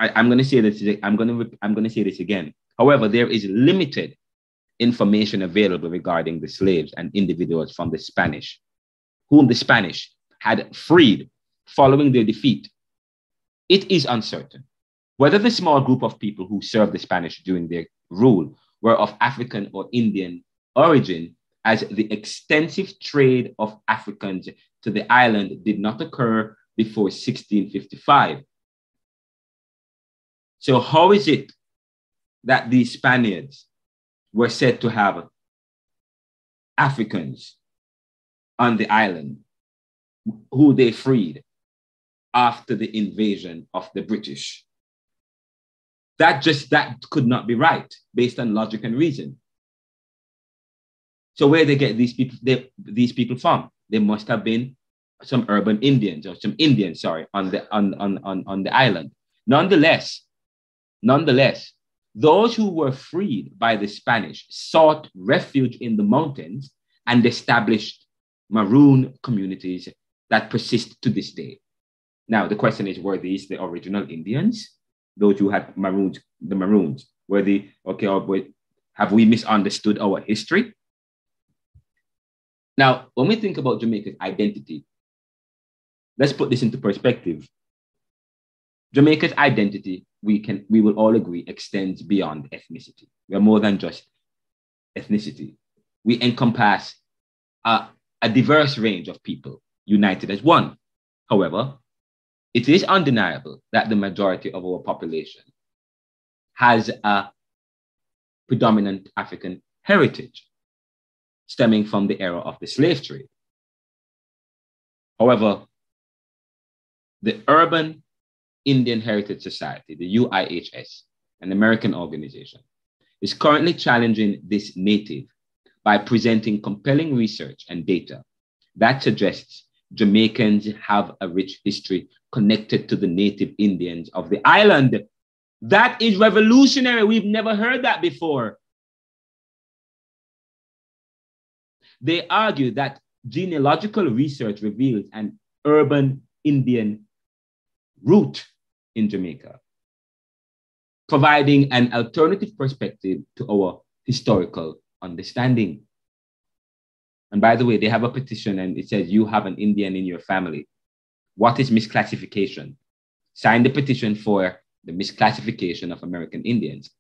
I'm going to say this. I'm going to say this again. However, there is limited information available regarding the slaves and individuals from the Spanish, whom the Spanish had freed following their defeat. It is uncertain whether the small group of people who served the Spanish during their rule were of African or Indian origin, as the extensive trade of Africans to the island did not occur before 1655. So how is it that these Spaniards were said to have Africans on the island who they freed after the invasion of the British? That could not be right based on logic and reason. So where they get these people from? They must have been some urban Indians or some Indians, on the island. Nonetheless, those who were freed by the Spanish sought refuge in the mountains and established maroon communities that persist to this day. Now, the question is, were these the original Indians? Those who had the maroons, were they, have we misunderstood our history? Now, when we think about Jamaica's identity, let's put this into perspective. Jamaica's identity, we will all agree, extends beyond ethnicity. We are more than just ethnicity. We encompass a diverse range of people united as one. However, it is undeniable that the majority of our population has a predominant African heritage stemming from the era of the slave trade. However, the Urban Indian Heritage Society, the UIHS, an American organization, is currently challenging this native by presenting compelling research and data that suggests Jamaicans have a rich history connected to the native Indians of the island. That is revolutionary. We've never heard that before. They argue that genealogical research reveals an urban Indian root in Jamaica, providing an alternative perspective to our historical understanding. And by the way, they have a petition and it says, you have an Indian in your family. What is misclassification? Sign the petition for the misclassification of American Indians.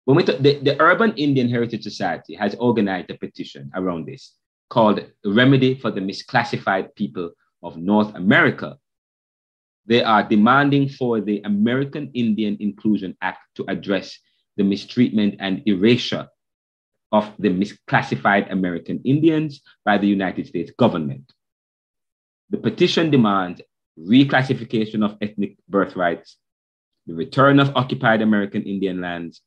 When the Urban Indian Heritage Society has organized a petition around this called Remedy for the Misclassified People of North America. They are demanding for the American Indian Inclusion Act to address the mistreatment and erasure of the misclassified American Indians by the United States government. The petition demands reclassification of ethnic birthrights, the return of occupied American Indian lands,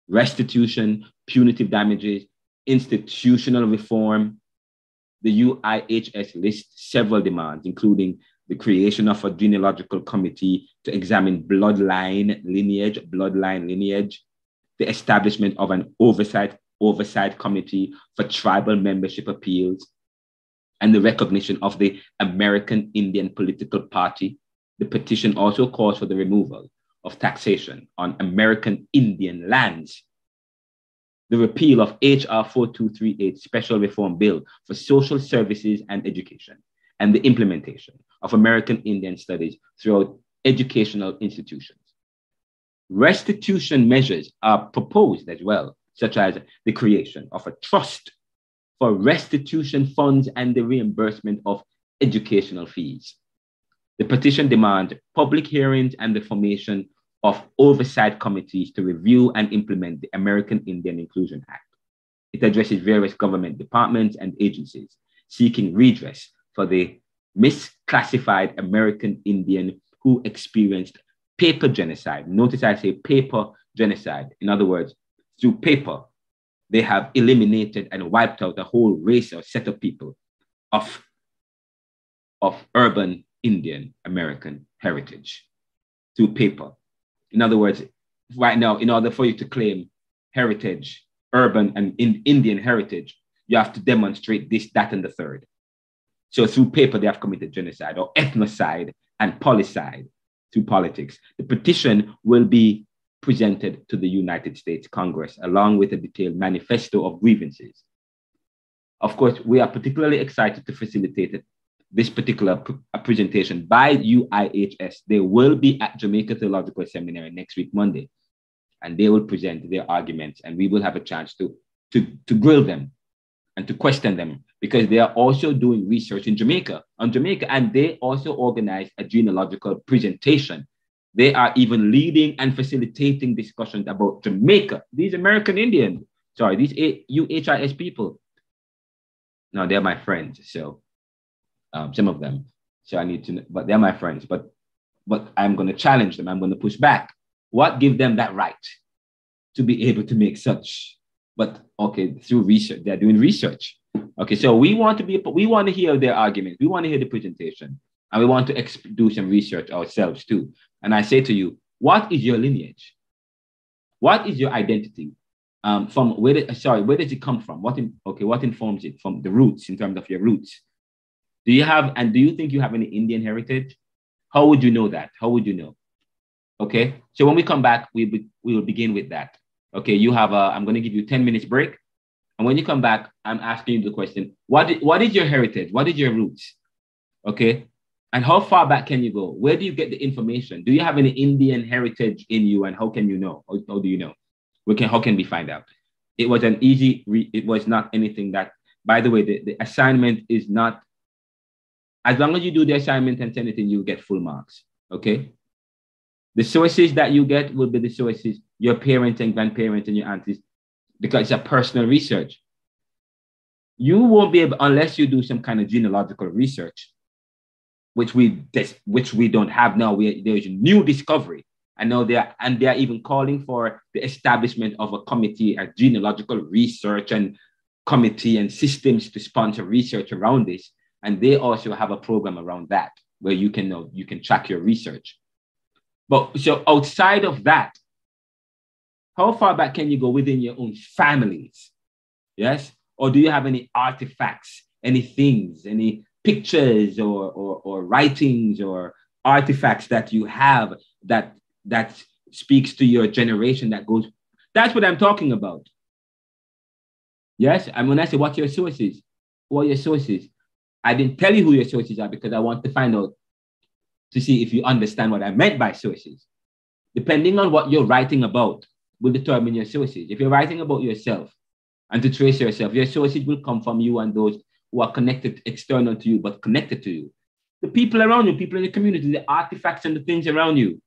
restitution, punitive damages, institutional reform. The UIHS lists several demands, including the creation of a genealogical committee to examine bloodline lineage, the establishment of an oversight committee for tribal membership appeals, and the recognition of the American Indian Political Party. The petition also calls for the removal of taxation on American Indian lands, the repeal of HR 4238 Special Reform Bill for Social Services and Education, and the implementation of American Indian Studies throughout educational institutions. Restitution measures are proposed as well, such as the creation of a trust for restitution funds and the reimbursement of educational fees. The petition demands public hearings and the formation of oversight committees to review and implement the American Indian Inclusion Act. It addresses various government departments and agencies seeking redress for the misclassified American Indian who experienced paper genocide. Notice I say paper genocide. In other words, through paper, they have eliminated and wiped out a whole race or set of people of urban Indian American heritage through paper. In other words, right now, in order for you to claim heritage, urban and Indian heritage, you have to demonstrate this, that, and the third. So through paper, they have committed genocide or ethnocide and policide through politics. The petition will be presented to the United States Congress along with a detailed manifesto of grievances. Of course, we are particularly excited to facilitate this particular presentation by UIHS. They will be at Jamaica Theological Seminary next week, Monday, and they will present their arguments, and we will have a chance to grill them and to question them, because they are also doing research in Jamaica, and they also organize a genealogical presentation. They are even leading and facilitating discussions about Jamaica. These American Indians, these UHIS people. Now, they're my friends, so some of them. So I need to know, but they're my friends. But I'm going to challenge them. I'm going to push back. What gives them that right to be able to make such? But okay, through research, they're doing research. Okay, so we want to hear their arguments. We want to hear the presentation, and we want to do some research ourselves too. And I say to you, what is your lineage? What is your identity? From where does it come from? What informs it from the roots, in terms of your roots? Do you think you have any Indian heritage? How would you know that? How would you know? Okay, so when we come back, we will begin with that. Okay, I'm going to give you 10 minutes break. And when you come back, I'm asking you the question, what is your heritage? What is your roots? Okay, and how far back can you go? Where do you get the information? Do you have any Indian heritage in you, and how can you know? How do you know? How can we find out? It was it was not anything that, by the way, the assignment is not, as long as you do the assignment and send it in, you get full marks, okay? The sources that you get will be the sources, your parents and grandparents and your aunties, because it's a personal research. You won't be able, unless you do some kind of genealogical research, which we don't have now. There's a new discovery. I know they are even calling for the establishment of a committee, a genealogical research and committee and systems to sponsor research around this. And they also have a program around that where you can track your research. But so outside of that, how far back can you go within your own families? Yes? Or do you have any artifacts, any things, any pictures or writings or artifacts that you have that speaks to your generation that goes? That's what I'm talking about. Yes? And when I say what's your sources, what are your sources? I didn't tell you who your sources are because I want to find out to see if you understand what I meant by sources. Depending on what you're writing about will determine your sources. If you're writing about yourself and to trace yourself, your sources will come from you and those who are connected, external to you, but connected to you. The people around you, people in the community, the artifacts and the things around you.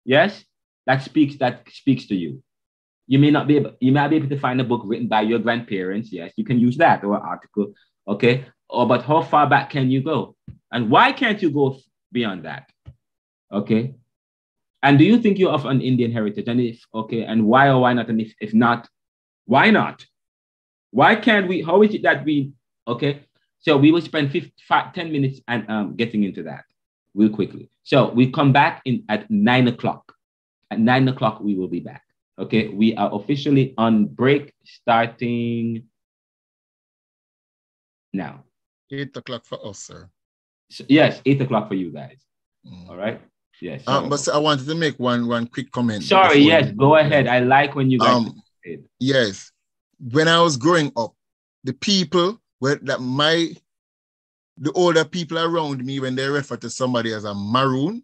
Yes? That speaks to you. You may not be able to find a book written by your grandparents. Yes, you can use that, or an article. Okay. But how far back can you go? And why can't you go beyond that? Okay. And do you think you're of an Indian heritage? And why or why not? And if not, why not? Why can't we? How is it that we? Okay. So we will spend 10 minutes and getting into that real quickly. So we come back at 9 o'clock. At 9 o'clock, we will be back. Okay. We are officially on break starting now. 8 o'clock for us, sir. So, yes, 8 o'clock for you guys. All right. Yes. But I wanted to make one quick comment. Sorry. Yes. Go ahead. I like when you guys. Yes. When I was growing up, the people the older people around me, when they refer to somebody as a maroon,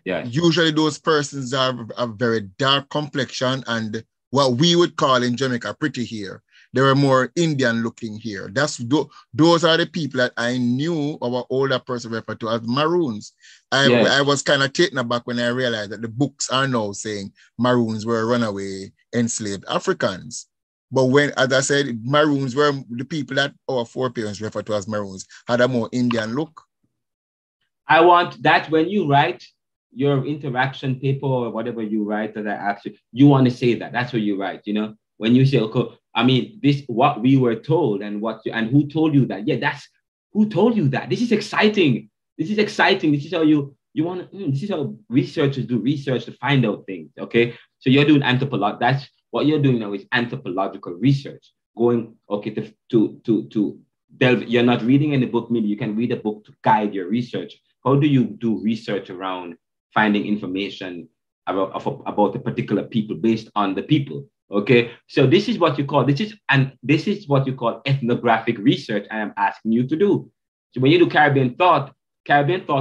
usually those persons have a very dark complexion and what we would call in Jamaica pretty hair. they were more Indian looking here. Those are the people that I knew our older person referred to as Maroons. I was kind of taken aback when I realized that the books are now saying Maroons were runaway enslaved Africans. But when, as I said, Maroons were the people that our foreparents referred to as Maroons, had a more Indian look. I want that when you write your interaction paper or whatever you write that I ask you, you want to say that. That's what you write, you know? When you say, okay, I mean, this, what we were told and and who told you that? Yeah, that's, who told you that? This is exciting. This is exciting. This is how you want to, this is how researchers do research to find out things, okay? So you're doing anthropology. That's what you're doing now is anthropological research. Going, okay, to delve, you're not reading any book, maybe you can read a book to guide your research. How do you do research around finding information about a particular people based on the people? Okay, so this is what you call what you call ethnographic research. I am asking you to do. So when you do Caribbean thought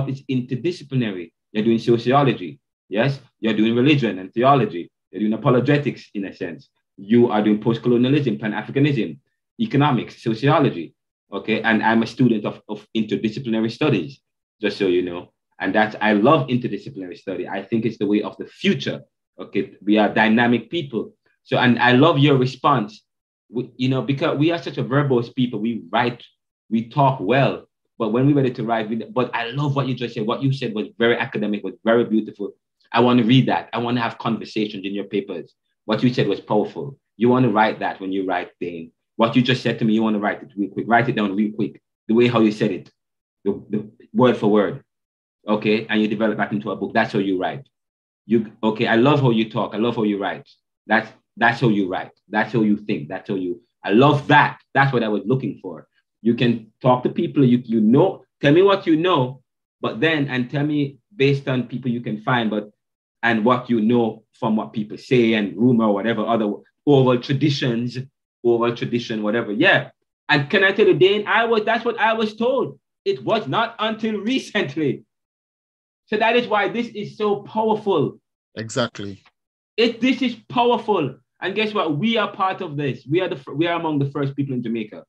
is interdisciplinary. You're doing sociology, yes. You're doing religion and theology. You're doing apologetics in a sense. You are doing post-colonialism, Pan-Africanism, economics, sociology. Okay, and I'm a student of interdisciplinary studies, just so you know. And I love interdisciplinary study. I think it's the way of the future. Okay, we are dynamic people. So, and I love your response, you know, because we are such a verbose people. We write, we talk well, but when we're ready to write, but I love what you just said. What you said was very academic, was very beautiful. I want to read that. I want to have conversations in your papers. What you said was powerful. You want to write that when you write, Dane. What you just said to me, you want to write it real quick. Write it down real quick. The way how you said it, the word for word. Okay, and you develop that into a book. That's how you write. Okay, I love how you talk. I love how you write. That's how you write. That's how you think. That's how you. I love that. That's what I was looking for. You can talk to people. You know. Tell me what you know, but then and tell me based on people you can find, and what you know from what people say and rumor or whatever other oral tradition, whatever. Yeah. And can I tell you, Dane? That's what I was told. It was not until recently. So that is why this is so powerful. Exactly. This is powerful. And guess what? We are part of this. We are among the first people in Jamaica.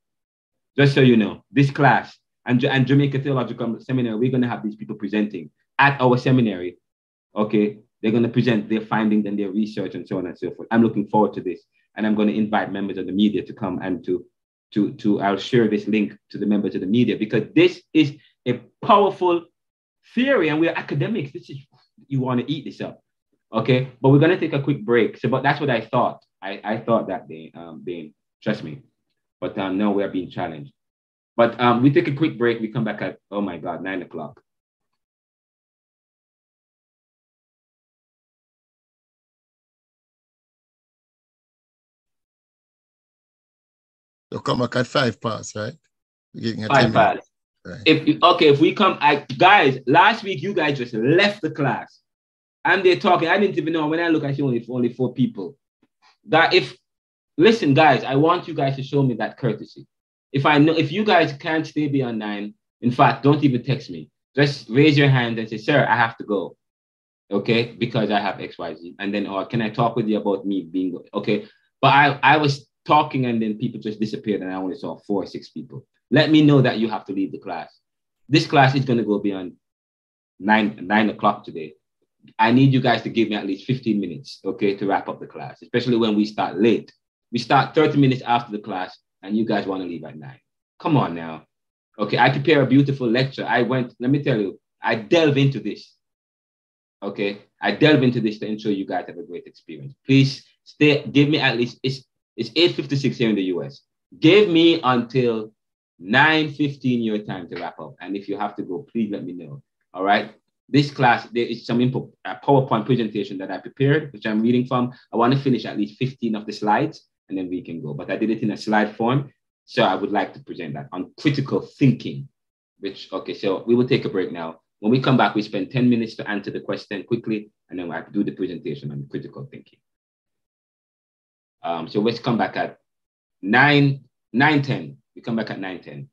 Just so you know, this class and Jamaica Theological Seminary, we're going to have these people presenting at our seminary. Okay. They're going to present their findings and their research and so on and so forth. I'm looking forward to this. And I'm going to invite members of the media to come and I'll share this link to the members of the media, because this is a powerful theory and we're academics. You want to eat this up. Okay, but we're gonna take a quick break. So, but that's what I thought. I thought that Dane, trust me. But no, we're being challenged. But we take a quick break. We come back at 9 o'clock. You'll come back at 5 past, right? We're getting 5 past. Right. If we come, guys, last week you guys just left the class. And they're talking. I didn't even know. When I look, I see only 4 people. Listen, guys, I want you guys to show me that courtesy. If you guys can't stay beyond 9, in fact, don't even text me. Just raise your hand and say, sir, I have to go. Okay, because I have XYZ. And then, or can I talk with you about me being okay? But I was talking and then people just disappeared and I only saw 4 or 6 people. Let me know that you have to leave the class. This class is going to go beyond 9 o'clock today. I need you guys to give me at least 15 minutes, okay, to wrap up the class, especially when we start late. We start 30 minutes after the class and you guys want to leave at 9. Come on now. Okay, I prepare a beautiful lecture. let me tell you, I delve into this. Okay, I delve into this to ensure you guys have a great experience. Please give me at least, it's 8:56 here in the US. Give me until 9:15 your time to wrap up. And if you have to go, please let me know. All right. This class, there is some PowerPoint presentation that I prepared, which I'm reading from. I want to finish at least 15 of the slides and then we can go. But I did it in a slide form. So I would like to present that on critical thinking, so we will take a break now. When we come back, we spend 10 minutes to answer the question quickly, and then I do the presentation on critical thinking. So let's come back at 9:10. We come back at 9:10.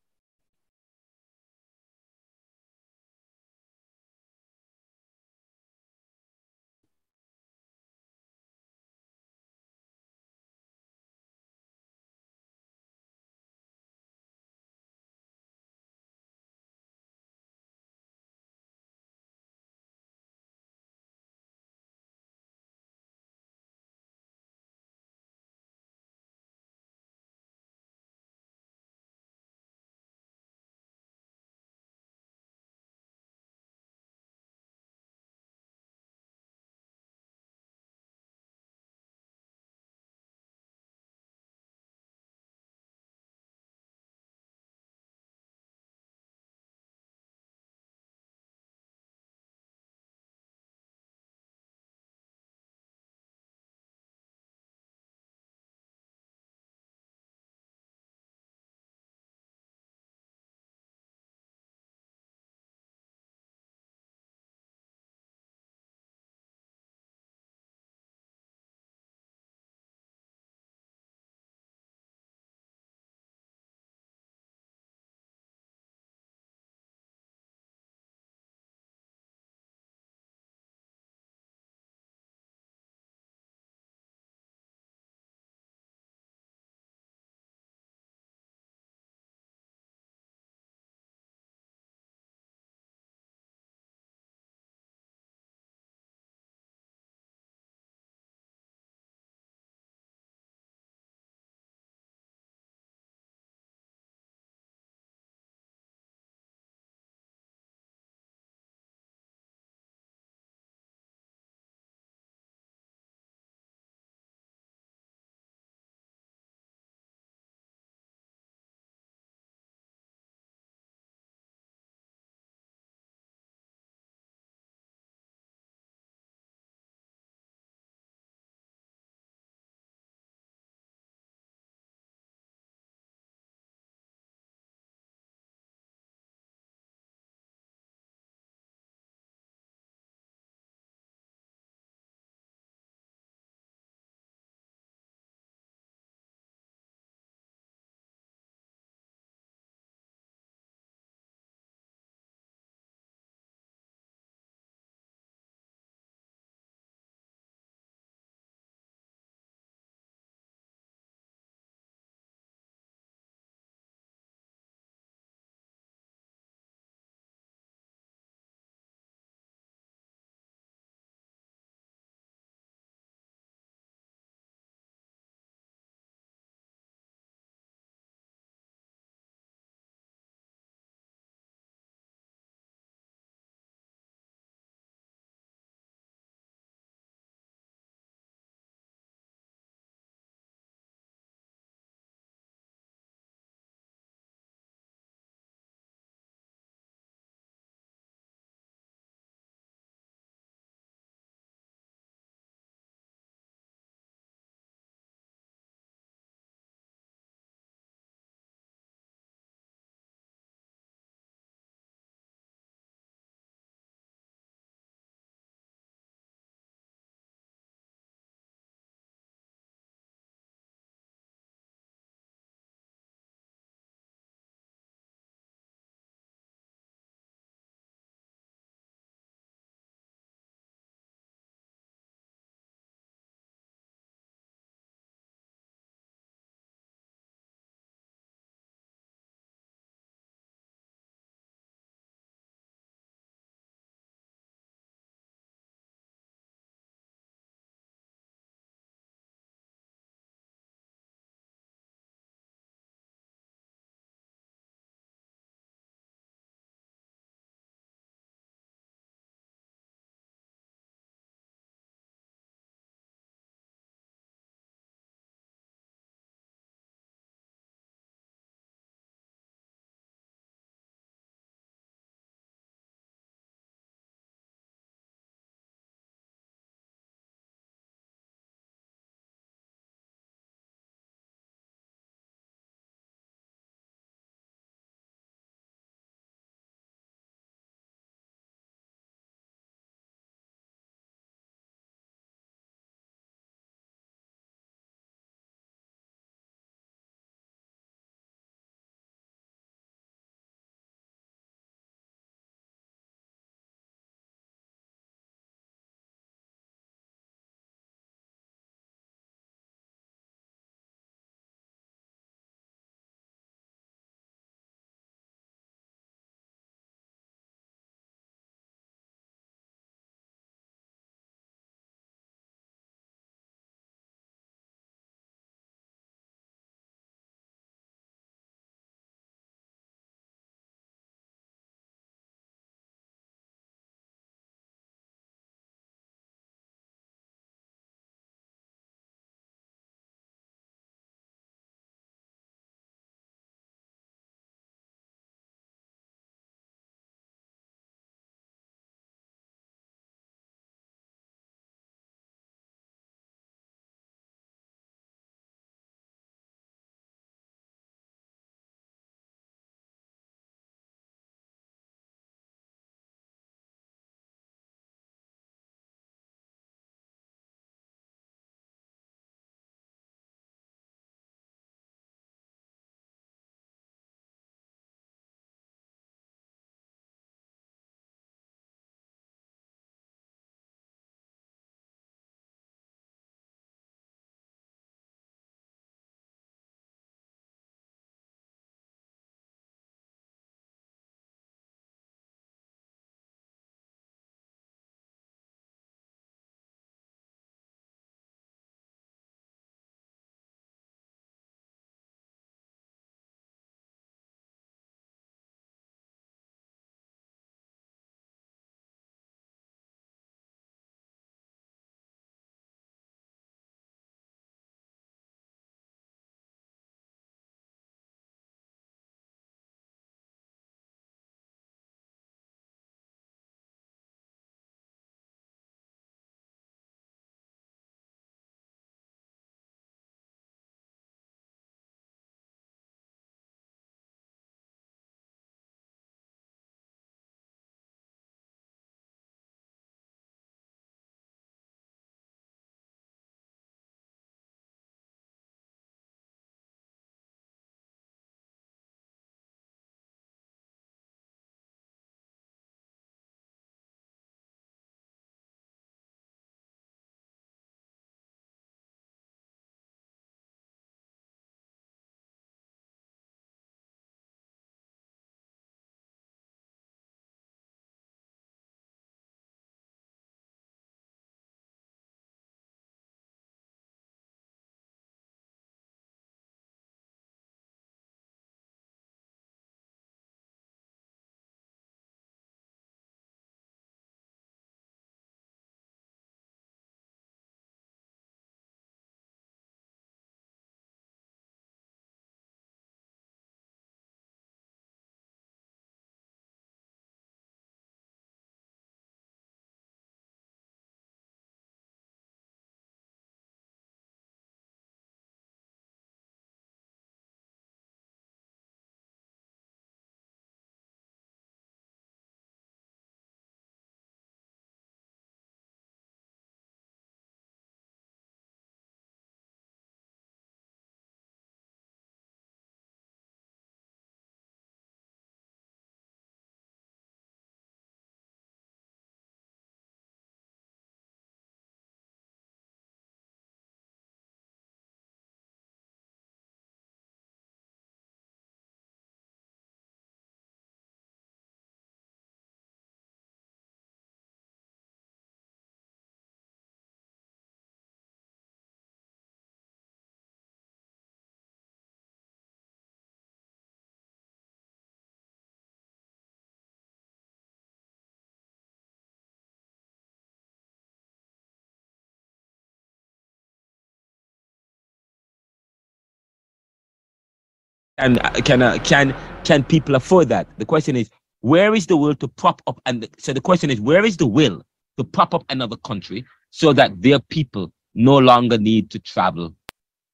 And can people afford that? The question is, where is the will to prop up? And so the question is, where is the will to prop up another country so that their people no longer need to travel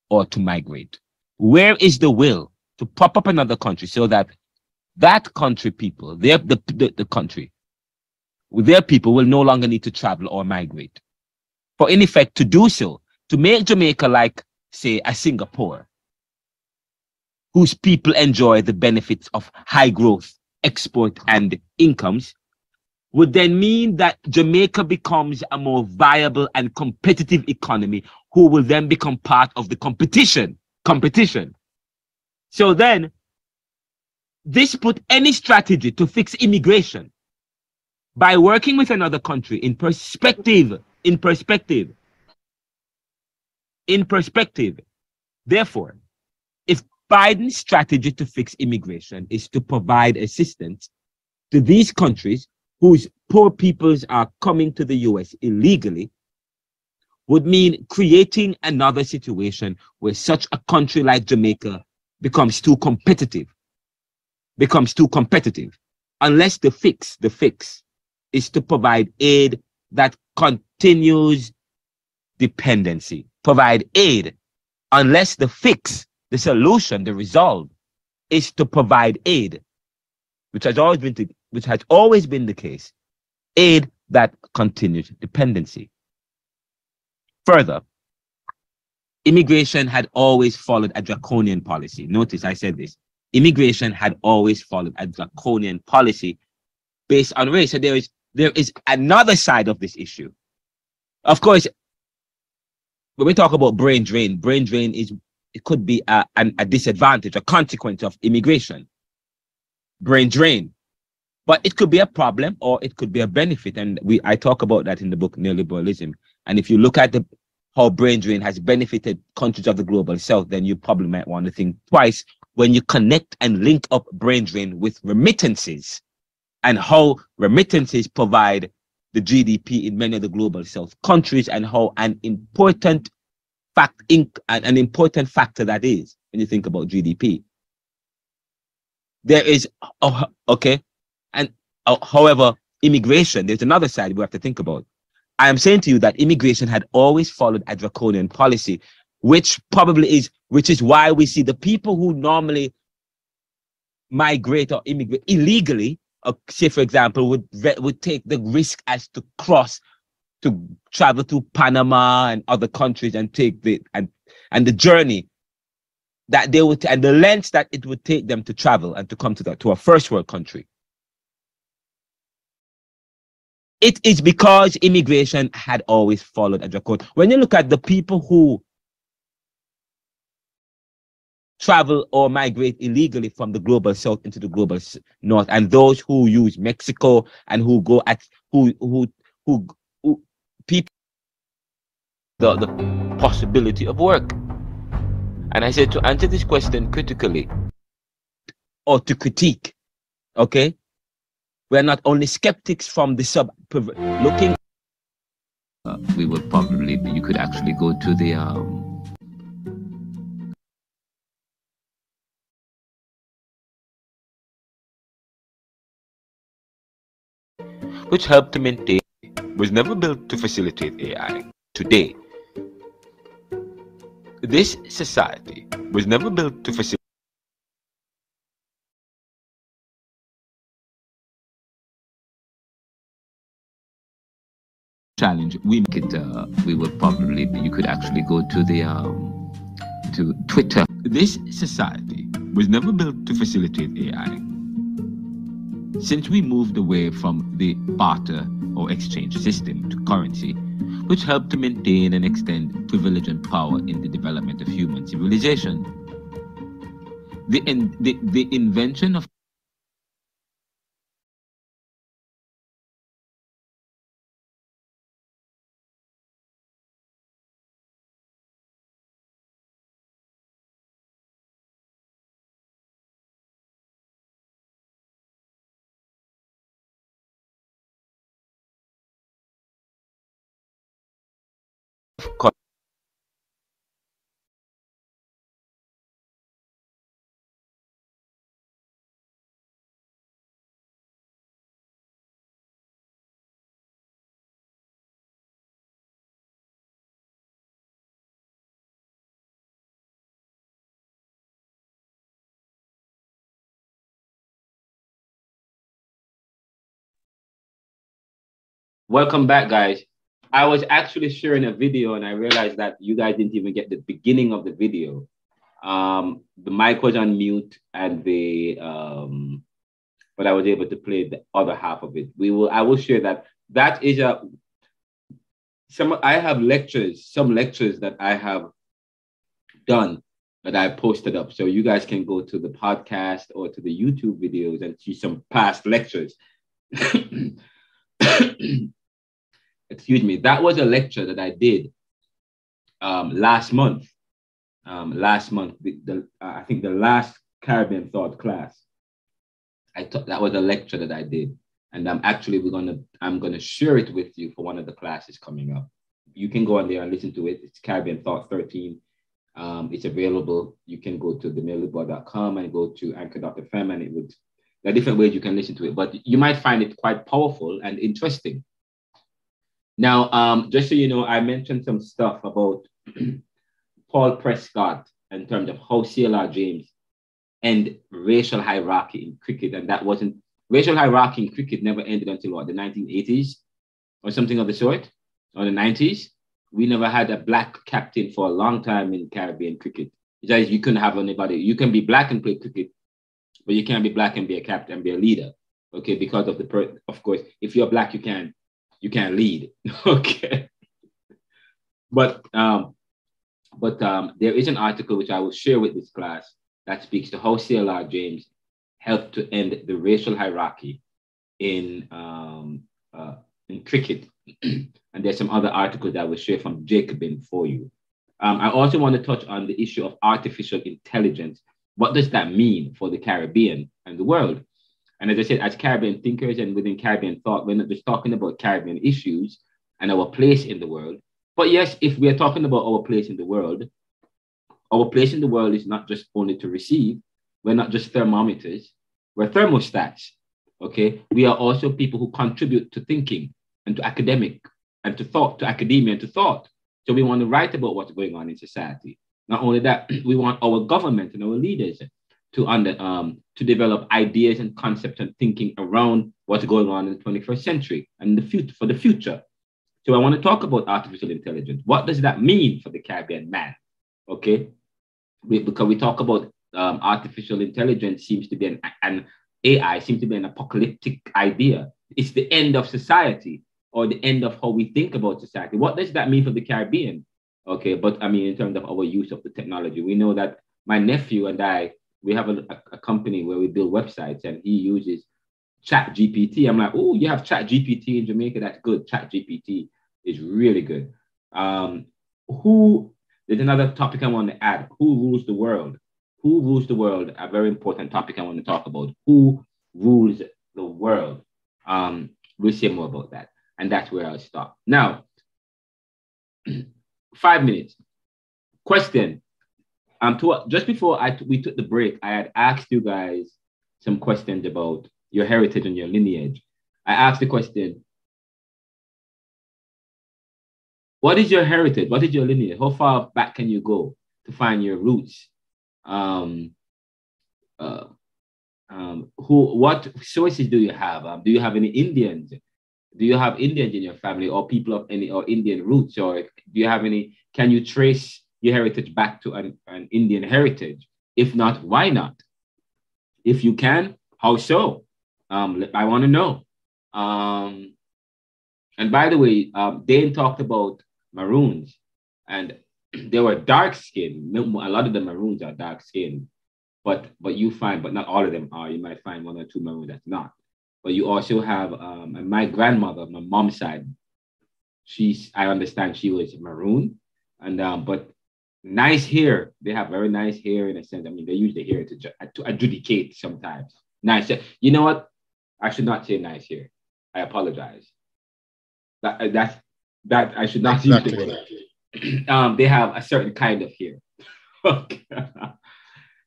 or to migrate? Where is the will to prop up another country so that that country people, the country, their people will no longer need to travel or migrate? For in effect, to do so, to make Jamaica like, say, a Singapore, whose people enjoy the benefits of high growth, export, and incomes, would then mean that Jamaica becomes a more viable and competitive economy, who will then become part of the competition. So then, this put any strategy to fix immigration by working with another country in perspective. Therefore, if Biden's strategy to fix immigration is to provide assistance to these countries whose poor peoples are coming to the US illegally, would mean creating another situation where such a country like Jamaica becomes too competitive. Unless the fix is to provide aid that continues dependency. Provide aid. Unless the fix, the solution, the resolve is to provide aid, which has always been the case, aid that continues dependency. Further, immigration had always followed a draconian policy. Notice I said this. Immigration had always followed a draconian policy based on race. So there is another side of this issue. Of course, when we talk about brain drain could be a disadvantage, a consequence of immigration. Brain drain. But it could be a problem or it could be a benefit. And I talk about that in the book Neoliberalism. And if you look at how brain drain has benefited countries of the global south, then you probably might want to think twice when you connect and link up brain drain with remittances and how remittances provide the GDP in many of the global south countries, and how an important factor that is when you think about GDP. There is, however, immigration, there's another side we have to think about. I am saying to you that immigration had always followed a draconian policy, which is why we see the people who normally migrate or immigrate illegally, say for example, would take the risk as to travel to Panama and other countries and take the journey that they would, and the lengths that it would take them to travel and to come to a first world country. It is because immigration had always followed a draconian. When you look at the people who travel or migrate illegally from the global south into the global north, and those who use Mexico and who go at people the possibility of work. And I said, to answer this question critically or to critique, okay, we're not only skeptics from the looking. You could actually go to the which helped to maintain, was never built to facilitate AI. Today, this society was never built to facilitate challenge. You could actually go to the to Twitter. This society was never built to facilitate AI. Since we moved away from the barter or exchange system to currency, which helped to maintain and extend privilege and power in the development of human civilization, the invention of Welcome back, guys. I was actually sharing a video and I realized that you guys didn't even get the beginning of the video. The mic was on mute and but I was able to play the other half of it. I will share that. That is I have some lectures that I have done that I posted up. So you guys can go to the podcast or to the YouTube videos and see some past lectures. Excuse me. That was a lecture that I did last month. I think the last Caribbean Thought class. That was a lecture that I did. And I'm gonna share it with you for one of the classes coming up. You can go on there and listen to it. It's Caribbean Thought 13. It's available. You can go to theneoliberal.com and go to anchor.fm, and there are different ways you can listen to it, but you might find it quite powerful and interesting. Now, just so you know, I mentioned some stuff about Paul Prescott in terms of how C.L.R. James and racial hierarchy in cricket, and racial hierarchy in cricket never ended until the 1980s or something of the sort, or the 90s. We never had a black captain for a long time in Caribbean cricket. You couldn't have anybody. You can be black and play cricket, but you can't be black and be a captain and be a leader. Okay, because of of course, if you're black, you can't lead. Okay, but there is an article which I will share with this class that speaks to how C.L.R. James helped to end the racial hierarchy in cricket. And there's some other articles that I will share from Jacobin for you. I also want to touch on the issue of artificial intelligence. What does that mean for the Caribbean and the world? And as I said, as Caribbean thinkers and within Caribbean thought, we're not just talking about Caribbean issues and our place in the world. But yes, if we are talking about our place in the world is not just only to receive. We're not just thermometers. We're thermostats. Okay, we are also people who contribute to thinking and to academic and to thought, to academia and to thought. So we want to write about what's going on in society. Not only that, we want our government and our leaders to develop ideas and concepts and thinking around what's going on in the 21st century and for the future. So I want to talk about artificial intelligence. What does that mean for the Caribbean man? Okay, because we talk about artificial intelligence seems to be an AI seems to be an apocalyptic idea. It's the end of society, or the end of how we think about society. What does that mean for the Caribbean? Okay, but I mean, in terms of our use of the technology, we know that my nephew and I, we have a company where we build websites, and he uses Chat GPT. I'm like, oh, you have Chat GPT in Jamaica? That's good. Chat GPT is really good. There's another topic I want to add. Who rules the world? Who rules the world? A very important topic I want to talk about. Who rules the world? We'll say more about that. And that's where I'll stop. Now, 5 minutes. Question. Just before we took the break, I had asked you guys some questions about your heritage and your lineage. I asked the question, what is your heritage? What is your lineage? How far back can you go to find your roots? What sources do you have? Do you have any Indians? Do you have Indians in your family, or people of any or Indian roots? Or do you have any? Can you trace your heritage back to an Indian heritage? If not, why not? If you can, how so? I want to know. And by the way, Dane talked about Maroons, and they were dark skinned. A lot of the Maroons are dark skinned, but not all of them are. You might find one or two Maroons that's not. But you also have my grandmother, my mom's side. I understand she was Maroon, and but nice hair. They have very nice hair in a sense. I mean, they use the hair to adjudicate sometimes. Nice. You know what? I should not say nice hair. I apologize. That I should not use the word. They have a certain kind of hair.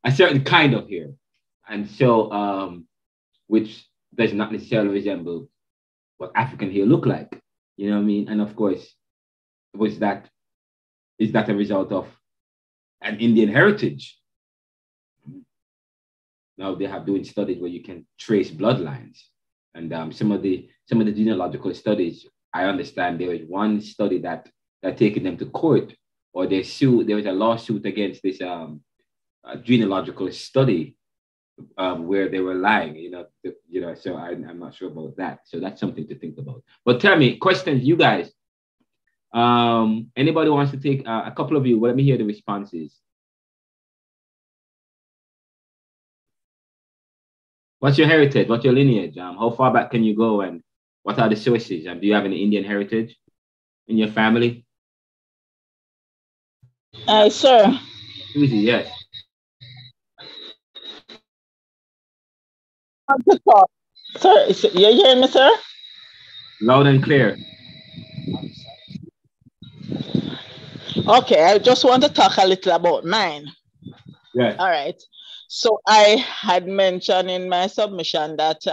A certain kind of hair. And so, which does not necessarily resemble what African hair look like. You know what I mean? And of course, is that a result of an Indian heritage? Now they have doing studies where you can trace bloodlines, and some of the genealogical studies I understand there was one study that taken them to court, or they sued. There was a lawsuit against this genealogical study where they were lying. So I'm not sure about that. So that's something to think about. But tell me, questions, you guys. Anybody wants to take a couple of you? Let me hear the responses. What's your heritage? What's your lineage? How far back can you go, and what are the sources? Do you have any Indian heritage in your family? Sir. Easy, yes. Sir, you hear me, sir? Loud and clear. Okay, I just want to talk a little about mine. Yes. All right. So I had mentioned in my submission that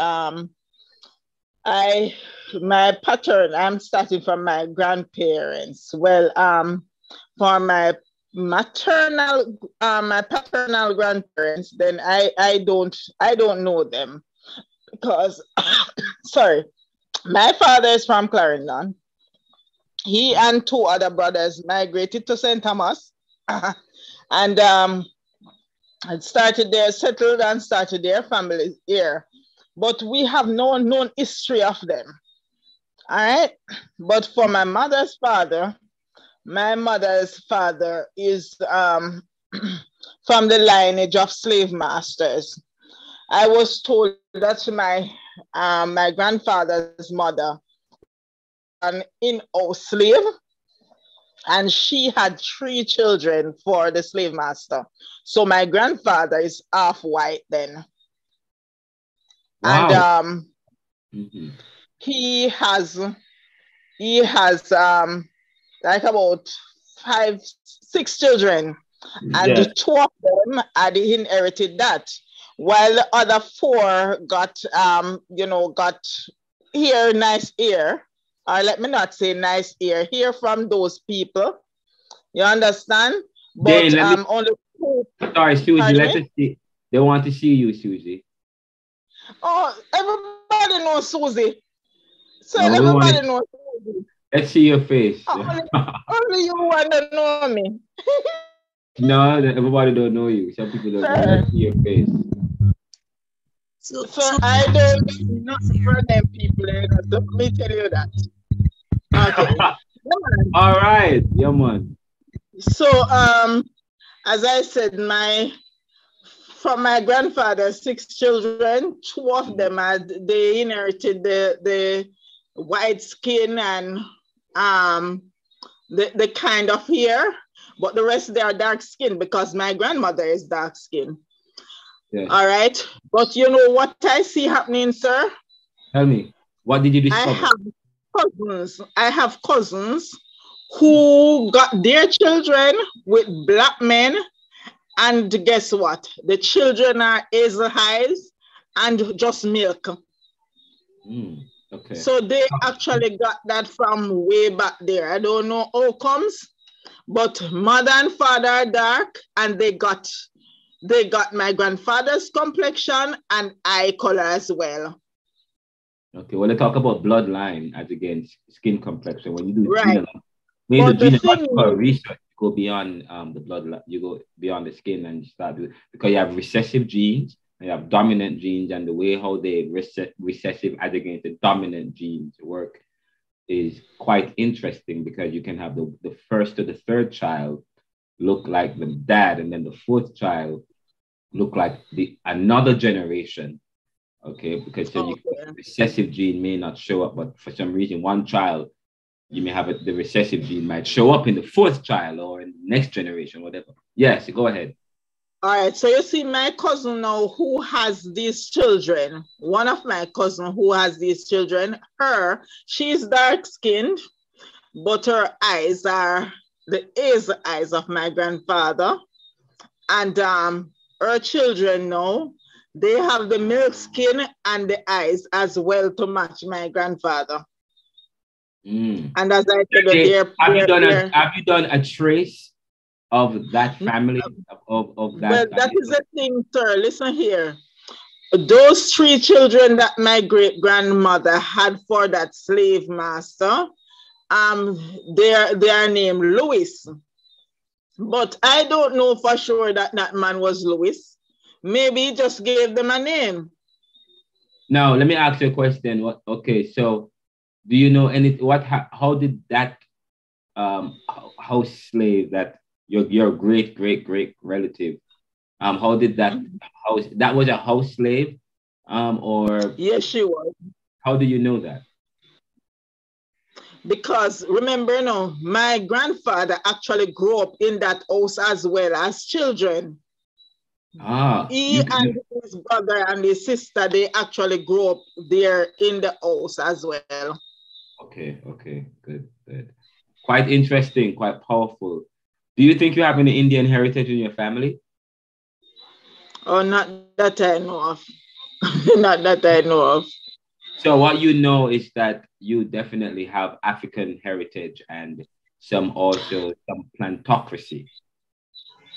my pattern, I'm starting from my grandparents. Well, for my paternal grandparents, then I don't know them because sorry, my father is from Clarendon. He and two other brothers migrated to St. Thomas and settled and started their families here. But we have no known history of them. All right. But for my mother's father is from the lineage of slave masters. I was told that my grandfather's mother, an in-house slave, and she had 3 children for the slave master. So my grandfather is half white then. Wow. And he has like about 5, 6 children, and the 2 of them had inherited that, while the other 4 got nice ear, or let me not say nice ear from those people. You understand? But only 2. Sorry, Susie. Let us see. They want to see you, Susie. Oh, everybody knows Susie. So everybody knows Susie. Let's see your face. Only you want to know me. No, everybody don't know you. Some people don't know. Let's see your face. So I don't know for them people. Let me tell you that. Okay. All right. Yeah, man. So as I said, from my grandfather's 6 children, 2 of them they inherited the white skin and the kind of hair, but the rest they are dark skin because my grandmother is dark skin. Yes. All right. But you know what I see happening, sir? Tell me, what did you discover? I have cousins who got their children with black men, and guess what? The children are hazel eyes and just milk. Okay. So they actually got that from way back there. I don't know how comes, but mother and father are dark, and they got my grandfather's complexion and eye color as well. Okay, when they talk about bloodline as against skin complexion, when you do genealogical research, you go beyond the bloodline, you go beyond the skin and start because you have recessive genes, and you have dominant genes, and the way how they recessive as against the dominant genes work is quite interesting because you can have the first to the third child look like the dad, and then the 4th child look like another generation. Okay, because the recessive gene may not show up, but for some reason, one child, you may have the recessive gene might show up in the 4th child or in the next generation, whatever. Yes, go ahead. All right, so you see my cousin now who has these children, one of my cousins who has these children, she's dark-skinned, but her eyes are the hazel eyes of my grandfather. And her children now, they have the milk skin and the eyes as well to match my grandfather. And as I said, have you done a trace of that family of that? Well, that is the thing, sir. Listen here. those 3 children that my great-grandmother had for that slave master, they are named Louise. But I don't know for sure that that man was Louis. Maybe he just gave them a name. Now, let me ask you a question. Okay, so do you know how did that house slave, that your great relative, how did that was a house slave, or yes, she was. How do you know that? Because remember now, my grandfather actually grew up in that house as well as children. He and his brother and his sister, they actually grew up there in the house as well. Okay, good. Quite interesting, quite powerful. Do you think you have any Indian heritage in your family? Oh, not that I know of. Not that I know of. So what you know is that you definitely have African heritage and some plantocracy.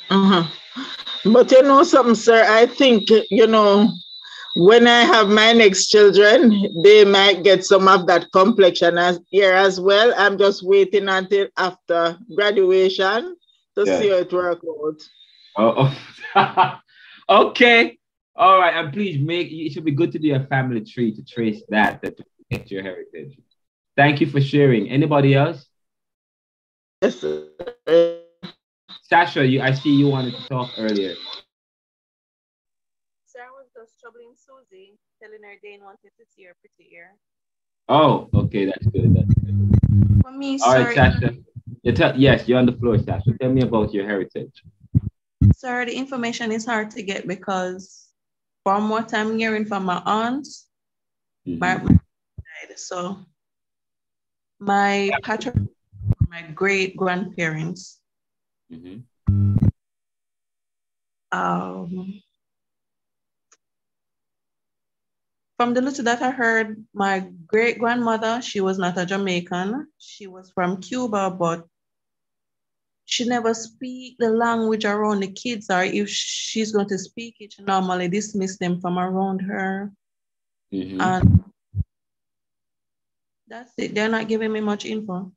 But you know something, sir, I think, when I have my next children, they might get some of that complexion here as well. I'm just waiting until after graduation to see how it works out. Okay. All right. And please it should be good to do a family tree to trace that to protect your heritage. Thank you for sharing. Anybody else? Yes, sir. Sasha, I see you wanted to talk earlier. Sarah was just troubling Susie, telling her Dane wanted to see her pretty ear. Oh, okay, that's good. For me, all right, Sasha. Yes, you're on the floor, Sasha. Tell me about your heritage. Sir, the information is hard to get because from what I'm hearing from my aunts, my died. So my patron, my great grandparents. From the little that I heard, my great grandmother, she was not a Jamaican. She was from Cuba, but she never speak the language around the kids, or if she's going to speak it, she normally dismiss them from around her. And that's it. They're not giving me much info.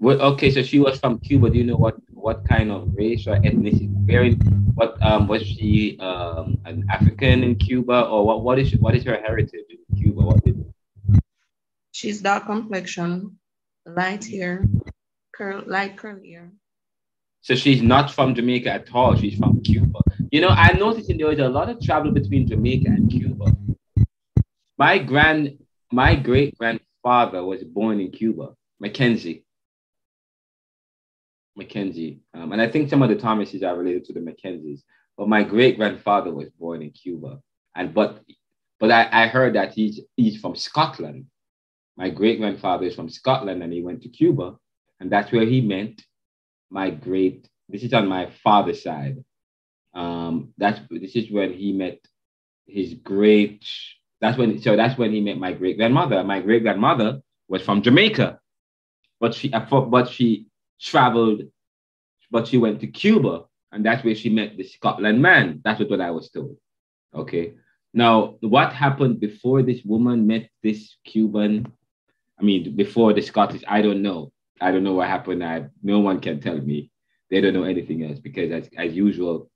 Well, okay, so she was from Cuba. Do you know what kind of race or ethnicity? Was she an African in Cuba, or what is her heritage in Cuba? She's dark complexion, light hair, light curly hair. So she's not from Jamaica at all. She's from Cuba. I noticed there was a lot of travel between Jamaica and Cuba. My great grandfather was born in Cuba, McKenzie. And I think some of the Thomases are related to the McKenzies. But my great grandfather was born in Cuba, but I heard that he's from Scotland. My great grandfather is from Scotland, and he went to Cuba, and that's where he met this is on my father's side. This is when he met that's when he met my great grandmother. My great grandmother was from Jamaica, but she traveled, but she went to Cuba, and that's where she met the Scotland man. That's what I was told. Okay. Now, what happened before this woman met this Cuban? Before the Scottish, I don't know. I don't know what happened. No one can tell me. They don't know anything else because, as usual,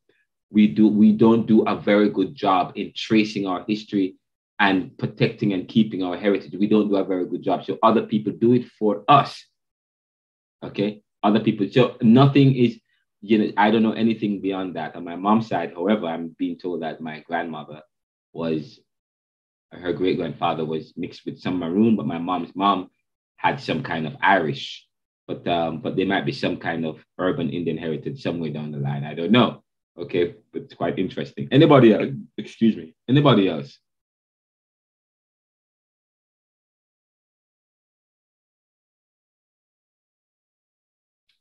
we don't do a very good job in tracing our history and protecting and keeping our heritage. We don't do a very good job. So other people do it for us. Okay. Other people. So nothing is, I don't know anything beyond that. On my mom's side, however, I'm being told that my grandmother her great grandfather was mixed with some maroon, but my mom's mom had some kind of Irish. But there might be some kind of urban Indian heritage somewhere down the line. I don't know. Okay, but it's quite interesting. Anybody else? Excuse me. Anybody else?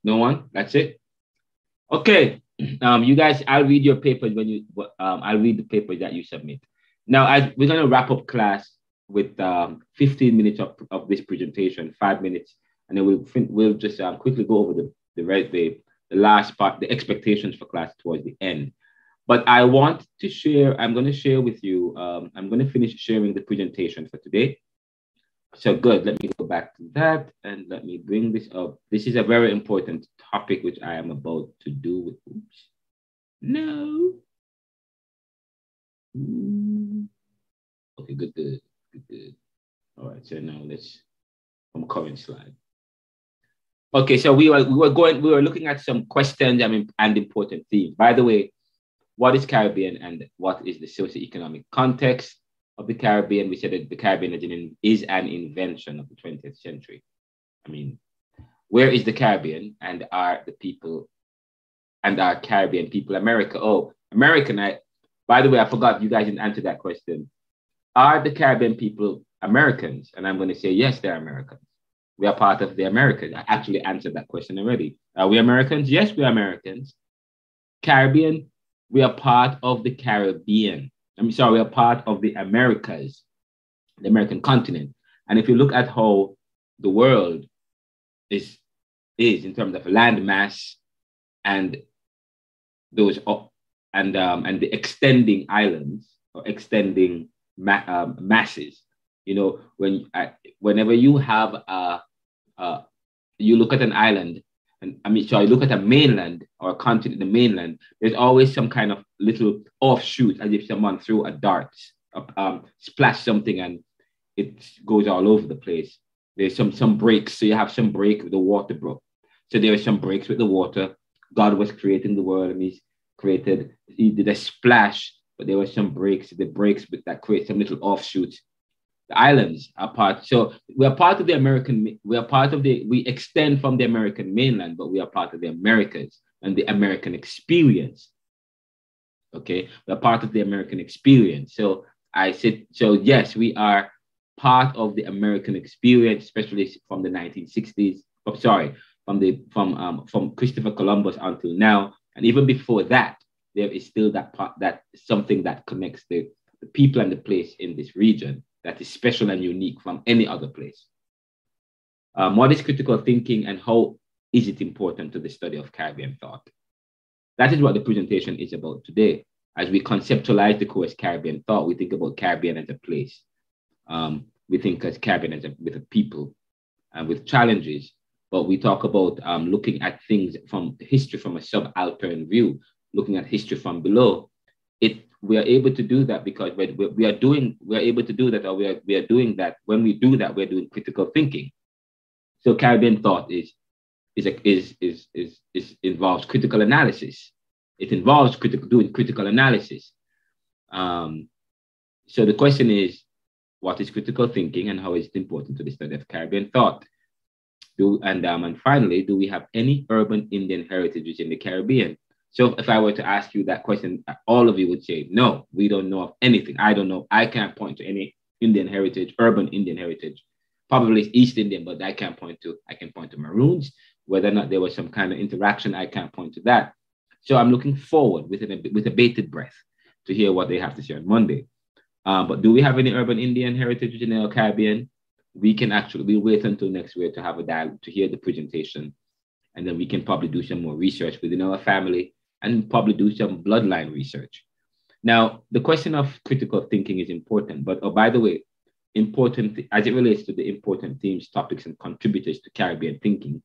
No one? That's it? Okay. You guys, I'll read your papers I'll read the papers that you submit. Now, we're going to wrap up class with 15 minutes of this presentation, 5 minutes, and then we'll just quickly go over the last part, the expectations for class towards the end. But I want to share, I'm going to share with you, I'm going to finish sharing the presentation for today. So good, let me go back to that and let me bring this up. This is a very important topic which I am about to do with, oops, no. Okay, good. All right, so now let's, from current slide. Okay, so we were looking at some questions and important themes. By the way, what is Caribbean and what is the socioeconomic context of the Caribbean? We said that the Caribbean is an invention of the 20th century. I mean, where is the Caribbean and are the people and are Caribbean people America? Oh, American. By the way, I forgot you guys didn't answer that question. Are the Caribbean people Americans? And I'm going to say, yes, they're Americans. We are part of the Americans. I actually answered that question already. Are we Americans? Yes, we are Americans. Caribbean, we are part of the Caribbean. We are part of the Americas, the American continent. And if you look at how the world is in terms of land mass and those and the extending islands or extending masses, you know, whenever you have you look at an island, and you look at a mainland or a continent, the mainland, there's always some kind of little offshoot, as if someone threw a dart, splash something, and it goes all over the place. There's some breaks, so you have some break with the water broke. So there are some breaks with the water. God was creating the world, and he did a splash, but there were some breaks. The breaks that create some little offshoots. The islands are part. So we are part of the American. We extend from the American mainland, but we are part of the Americas and the American experience. Okay, we're part of the American experience. So I said, so yes, we are part of the American experience, especially from the 1960s. Oh, sorry, from Christopher Columbus until now, and even before that, there is still that part, that something that connects the people and the place in this region that is special and unique from any other place. What is critical thinking and how is it important to the study of Caribbean thought? That is what the presentation is about today. As we conceptualize the course Caribbean thought, we think about Caribbean as a place. We think as Caribbean with a people and with challenges, but we talk about looking at things from history from a subaltern view, looking at history from below. We are able to do that because we are able to do that, or we are doing that. When we do that, we're doing critical thinking. So Caribbean thought involves critical analysis. It involves doing critical analysis. So the question is, what is critical thinking and how is it important to the study of Caribbean thought? And finally, do we have any urban Indian heritages in the Caribbean? So if I were to ask you that question, all of you would say, no, we don't know of anything. I don't know. I can't point to any Indian heritage, urban Indian heritage. Probably East Indian, but I can point to Maroons. Whether or not there was some kind of interaction, I can't point to that. So I'm looking forward with a bated breath to hear what they have to say on Monday. But do we have any urban Indian heritage in the Caribbean? We'll wait until next week to have a dialogue, to hear the presentation. And then we can probably do some more research within our family and probably do some bloodline research. Now, the question of critical thinking is important, but by the way, important as it relates to the important themes, topics, and contributors to Caribbean thinking.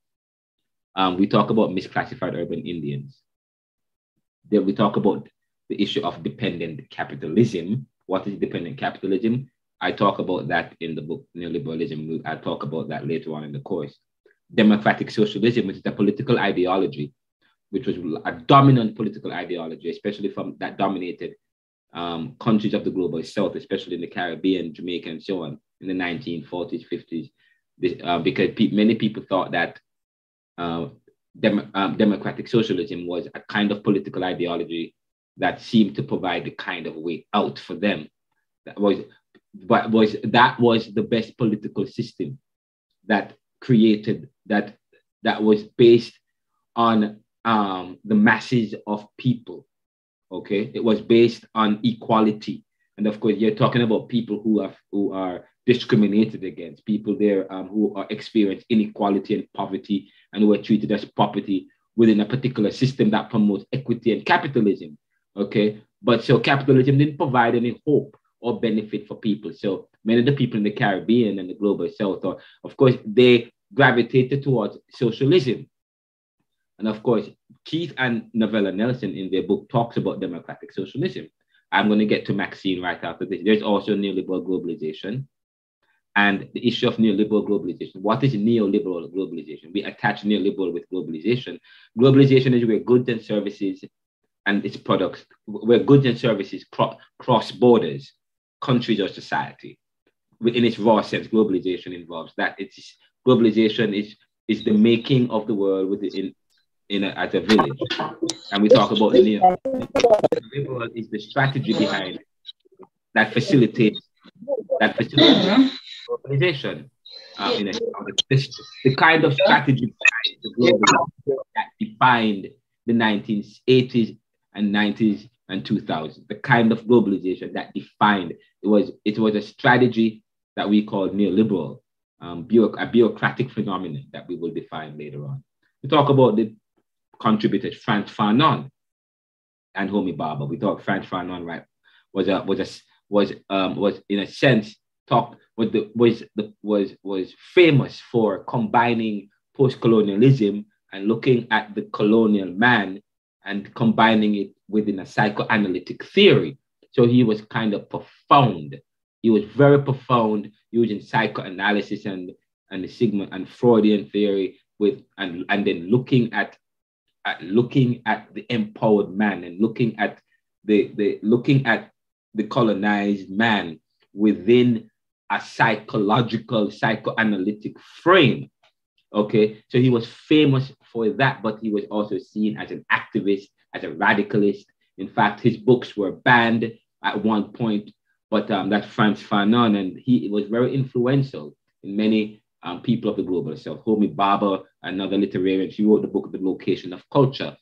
We talk about misclassified urban Indians. Then we talk about the issue of dependent capitalism. What is dependent capitalism? I talk about that in the book Neoliberalism. I'll talk about that later on in the course. Democratic socialism, which is a political ideology, which was a dominant political ideology, especially from that dominated countries of the global south, especially in the Caribbean, Jamaica, and so on, in the 1940s, 50s, because many people thought that democratic socialism was a kind of political ideology that seemed to provide the kind of way out for them. That was the best political system that created that was based on the masses of people. Okay, it was based on equality, and of course, you're talking about people who are discriminated against, people there who are experience inequality and poverty, and who are treated as property within a particular system that promotes equity and capitalism. Okay, but so capitalism didn't provide any hope or benefit for people. So many of the people in the Caribbean and the global South, or of course, they gravitated towards socialism. And of course, Keith and Novella Nelson in their book talks about democratic socialism. I'm going to get to Maxine right after this. There's also neoliberal globalization and the issue of neoliberal globalization. What is neoliberal globalization? We attach neoliberal with globalization. Globalization is where goods and services and its products, where goods and services cross borders, countries or society. In its raw sense, globalization involves that. Globalization is the making of the world as a village. And we talk about neoliberal is the strategy behind that facilitates globalization. The kind of strategy behind the global that defined the 1980s and 90s and 2000s. The kind of globalization that defined it was a strategy that we call neoliberal, a bureaucratic phenomenon that we will define later on. We talk about the contributors Franz Fanon and Homi Bhabha. We thought Franz Fanon, right, was in a sense was famous for combining post-colonialism and looking at the colonial man and combining it within a psychoanalytic theory. So he was kind of profound. He was very profound using psychoanalysis and the Sigmund and Freudian theory and then looking at the empowered man and looking at the colonized man within a psychoanalytic frame. Okay, so he was famous for that, but he was also seen as an activist, as a radicalist. In fact, his books were banned at one point, but that's Franz Fanon, and he was very influential in many people of the global South. Homi Bhabha, another literarian, she wrote the book, The Location of Culture.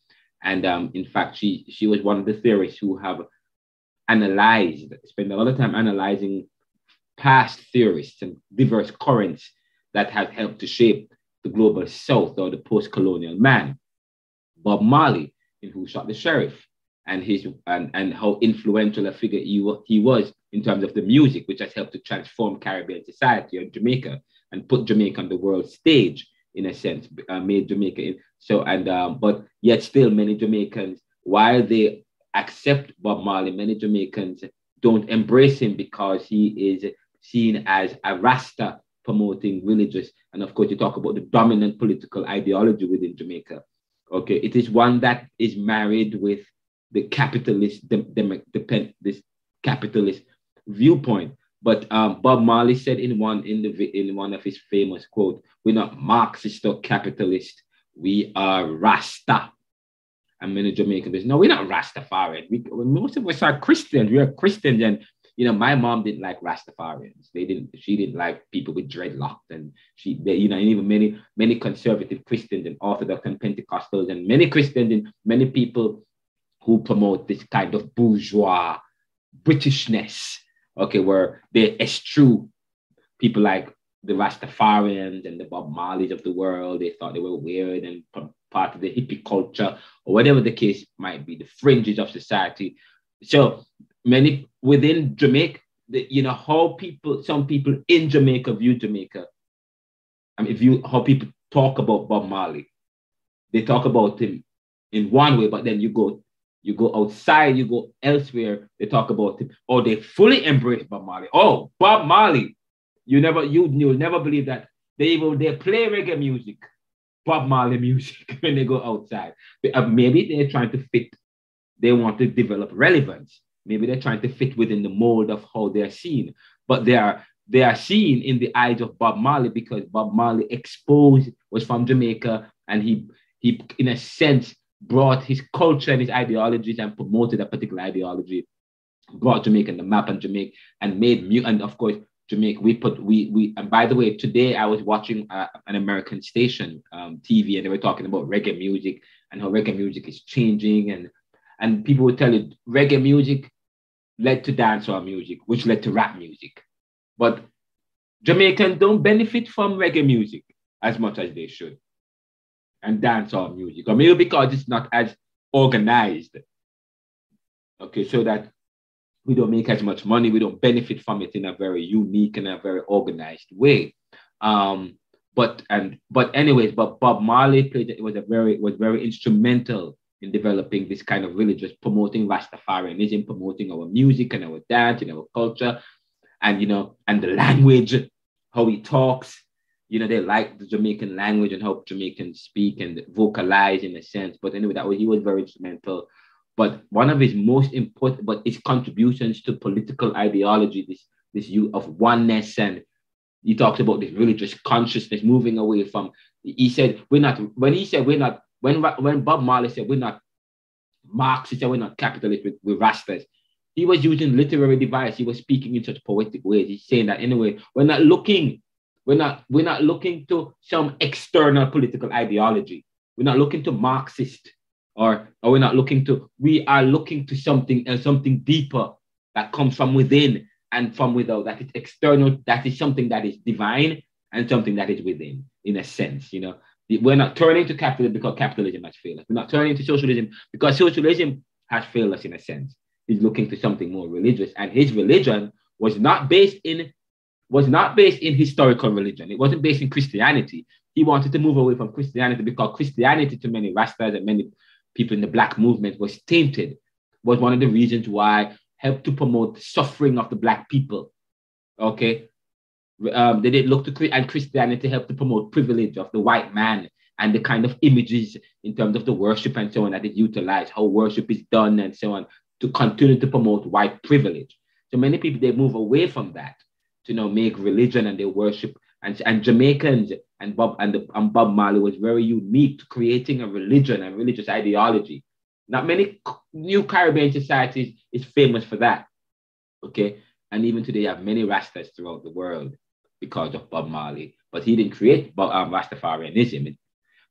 And in fact, she was one of the theorists who have spent a lot of time analyzing past theorists and diverse currents that have helped to shape the global South or the post-colonial man. Bob Marley, in Who Shot the Sheriff, and how influential a figure he was in terms of the music, which has helped to transform Caribbean society or Jamaica and put Jamaica on the world stage, in a sense, made Jamaica. But yet still many Jamaicans, while they accept Bob Marley, many Jamaicans don't embrace him because he is seen as a Rasta promoting religious. And of course, you talk about the dominant political ideology within Jamaica. Okay, it is one that is married with the capitalist, this capitalist viewpoint. But Bob Marley said in one of his famous quotes, "We're not Marxist or capitalist, we are Rasta." And many Jamaicans, no, we're not Rastafarian. Most of us are Christians. We are Christians, and my mom didn't like Rastafarians. She didn't like people with dreadlocks, and and even many conservative Christians and Orthodox and Pentecostals, and many Christians and many people who promote this kind of bourgeois Britishness. Okay, where they eschew people like the Rastafarians and the Bob Marleys of the world. They thought they were weird and part of the hippie culture, or whatever the case might be, the fringes of society. So many within Jamaica, how some people in Jamaica view Jamaica. I mean, how people talk about Bob Marley. They talk about him in one way, but then you go outside, you go elsewhere, they talk about him, or they fully embrace Bob Marley. Oh, Bob Marley. You'll never believe that they play reggae music, Bob Marley music when they go outside. Maybe they're trying to fit, they want to develop relevance. Maybe they're trying to fit within the mold of how they're seen. But they are seen in the eyes of Bob Marley because Bob Marley was from Jamaica, and he in a sense brought his culture and his ideologies and promoted a particular ideology, brought Jamaica on the map and Jamaica, and and of course Jamaica. And by the way, today I was watching an American station TV, and they were talking about reggae music and how reggae music is changing, and people would tell you reggae music led to dancehall music, which led to rap music, but Jamaicans don't benefit from reggae music as much as they should, and dancehall music, or maybe because it's not as organized. Okay, so that we don't make as much money, we don't benefit from it in a very unique and a very organized way. But Bob Marley was very instrumental in developing this kind of religious, promoting Rastafarianism, promoting our music and our dance and our culture, and and the language, how he talks. They like the Jamaican language and how Jamaicans speak and vocalize in a sense. But anyway, he was very instrumental. But one of his most important, but his contributions to political ideology, this view of oneness, and he talks about this religious consciousness moving away from. He said when Bob Marley said we're not Marxists and we're not capitalists, we're Rastas. He was using literary device. He was speaking in such poetic ways. He's saying that anyway, we're not looking to some external political ideology. We're not looking to Marxist, or we're not looking to. We are looking to something else, something deeper that comes from within and from without. That is external. That is something that is divine and something that is within, in a sense. We're not turning to capitalism because capitalism has failed us. We're not turning to socialism because socialism has failed us, in a sense. He's looking to something more religious, and his religion was not based in historical religion. It wasn't based in Christianity. He wanted to move away from Christianity because Christianity, to many Rastas and many people in the Black movement, was tainted. Was one of the reasons why helped to promote the suffering of the Black people. Okay, they didn't look to and Christianity helped to promote privilege of the white man and the kind of images in terms of the worship and so on that it utilized, how worship is done and so on, to continue to promote white privilege. So many people, they move away from that to make religion and their worship. And Jamaicans and Bob Marley was very unique to creating a religion and religious ideology. Not many new Caribbean societies is famous for that. Okay. And even today you have many Rastas throughout the world because of Bob Marley. But he didn't create Rastafarianism.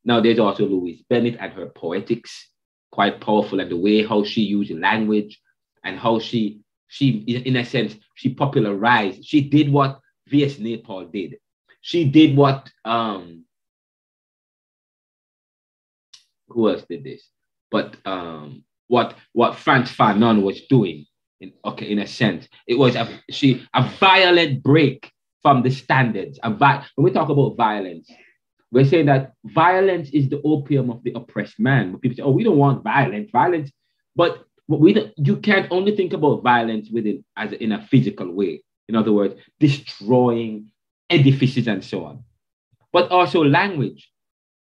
Now there's also Louise Bennet and her poetics, quite powerful, and the way how she used language and how she in a sense, she popularized. She did what V.S. Naipaul did. She did what, who else did this? But what Franz Fanon was doing, in a sense. It was a violent break from the standards. When we talk about violence, we're saying that violence is the opium of the oppressed man. When people say, oh, we don't want violence, but you can't only think about violence in a physical way. In other words, destroying edifices and so on, but also language.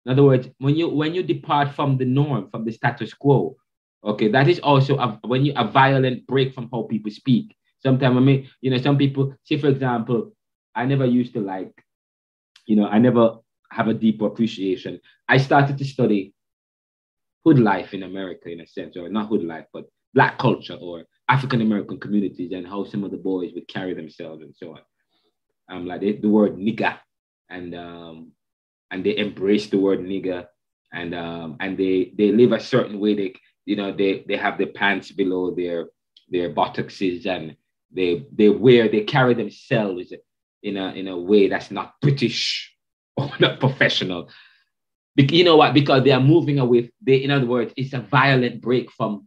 In other words, when you depart from the norm, from the status quo, okay, that is also a violent break from how people speak. Sometimes, some people say, for example, I never used to I never have a deeper appreciation. I started to study hood life in America, in a sense, or not hood life, but Black culture or African American communities, and how some of the boys would carry themselves and so on. Like the word nigger, and they embrace the word nigger, and they live a certain way. They have their pants below their buttocks, and they carry themselves in a way that's not British or not professional. You know what? Because they are moving away. In other words, it's a violent break from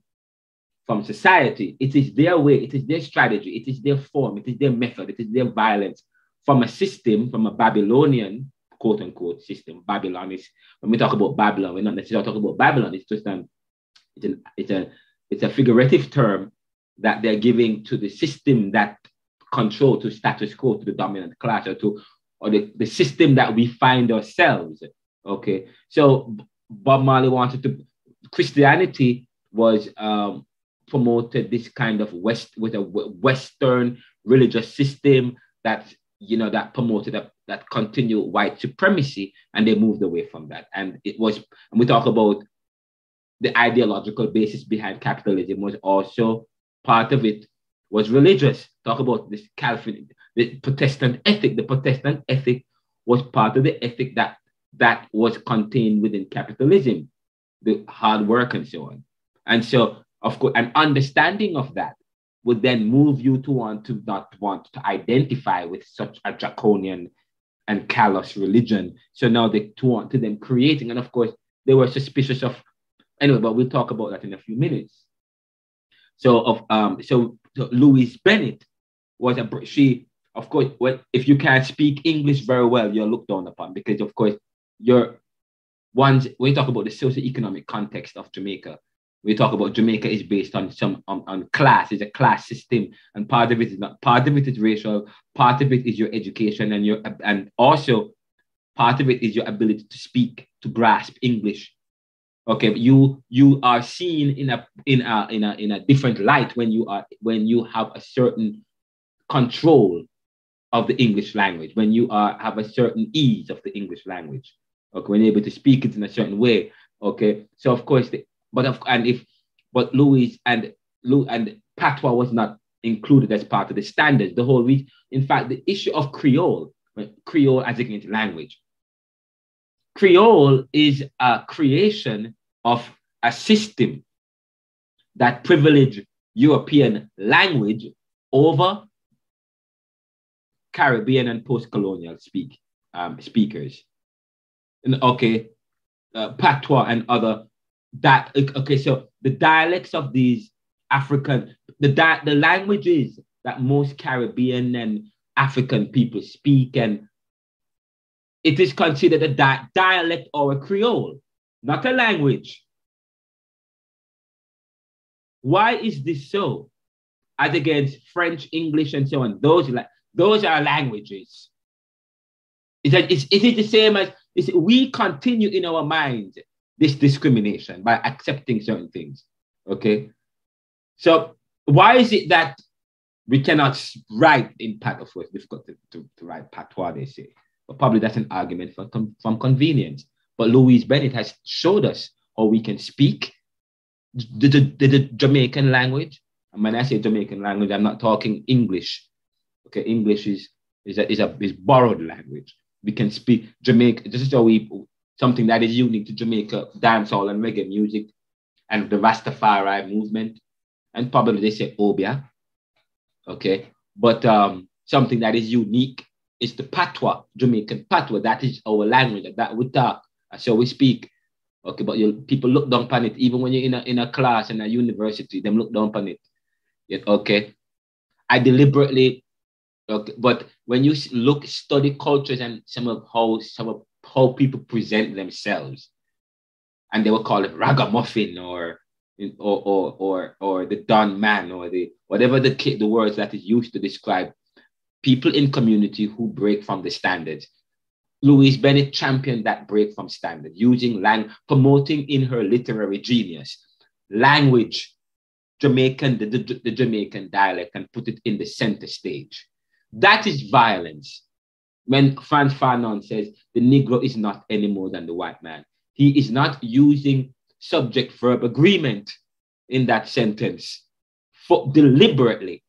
society. It is their way. It is their strategy. It is their form. It is their method. It is their violence from a system, from a Babylonian, quote unquote, system. Babylon is, when we talk about Babylon, we're not necessarily talking about Babylon. It's just it's a figurative term that they're giving to the system that control, to status quo, to the dominant class, or the system that we find ourselves. Okay, so Bob Marley Christianity was promoted this kind of Western religious system that promoted that continued white supremacy, and they moved away from that. And we talk about the ideological basis behind capitalism was also part of it was religious. Talk about this the Protestant ethic. The Protestant ethic was part of the ethic that was contained within capitalism, the hard work and so on. And so, of course, an understanding of that would then move you to not want to identify with such a draconian and callous religion. So now they want to them creating, and of course, they were suspicious of, anyway, but we'll talk about that in a few minutes. So Louise Bennet was she, of course, if you can't speak English very well, you're looked down upon, because of course when you talk about the socio-economic context of Jamaica, we talk about Jamaica is based on on class. It's a class system, and part of it is racial, part of it is your education, and also part of it is your ability to speak, to grasp English. Okay, you are seen in a different light when you have a certain control of the English language, when you have a certain ease of the English language. Okay, when you're able to speak it in a certain way. Okay, so of course, but Louise and patois was not included as part of the standards. The whole reason, in fact, the issue of Creole as against language. Creole is a creation of a system that privileged European language over Caribbean and post-colonial speakers. Okay, patois and other that. Okay, so the dialects of these African, the languages that most Caribbean and African people speak, and it is considered a dialect or a Creole, not a language. Why is this so? As against French, English, and so on, those are languages. Is it the same as we continue in our minds this discrimination by accepting certain things? Okay, so why is it that we cannot write in patois? It's difficult to write patois, they say, but probably that's an argument from convenience. But Louise Bennet has showed us how we can speak the Jamaican language. And when I say Jamaican language, I'm not talking English. Okay, English is borrowed language. We can speak Jamaica. This is how something that is unique to Jamaica dancehall and reggae music and the Rastafari movement, and probably they say Obia. Okay, but something that is unique is the patois, Jamaican patois. That is our language that we talk. So we speak. Okay, but people look down upon it, even when you're in a class in a university, them look down upon it. Okay, I deliberately. Okay, but when you study cultures and some of how people present themselves, and they will call it ragamuffin or the Don man or the whatever the words that is used to describe people in community who break from the standards. Louise Bennet championed that break from standard, using promoting in her literary genius language, the Jamaican dialect, and put it in the center stage. That is violence. When Franz Fanon says the Negro is not any more than the white man, he is not using subject-verb agreement in that sentence deliberately,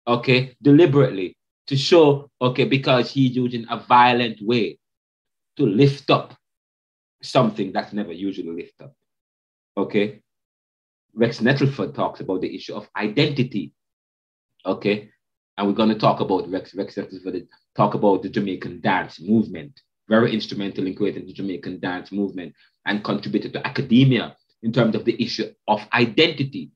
okay, to show, okay, because he's using a violent way to lift up something that's never usually lifted up, okay? Rex Nettleford talks about the issue of identity, okay? And we're going to talk about Rex Nettleford, talk about the Jamaican dance movement, very instrumental in creating the Jamaican dance movement and contributed to academia in terms of the issue of identity.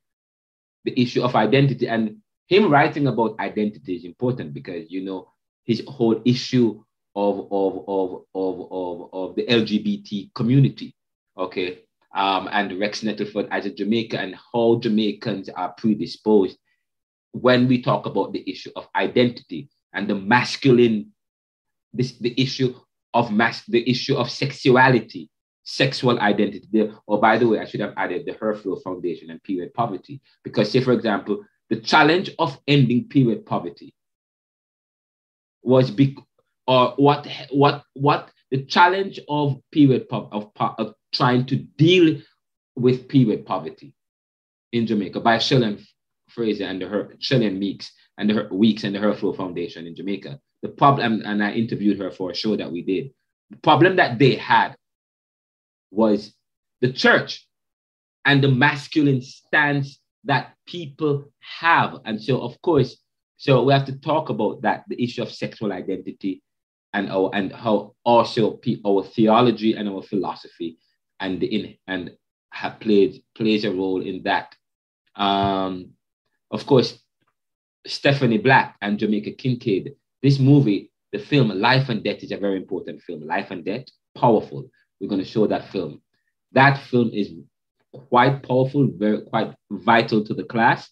The issue of identity, and him writing about identity is important because, you know, his whole issue of the LGBT community, okay? And Rex Nettleford as a Jamaican and how Jamaicans are predisposed when we talk about the issue of identity and the masculine, the issue of sexuality, sexual identity. Or by the way, I should have added the Herflow Foundation and period poverty, because say, for example, the challenge of ending period poverty was the challenge of period of trying to deal with period poverty in Jamaica by Shelley Fraser and Shelley and Meeks and the Weeks and the Herflow Foundation in Jamaica. The problem, and I interviewed her for a show that we did. The problem that they had was the church and the masculine stance that people have. And so, of course, so we have to talk about that, the issue of sexual identity and how also our theology and our philosophy plays a role in that. Of course, Stephanie Black and Jamaica Kincaid. This movie, the film Life and Death, is a very important film. Life and Death, powerful. We're going to show that film. That film is quite powerful, quite vital to the class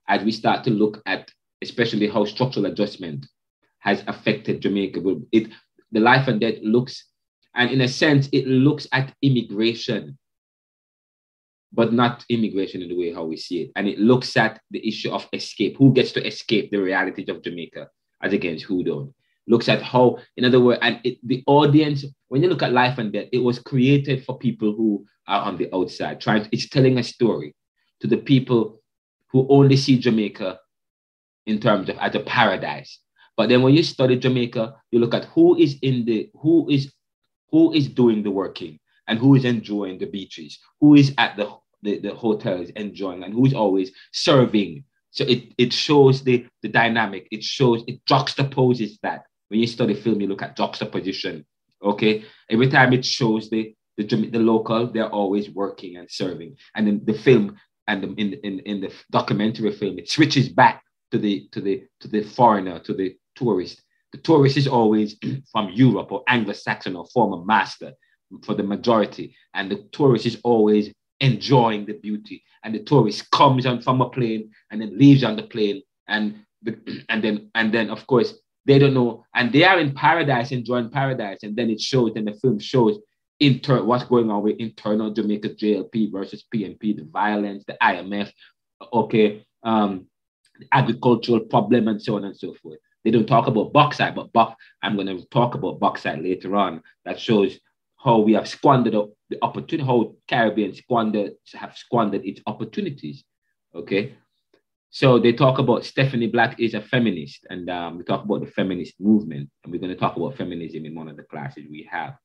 as we start to look at, especially how structural adjustment has affected Jamaica. The Life and Death looks, and in a sense, it looks at immigration, but not immigration in the way how we see it. And it looks at the issue of escape. Who gets to escape the realities of Jamaica as against who don't? Looks at how, in other words, and the audience, when you look at Life and Death, it was created for people who are on the outside. It's telling a story to the people who only see Jamaica in terms of as a paradise. But then when you study Jamaica, you look at who is doing the working and who is enjoying the beaches, who is at the hotels enjoying, and who is always serving. So it shows the dynamic. It juxtaposes that. When you study film, you look at juxtaposition. Okay, every time it shows the local, they're always working and serving. And in the film and in the documentary film, it switches back to the foreigner, to the tourist. The tourist is always from Europe or Anglo-Saxon or former master for the majority, and the tourist is always enjoying the beauty. And the tourist comes on from a plane and then leaves on the plane, and then of course they don't know, and they are in paradise, enjoying paradise, and then it shows, and the film shows what's going on with internal Jamaica JLP versus PNP, the violence, the IMF, okay, the agricultural problem, and so on and so forth. They don't talk about bauxite, but I'm going to talk about bauxite later on. That shows how we have squandered the opportunity, how Caribbean have squandered its opportunities. Okay, so they talk about Stephanie Black is a feminist, and we talk about the feminist movement, and we're going to talk about feminism in one of the classes we have.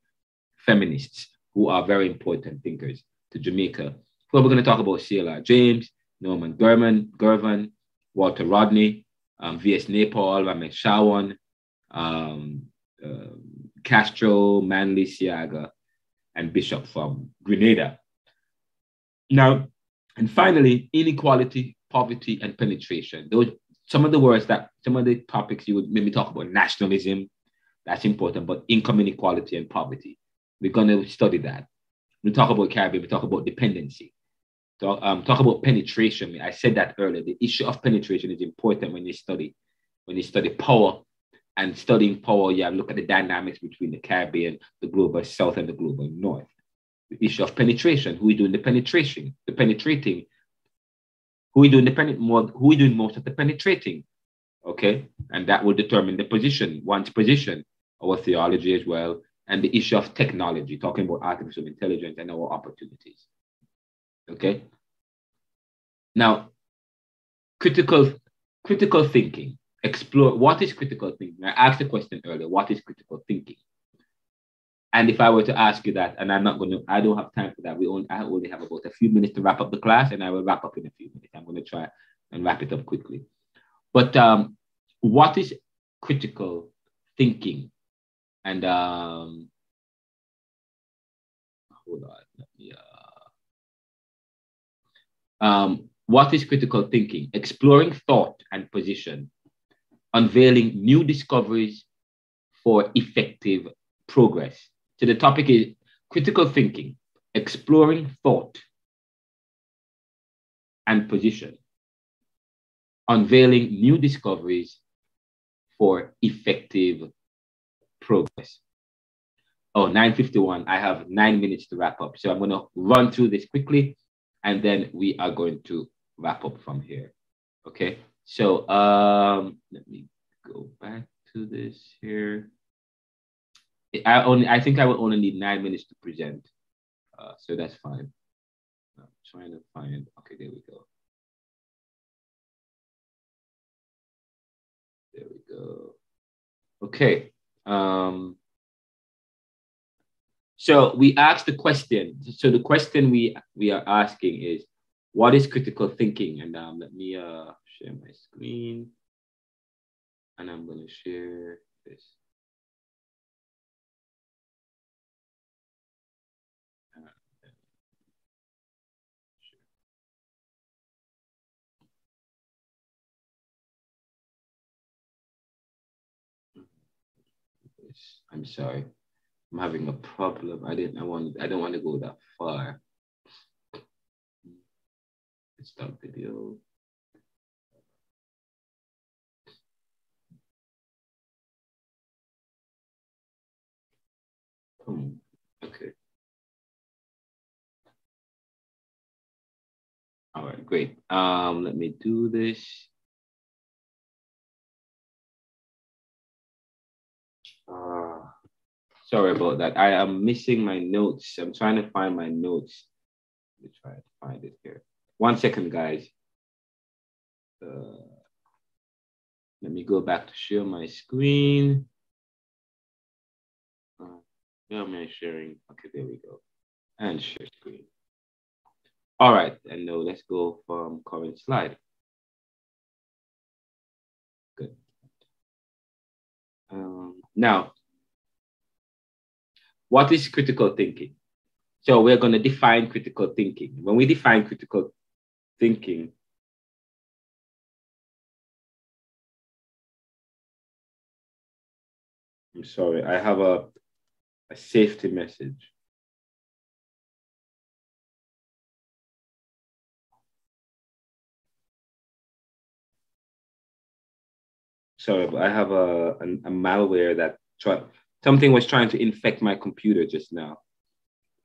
Feminists who are very important thinkers to Jamaica. So we're going to talk about C.L.R. James, Norman Girman, Walter Rodney, V.S. Naipaul, Ramesh Sarwan, Castro, Manley, Seaga, and Bishop from Grenada. Now, and finally, inequality, poverty, and penetration. Those some of the topics you would maybe talk about. Nationalism, that's important, but income inequality and poverty. We're going to study that. We talk about Caribbean, we talk about dependency. Talk about penetration. I said that earlier. The issue of penetration is important when you study power. And studying power, you have to look at the dynamics between the Caribbean, the global south, and the global north. The issue of penetration. Who is doing the penetration? The penetrating. Who is doing most of the penetrating? Okay, and that will determine the position, one's position, our theology as well, and the issue of technology, talking about artificial intelligence and our opportunities. Okay. Now, critical thinking. Explore what is critical thinking. I asked the question earlier, what is critical thinking? And if I were to ask you that, and I don't have time for that. I only have about a few minutes to wrap up the class, and I will wrap up in a few minutes. I'm going to try and wrap it up quickly. But what is critical thinking? And hold on, let me what is critical thinking? Exploring thought and position, unveiling new discoveries for effective progress. So the topic is critical thinking, exploring thought and position, unveiling new discoveries for effective progress. Oh, 9:51. I have 9 minutes to wrap up. So I'm going to run through this quickly, and then we are going to wrap up from here. Okay. So let me go back to this here. I think I will only need 9 minutes to present. So that's fine. I'm trying to find, okay, there we go. There we go. Okay. So we asked the question. So the question we are asking is, what is critical thinking? And let me share my screen. And I'm going to share this. this. I'm sorry. I'm having a problem. I don't want to go that far. Stop video. Okay. All right, great. Let me do this. Sorry about that. I am missing my notes. I'm trying to find my notes. Let me try to find it here. 1 second, guys. Let me go back to share my screen. Yeah, I'm sharing. Okay, there we go. And share screen. All right, and now let's go from current slide. Good. Now, what is critical thinking? So we're going to define critical thinking. When we define critical thinking, I'm sorry, I have a safety message. Sorry, but I have a malware that something was trying to infect my computer just now.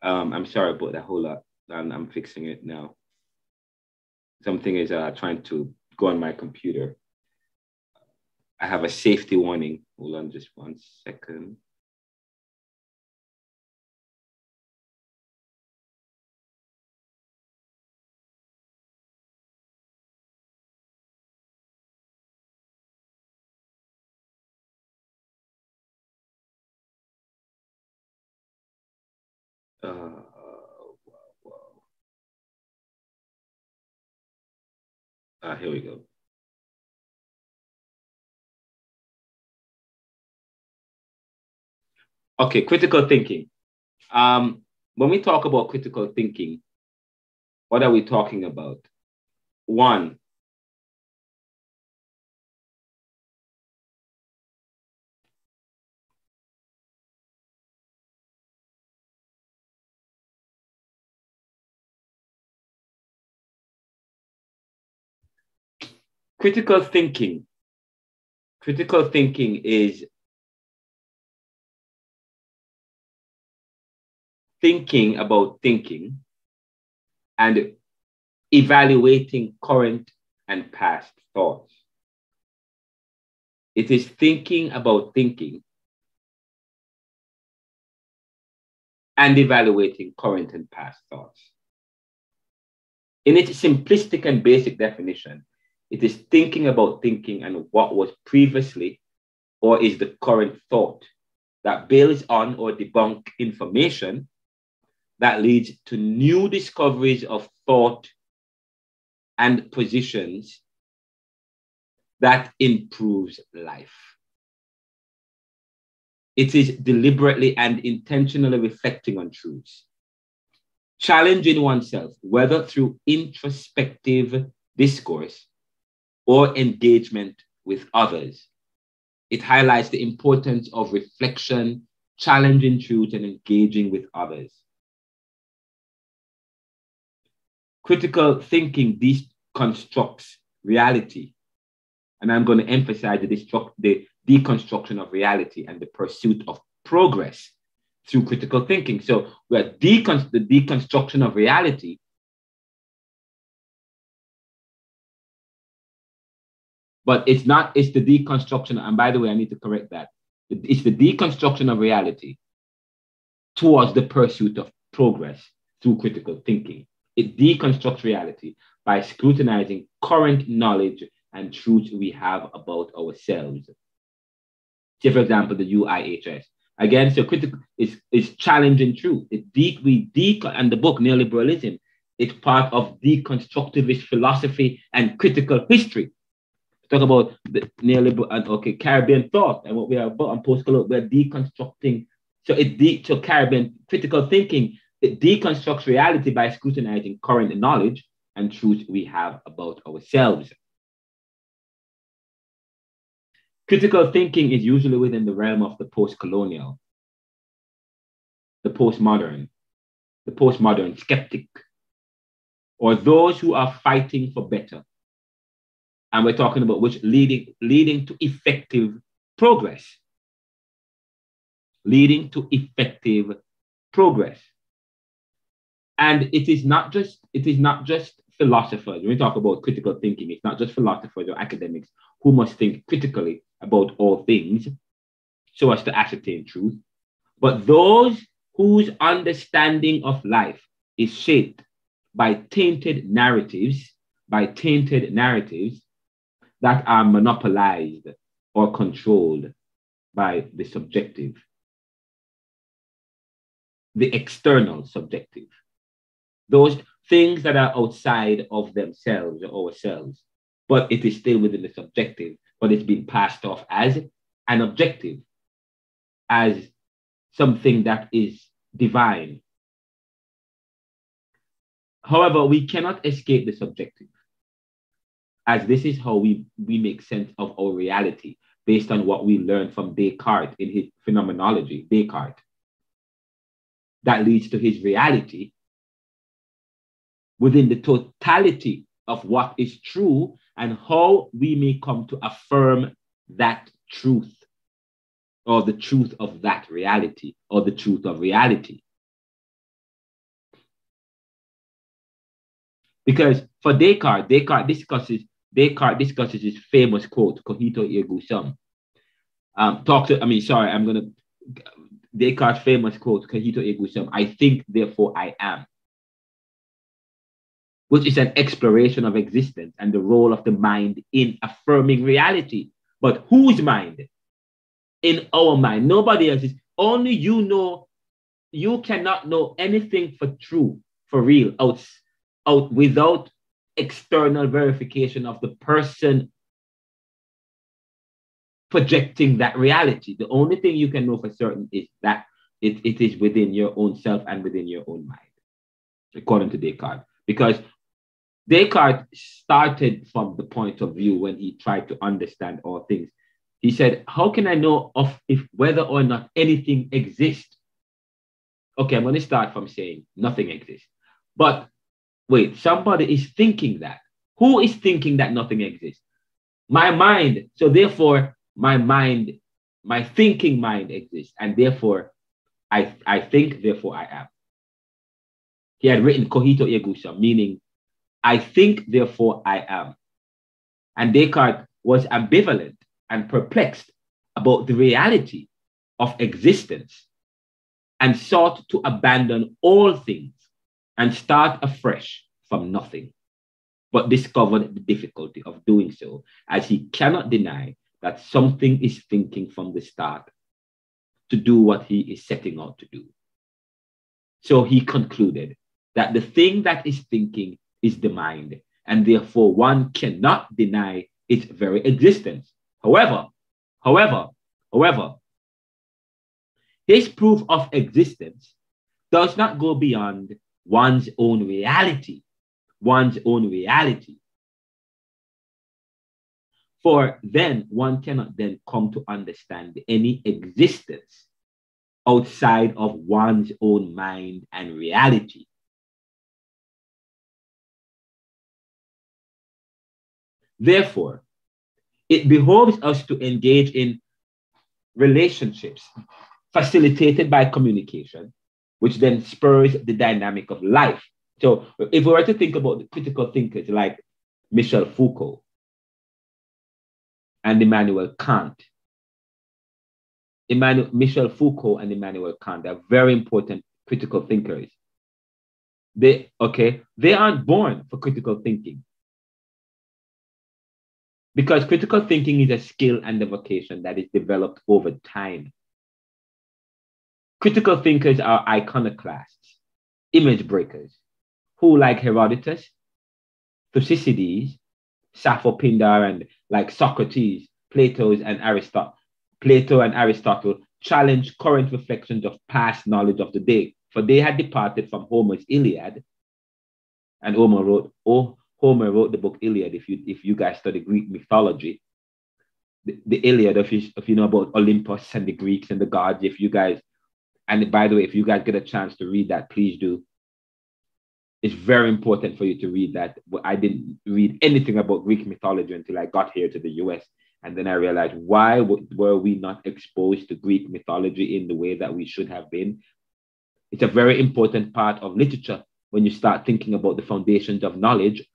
I'm sorry about that. Hold up, I'm fixing it now. Something is trying to go on my computer. I have a safety warning. Hold on just 1 second. Here we go. Okay, critical thinking. When we talk about critical thinking, what are we talking about? One, critical thinking is thinking about thinking and evaluating current and past thoughts. It is thinking about thinking and evaluating current and past thoughts. In its simplistic and basic definition, it is thinking about thinking and what was previously or is the current thought that builds on or debunks information that leads to new discoveries of thought and positions that improves life. It is deliberately and intentionally reflecting on truths, challenging oneself, whether through introspective discourse or engagement with others. It highlights the importance of reflection, challenging truth, and engaging with others. Critical thinking deconstructs reality. And I'm going to emphasize the deconstruction of reality and the pursuit of progress through critical thinking. So we're the deconstruction of reality. But it's the deconstruction, and by the way, I need to correct that. It's the deconstruction of reality towards the pursuit of progress through critical thinking. It deconstructs reality by scrutinizing current knowledge and truths we have about ourselves. Say, for example, the UIHS. Again, so critical is challenging truth. And the book Neoliberalism, it's part of deconstructivist philosophy and critical history. Talk about the neoliberal and Caribbean thought and what we are about on postcolonial. We're deconstructing. So Caribbean critical thinking, it deconstructs reality by scrutinizing current knowledge and truths we have about ourselves. Critical thinking is usually within the realm of the post-colonial, the postmodern skeptic, or those who are fighting for better. And we're talking about which leading to effective progress. Leading to effective progress. And it is not just philosophers. When we talk about critical thinking, it's not just philosophers or academics who must think critically about all things so as to ascertain truth, but those whose understanding of life is shaped by tainted narratives that are monopolized or controlled by the subjective, the external subjective, those things that are outside of themselves or ourselves, but it is still within the subjective, but it's been passed off as an objective, as something that is divine. However, we cannot escape the subjective, as this is how we make sense of our reality based on what we learned from Descartes in his phenomenology, Descartes. That leads to his reality within the totality of what is true and how we may come to affirm that truth, or the truth of that reality, or the truth of reality. Because for Descartes discusses his famous quote, "Cogito ergo sum." Descartes' famous quote, "Cogito ergo sum," I think, therefore I am, which is an exploration of existence and the role of the mind in affirming reality. But whose mind? In our mind. Nobody else's. Only you know. You cannot know anything for true, for real, out without external verification of the person projecting that reality. The only thing you can know for certain is that it is within your own self and within your own mind, according to Descartes. Because Descartes started from the point of view when he tried to understand all things. He said, how can I know whether or not anything exists? Okay, I'm going to start from saying nothing exists. But wait, somebody is thinking that. Who is thinking that nothing exists? My mind. So therefore, my mind, my thinking mind exists. And therefore, I think, therefore I am. He had written cogito ergo sum, meaning I think, therefore I am. And Descartes was ambivalent and perplexed about the reality of existence and sought to abandon all things and start afresh from nothing, but discovered the difficulty of doing so, as he cannot deny that something is thinking from the start to do what he is setting out to do. So he concluded that the thing that is thinking is the mind, and therefore one cannot deny its very existence. However, his proof of existence does not go beyond one's own reality. For then one cannot then come to understand any existence outside of one's own mind and reality. Therefore, it behoves us to engage in relationships facilitated by communication, which then spurs the dynamic of life. So if we were to think about the critical thinkers like Michel Foucault and Immanuel Kant, Michel Foucault and Immanuel Kant are very important critical thinkers. They aren't born for critical thinking, because critical thinking is a skill and a vocation that is developed over time. Critical thinkers are iconoclasts, image breakers, who, like Herodotus, Thucydides, Sappho Pindar, and like Socrates, Plato and Aristotle challenged current reflections of past knowledge of the day, for they had departed from Homer's Iliad, and Homer wrote the book Iliad. If you guys study Greek mythology, the Iliad, if you know about Olympus and the Greeks and the gods, if you guys, and by the way, if you guys get a chance to read that, please do. It's very important for you to read that. I didn't read anything about Greek mythology until I got here to the US. And then I realized, why were we not exposed to Greek mythology in the way that we should have been? It's a very important part of literature when you start thinking about the foundations of knowledge.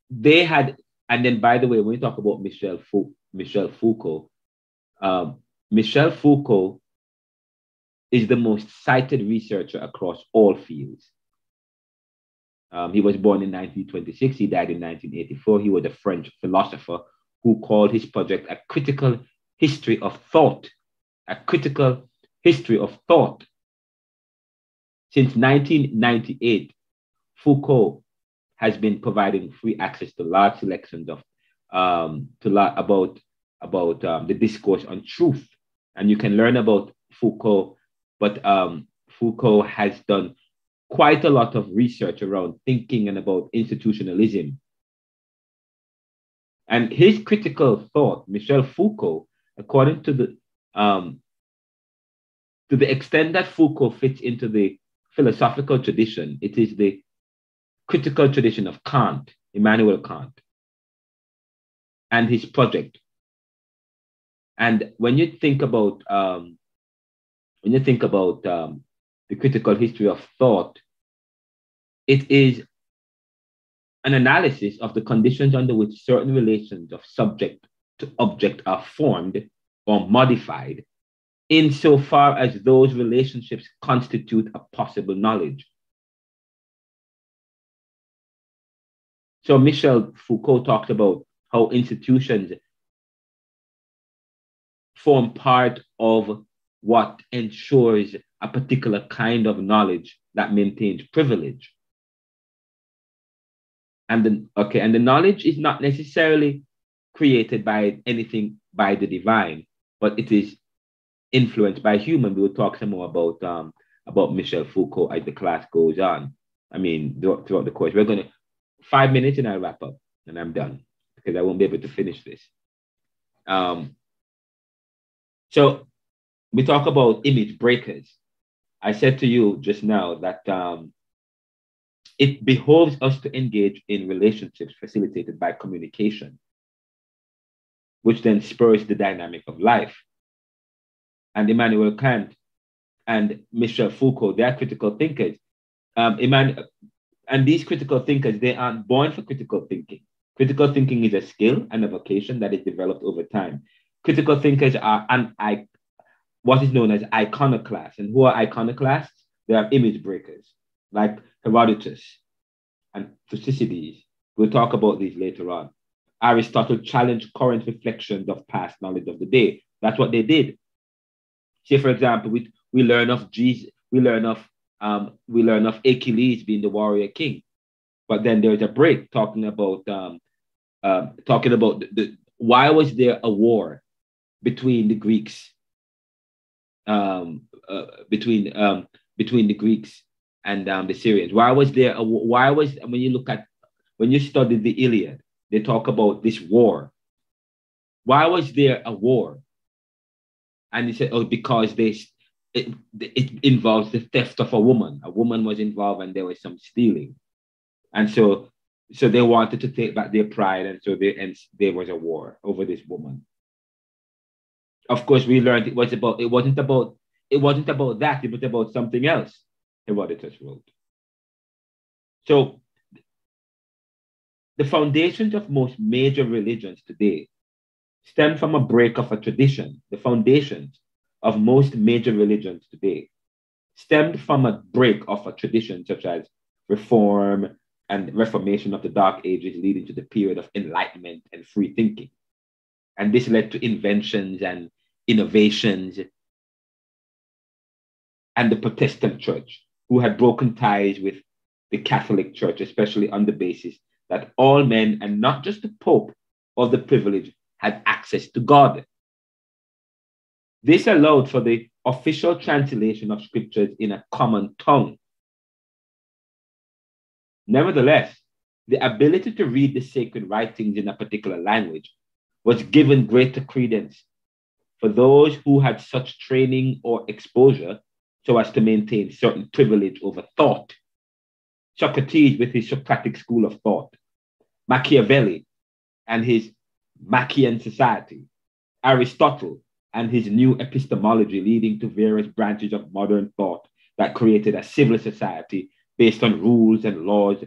They had, and then by the way, when we talk about Michel Foucault, Michel Foucault is the most cited researcher across all fields. He was born in 1926. He died in 1984. He was a French philosopher who called his project a critical history of thought. A critical history of thought. Since 1998, Foucault has been providing free access to large selections of about the discourse on truth, and you can learn about Foucault. But Foucault has done quite a lot of research around thinking and about institutionalism. And his critical thought, Michel Foucault, according to the extent that Foucault fits into the philosophical tradition, it is the critical tradition of Kant, Immanuel Kant, and his project. And when you think about the critical history of thought, it is an analysis of the conditions under which certain relations of subject to object are formed or modified, insofar as those relationships constitute a possible knowledge. So Michel Foucault talked about how institutions form part of what ensures a particular kind of knowledge that maintains privilege. And the knowledge is not necessarily created by anything by the divine, but it is influenced by human. We will talk some more about Michel Foucault as the class goes on. I mean, throughout the course. We're going to 5 minutes and I'll wrap up and I'm done because I won't be able to finish this. So we talk about image breakers. I said to you just now that it behoves us to engage in relationships facilitated by communication, which then spurs the dynamic of life. And Immanuel Kant and Michel Foucault, they are critical thinkers. And these critical thinkers, they aren't born for critical thinking. Critical thinking is a skill and a vocation that is developed over time. Critical thinkers are what is known as iconoclasts. And who are iconoclasts? They are image breakers, like Herodotus and Thucydides. We'll talk about these later on. Aristotle challenged current reflections of past knowledge of the day. That's what they did. Say, for example, we learn of Jesus, we learn of Achilles being the warrior king, but then there's a break talking about why was there a war between the Greeks, between the Greeks and the Syrians? Why was there when you study the Iliad, they talk about this war. Why was there a war? And he said, oh, because it involves the theft of a woman. A woman was involved and there was some stealing. And so they wanted to take back their pride. And so there was a war over this woman. Of course, we learned it wasn't about that. It was about something else, Herodotus wrote. So the foundations of most major religions today stem from a break of a tradition. The foundations of most major religions today stemmed from a break of a tradition such as reform and reformation of the Dark Ages, leading to the period of enlightenment and free thinking. And this led to inventions and innovations. And the Protestant Church, who had broken ties with the Catholic Church, especially on the basis that all men, and not just the Pope or the privileged, had access to God. This allowed for the official translation of scriptures in a common tongue. Nevertheless, the ability to read the sacred writings in a particular language was given greater credence for those who had such training or exposure so as to maintain certain privilege over thought. Socrates with his Socratic school of thought, Machiavelli and his Machian society, Aristotle and his new epistemology leading to various branches of modern thought that created a civil society based on rules and laws,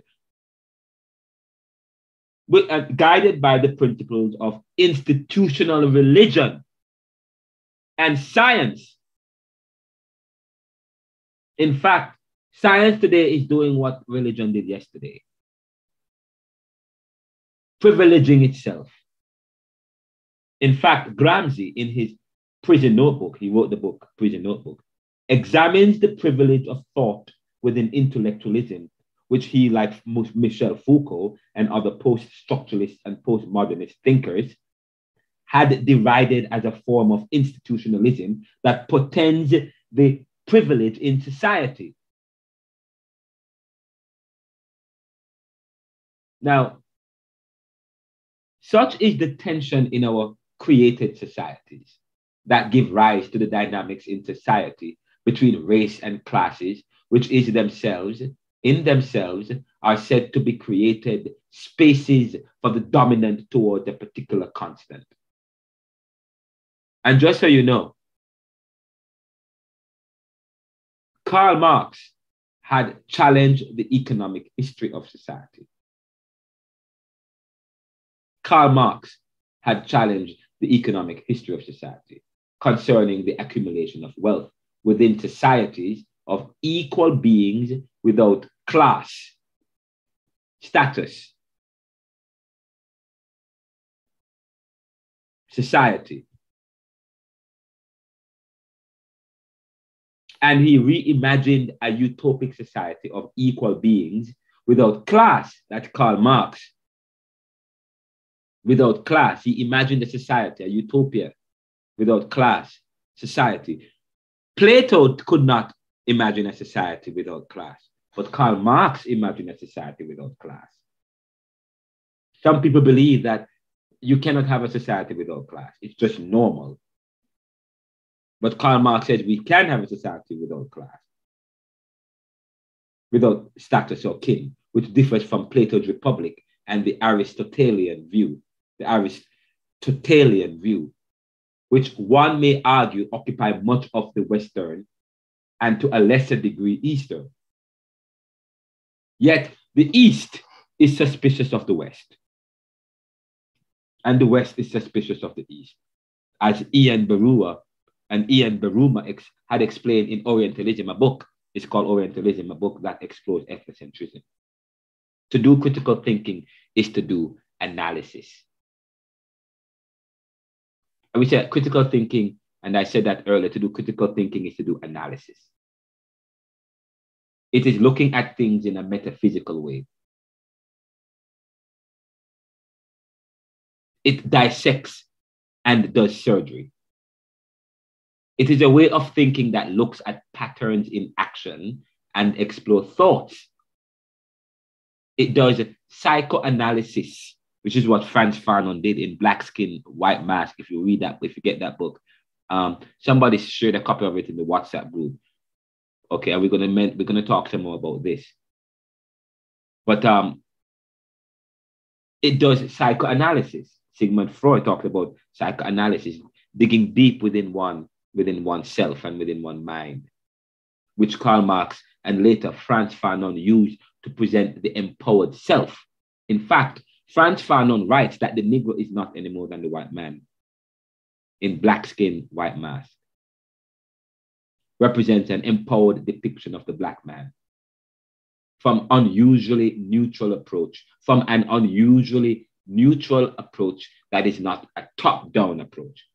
guided by the principles of institutional religion and science. In fact, science today is doing what religion did yesterday, privileging itself. In fact, Gramsci, in his Prison Notebook, he wrote the book Prison Notebook, examines the privilege of thought within intellectualism, which he, like Michel Foucault and other post-structuralist and postmodernist thinkers, had derided as a form of institutionalism that portends the privilege in society. Now, such is the tension in our created societies that give rise to the dynamics in society between race and classes, which is themselves, in themselves, are said to be created spaces for the dominant towards a particular constant. And just so you know, Karl Marx had challenged the economic history of society. Karl Marx had challenged the economic history of society concerning the accumulation of wealth within societies of equal beings without class, status, society. And he reimagined a utopic society of equal beings without class. That's Karl Marx. Without class, he imagined a society, a utopia, without class, society. Plato could not imagine a society without class, but Karl Marx imagined a society without class. Some people believe that you cannot have a society without class. It's just normal. But Karl Marx says we can have a society without class, without status or kin, which differs from Plato's Republic and the Aristotelian view, which one may argue occupy much of the Western and to a lesser degree Eastern. Yet the East is suspicious of the West, and the West is suspicious of the East, as Ian Baruma had explained in Orientalism, a book. It's called Orientalism, a book that explores ethnocentrism. To do critical thinking is to do analysis. And we said critical thinking, and I said that earlier, to do critical thinking is to do analysis. It is looking at things in a metaphysical way. It dissects and does surgery. It is a way of thinking that looks at patterns in action and explores thoughts. It does psychoanalysis, which is what Franz Fanon did in Black Skin, White Mask. If you read that, if you get that book, somebody shared a copy of it in the WhatsApp group. Okay, and we're gonna talk some more about this. But it does psychoanalysis. Sigmund Freud talked about psychoanalysis, digging deep within oneself and within one mind, which Karl Marx and later Franz Fanon used to present the empowered self. In fact, Franz Fanon writes that the Negro is not any more than the white man in Black Skin, White Mask, represents an empowered depiction of the Black man from an unusually neutral approach that is not a top-down approach.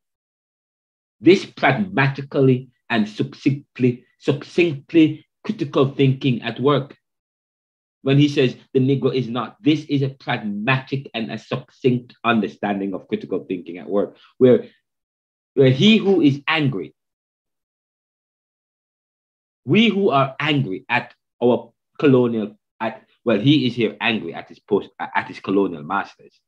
This pragmatically and succinctly critical thinking at work. When he says the Negro is not, this is a pragmatic and a succinct understanding of critical thinking at work, where he who is angry, we who are angry at our colonial, at Well, he is here angry at his colonial masters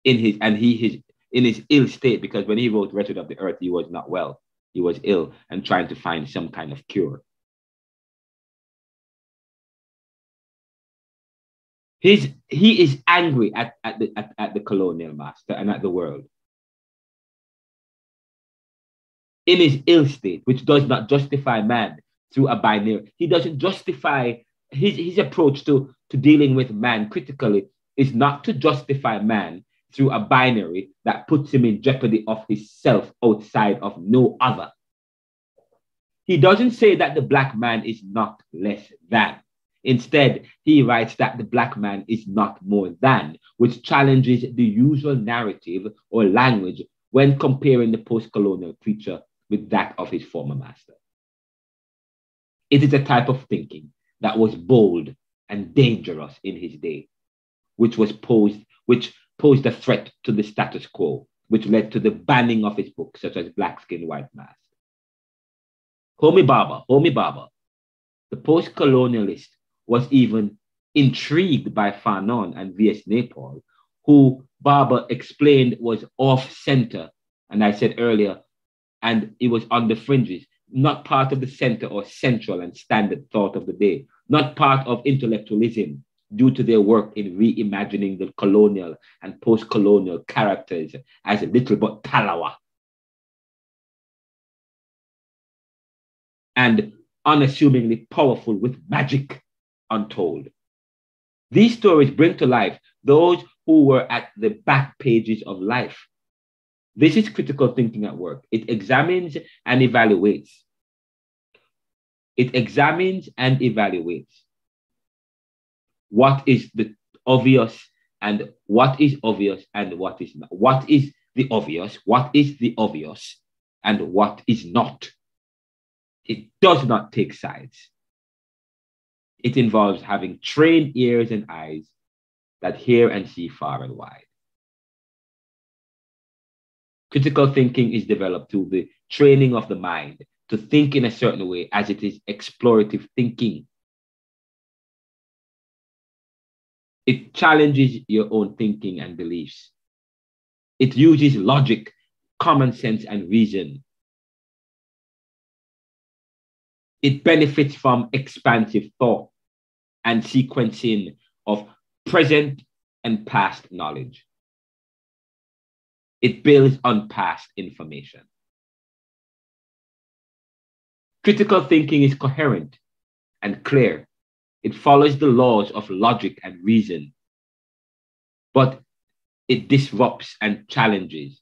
in his ill state, because when he wrote Wretched of the Earth, he was not well. He was ill and trying to find some kind of cure. He is angry at the colonial master and at the world in his ill state, which does not justify man through a binary. He doesn't justify his approach to dealing with man critically is not to justify man through a binary that puts him in jeopardy of his self outside of no other. He doesn't say that the black man is not less than. Instead, he writes that the black man is not more than, which challenges the usual narrative or language when comparing the post-colonial preacher with that of his former master. It is a type of thinking that was bold and dangerous in his day, which posed a threat to the status quo, which led to the banning of his books, such as Black Skin, White Mask. Homi Bhabha, the post-colonialist, was even intrigued by Fanon and V.S. Naipaul, who Bhabha explained was off-center, and I said earlier, and it was on the fringes, not part of the center or central and standard thought of the day, not part of intellectualism, due to their work in reimagining the colonial and post-colonial characters as little but talawa, and unassumingly powerful with magic untold. These stories bring to life those who were at the back pages of life. This is critical thinking at work. It examines and evaluates. It examines and evaluates what is the obvious and what is obvious and what is not. What is the obvious? What is the obvious and what is not? It does not take sides. It involves having trained ears and eyes that hear and see far and wide. Critical thinking is developed through the training of the mind to think in a certain way, as it is explorative thinking. It challenges your own thinking and beliefs. It uses logic, common sense, and reason. It benefits from expansive thought and sequencing of present and past knowledge. It builds on past information. Critical thinking is coherent and clear. It follows the laws of logic and reason, but it disrupts and challenges.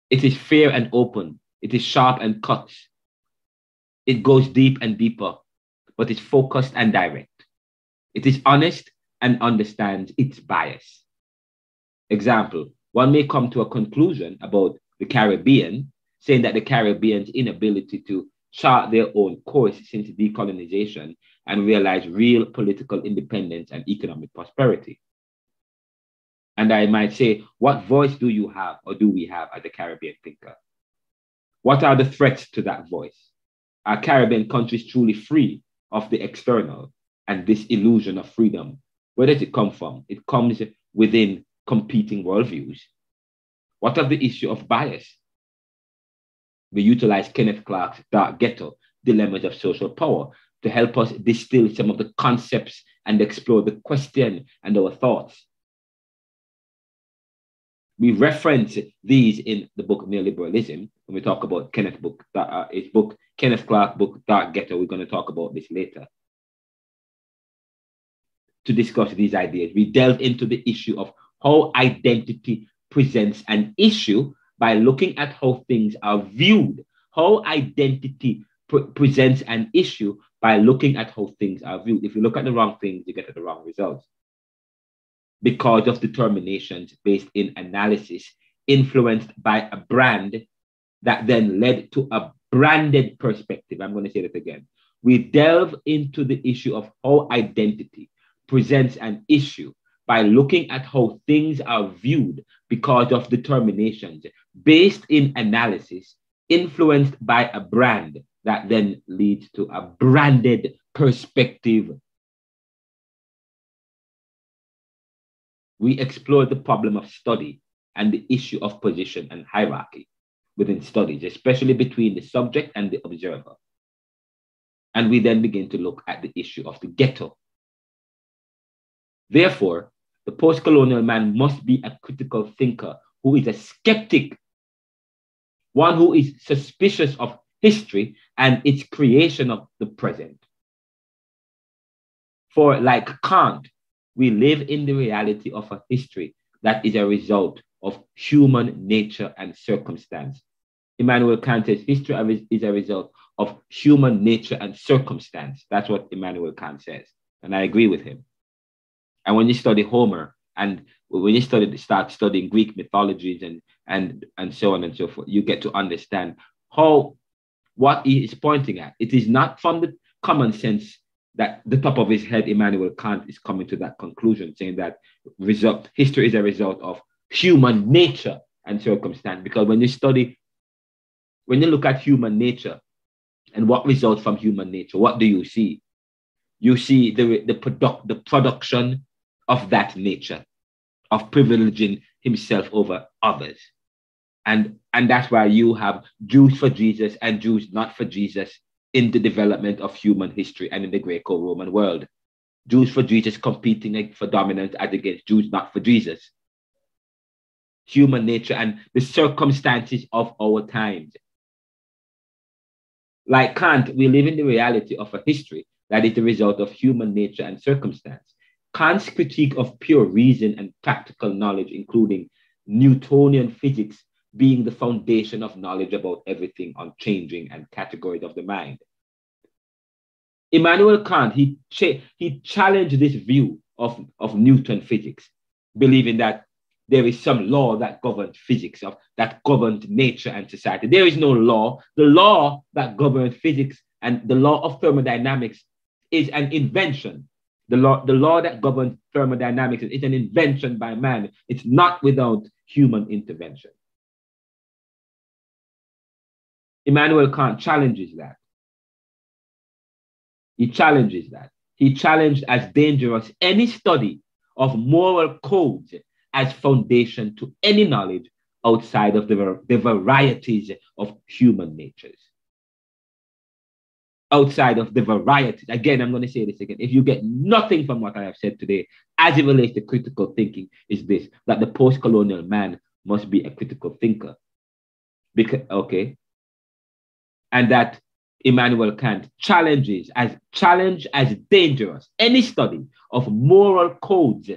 It is fair and open. It is sharp and cuts. It goes deep and deeper, but it's focused and direct. It is honest and understands its bias. Example, one may come to a conclusion about the Caribbean, saying that the Caribbean's inability to chart their own course since decolonization and realize real political independence and economic prosperity. And I might say, what voice do you have, or do we have as a Caribbean thinker? What are the threats to that voice? Are Caribbean countries truly free of the external and this illusion of freedom? Where does it come from? It comes within competing worldviews. What of the issue of bias? We utilize Kenneth Clark's Dark Ghetto, Dilemmas of Social Power, to help us distill some of the concepts and explore the question and our thoughts. We reference these in the book Neoliberalism when we talk about Kenneth Clark's book Dark Ghetto. We're going to talk about this later. To discuss these ideas, we delve into the issue of how identity presents an issue by looking at how things are viewed. How identity presents an issue by looking at how things are viewed. If you look at the wrong things, you get the wrong results. Because of determinations based in analysis, influenced by a brand that then led to a branded perspective. I'm going to say that again. We delve into the issue of how identity presents an issue by looking at how things are viewed because of determinations based in analysis, influenced by a brand that then leads to a branded perspective. We explore the problem of study and the issue of position and hierarchy within studies, especially between the subject and the observer. And we then begin to look at the issue of the ghetto. Therefore, the post-colonial man must be a critical thinker who is a skeptic, one who is suspicious of history and its creation of the present. For like Kant, we live in the reality of a history that is a result of human nature and circumstance. Immanuel Kant says history is a result of human nature and circumstance. That's what Immanuel Kant says. And I agree with him. And when you study Homer and when you start studying Greek mythologies and so on and so forth, you get to understand what he is pointing at. It is not from the common sense that the top of his head, Immanuel Kant is coming to that conclusion, saying that history is a result of human nature and circumstance. Because when you look at human nature and what results from human nature, what do you see? You see the production of that nature, of privileging himself over others. And that's why you have Jews for Jesus and Jews not for Jesus in the development of human history and in the Greco-Roman world. Jews for Jesus competing for dominance as against Jews not for Jesus. Human nature and the circumstances of our times. Like Kant, we live in the reality of a history that is the result of human nature and circumstance. Kant's critique of pure reason and practical knowledge, including Newtonian physics, being the foundation of knowledge about everything unchanging and categories of the mind. Immanuel Kant, he challenged this view of Newton physics, believing that there is some law that governs physics, that governs nature and society. There is no law. The law that governs physics and the law of thermodynamics is an invention. The law that governs thermodynamics is an invention by man. It's not without human intervention. Immanuel Kant challenges that. He challenges that. He challenged as dangerous any study of moral codes as foundation to any knowledge outside of the varieties of human natures. Outside of the varieties. Again, I'm going to say this again. If you get nothing from what I have said today, as it relates to critical thinking, is this, that the post-colonial man must be a critical thinker. And that Immanuel Kant challenges as dangerous any study of moral codes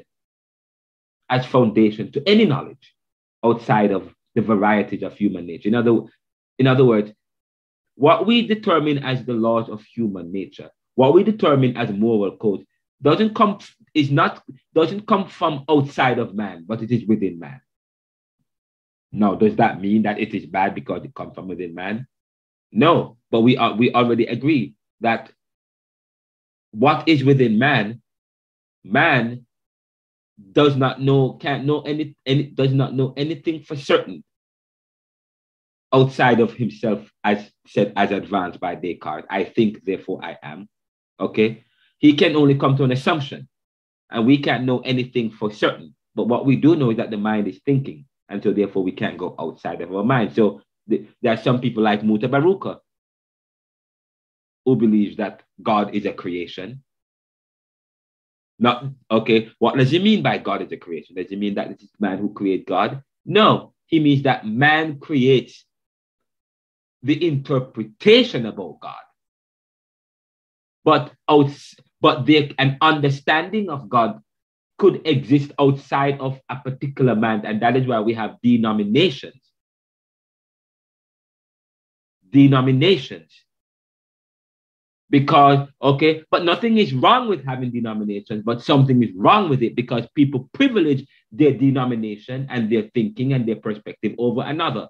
as foundation to any knowledge outside of the varieties of human nature. In other words, what we determine as the laws of human nature, what we determine as moral codes, doesn't come from outside of man, but it is within man. Now, does that mean that it is bad because it comes from within man? No, but we already agree that what is within man does not know anything for certain outside of himself, as advanced by Descartes. I think, therefore I am. Okay, he can only come to an assumption, and we can't know anything for certain. But what we do know is that the mind is thinking, and so therefore we can't go outside of our mind. So there are some people like Muta Baruka who believes that God is a creation. What does he mean by God is a creation? Does he mean that it is man who creates God? No, he means that man creates the interpretation about God. But an understanding of God could exist outside of a particular man, and that is why we have denominations. Because, but nothing is wrong with having denominations, but something is wrong with it because people privilege their denomination and their thinking and their perspective over another.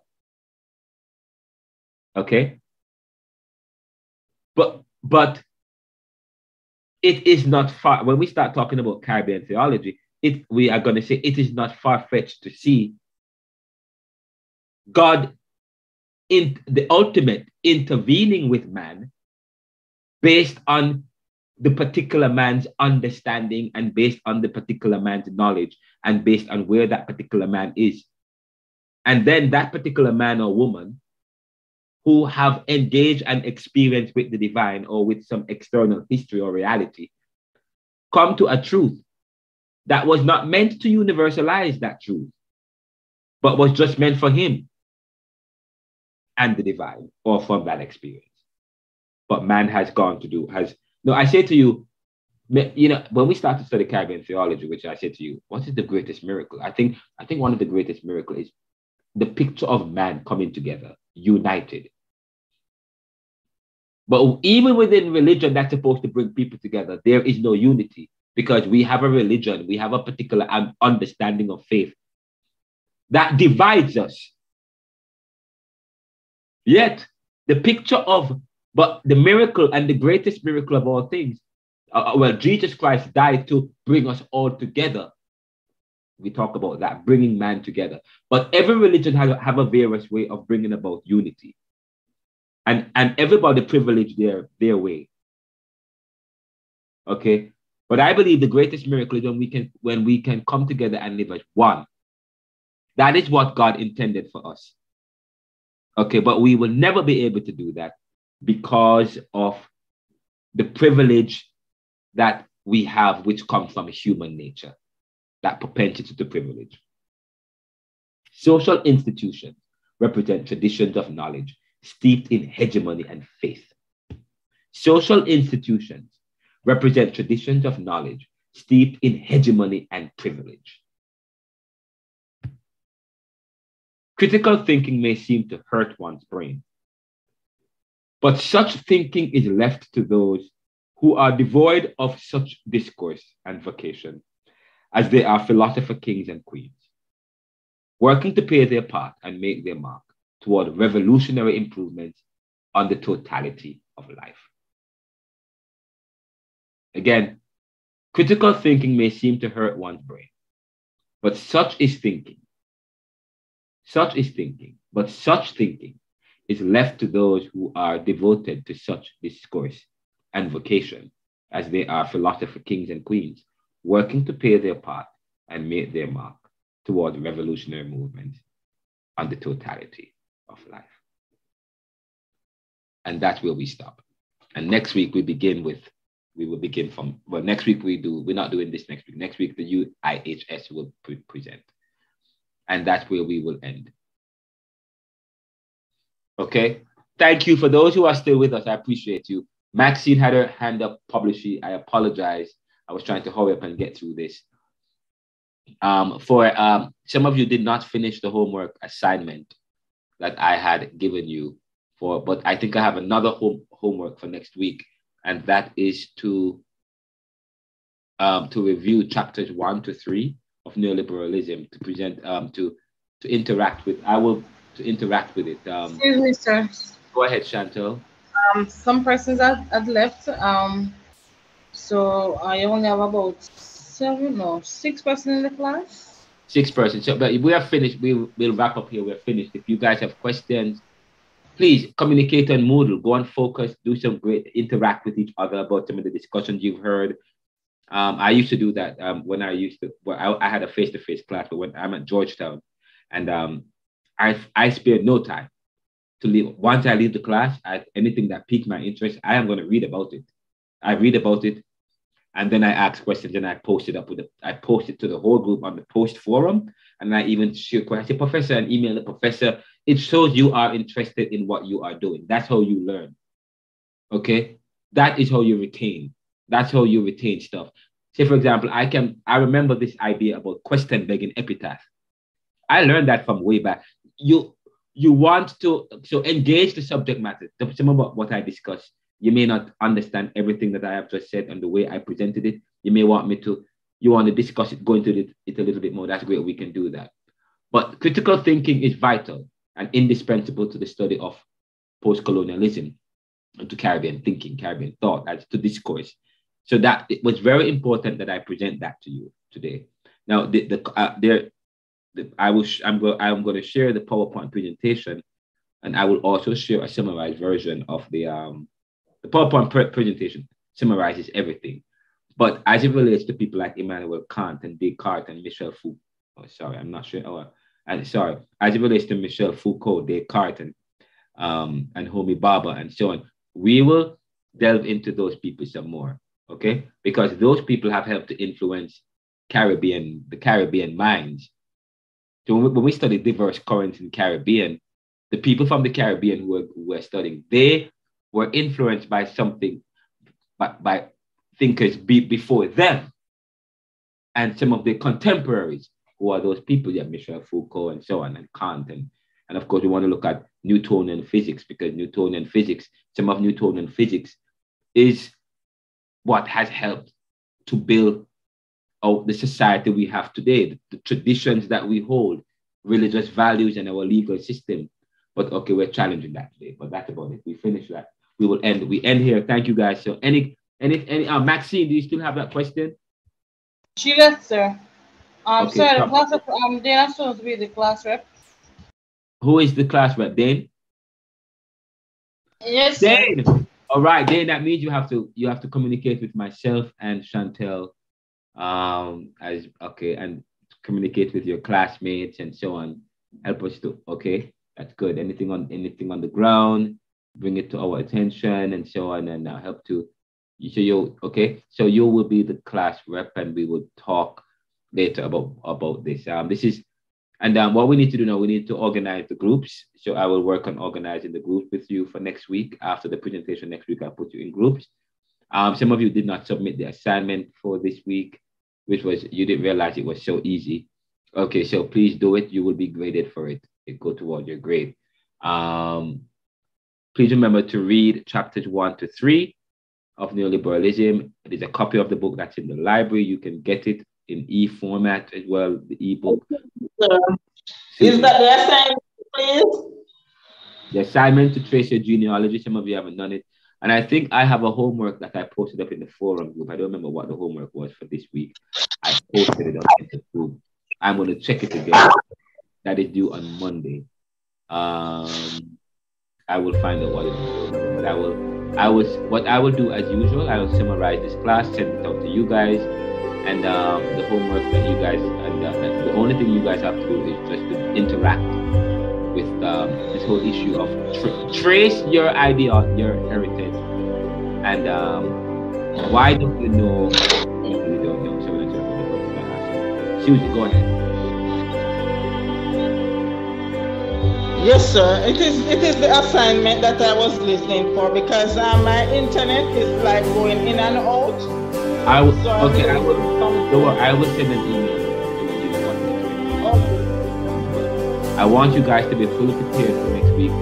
Okay? But it is not far, when we start talking about Caribbean theology, we are going to say it is not far-fetched to see God the ultimate intervening with man based on the particular man's understanding and based on the particular man's knowledge and based on where that particular man is. And then that particular man or woman who have engaged and experienced with the divine or with some external history or reality come to a truth that was not meant to universalize that truth, but was just meant for him and the divine or from that experience. But man has gone to do, no, I say to you, when we start to study Caribbean theology, which I said to you, what is the greatest miracle? I think one of the greatest miracles is the picture of man coming together, united. But even within religion that's supposed to bring people together, there is no unity because we have a religion, we have a particular understanding of faith that divides us. Yet, the picture of, but the miracle and the greatest miracle of all things, Jesus Christ died to bring us all together. We talk about that, bringing man together. But every religion have a various way of bringing about unity. And everybody privileged their way. Okay? But I believe the greatest miracle is when we can come together and live as one. That is what God intended for us. Okay, but we will never be able to do that because of the privilege that we have, which comes from human nature, that propensity to privilege. Social institutions represent traditions of knowledge steeped in hegemony and faith. Social institutions represent traditions of knowledge steeped in hegemony and privilege. Critical thinking may seem to hurt one's brain, but such thinking is left to those who are devoid of such discourse and vocation, as they are philosopher kings and queens, working to play their part and make their mark toward revolutionary improvements on the totality of life. Again, critical thinking may seem to hurt one's brain, but such is thinking. Such is thinking, but such thinking is left to those who are devoted to such discourse and vocation, as they are philosopher kings and queens, working to play their part and make their mark toward revolutionary movements on the totality of life. And that's where we stop. And next week we will begin from, well, next week we're not doing this next week. Next week the UIHS will present. And that's where we will end. Okay? Thank you for those who are still with us. I appreciate you. Maxine had her hand up publicly. I apologize. I was trying to hurry up and get through this. Some of you did not finish the homework assignment that I had given you but I think I have another homework for next week, and that is to review chapters 1 to 3 of neoliberalism, to present to interact with. I will to interact with it. Excuse me, sir. Go ahead, Chantal. Some persons had left. So I only have about 6 persons in the class. 6 persons. So, but we are finished. We'll wrap up here. We're finished. If you guys have questions, please communicate on Moodle. Go on Focus. Do some great interact with each other about some of the discussions you've heard. I used to do that when I had a face-to-face class, but when I'm at Georgetown, and I spare no time to leave. Once I leave the class, anything that piques my interest, I am going to read about it. I read about it, and then I ask questions, and I post it up I post it to the whole group on the post forum, and I even share questions, professor, and email the professor. It shows you are interested in what you are doing. That's how you learn. Okay, that is how you retain. That's how you retain stuff. Say, for example, I remember this idea about question begging epitaph. I learned that from way back. You want to engage the subject matter. Some of what I discussed, you may not understand everything that I have just said and the way I presented it. You want to discuss it, go into it a little bit more. That's great. We can do that. But critical thinking is vital and indispensable to the study of post-colonialism and to Caribbean thinking, Caribbean thought, as to discourse. So that it was very important that I present that to you today. Now, I'm going to share the PowerPoint presentation And I will also share a summarized version of the PowerPoint presentation summarizes everything. But as it relates to people like Immanuel Kant and Descartes and Michel Foucault, as it relates to Michel Foucault, Descartes, and Homi Bhabha and so on, we will delve into those people some more, okay? Because those people have helped to influence the Caribbean minds. So when we study diverse currents in Caribbean, the people from the Caribbean who were studying, they were influenced by something, by thinkers before them, and some of their contemporaries, who are those people, Michel Foucault and so on, and Kant, and of course we want to look at Newtonian physics, because Newtonian physics, some of Newtonian physics is what has helped to build the society we have today, the traditions that we hold, religious values, and our legal system. But okay, we're challenging that today, but that's about it. We finish that. We end here. Thank you guys. So any Maxine, do you still have that question? She left, sir. Okay, sorry, the class rep, Dana supposed to be the class rep. Who is the class rep? Dane? Yes, Dane. sir. All right, Dane, that means you have to communicate with myself and Chantel, and communicate with your classmates and so on. Help us to, okay, that's good. Anything on the ground, bring it to our attention and so on, and help to. So you will be the class rep, and we will talk later about this. What we need to do now, we need to organize the groups. So I will work on organizing the group with you for next week. After the presentation next week, I'll put you in groups. Some of you did not submit the assignment for this week, which was, you didn't realize it was so easy. Okay, so please do it. You will be graded for it. It go towards your grade. Please remember to read chapters 1 to 3 of Neoliberalism. There's a copy of the book that's in the library. You can get it in e-format as well, the e-book. Is that the assignment, please? The assignment to trace your genealogy. Some of you haven't done it. And I think I have a homework that I posted up in the forum group. I don't remember what the homework was for this week. I posted it up in the group. I'm going to check it again. That is due on Monday. I will find out what it is. What I will do as usual, I will summarize this class, send it out to you guys, and the homework that you guys, and the only thing you guys have to do is just to interact with this whole issue of trace your idea, your heritage, and why don't you know? You don't know. Susie, go ahead. Yes, sir. It is the assignment that I was listening for, because my internet is like going in and out. I will send an email. Okay. I want you guys to be fully prepared for next week.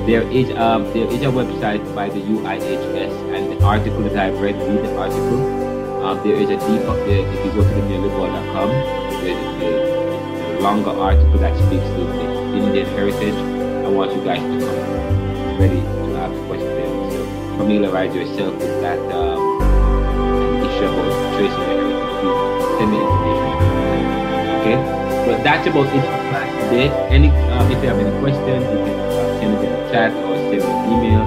There is a website by the UIHS, and the article that I've read the article. There is a deep up there. If you go to the Neoliberal.com, there's a longer article that speaks to the Indian heritage. I want you guys to come ready to ask questions. So familiarize yourself with that issue about tracing the heritage. Please send me information. Okay? But that's about it for class today. If you have any questions, you can send it in the chat or send me an email.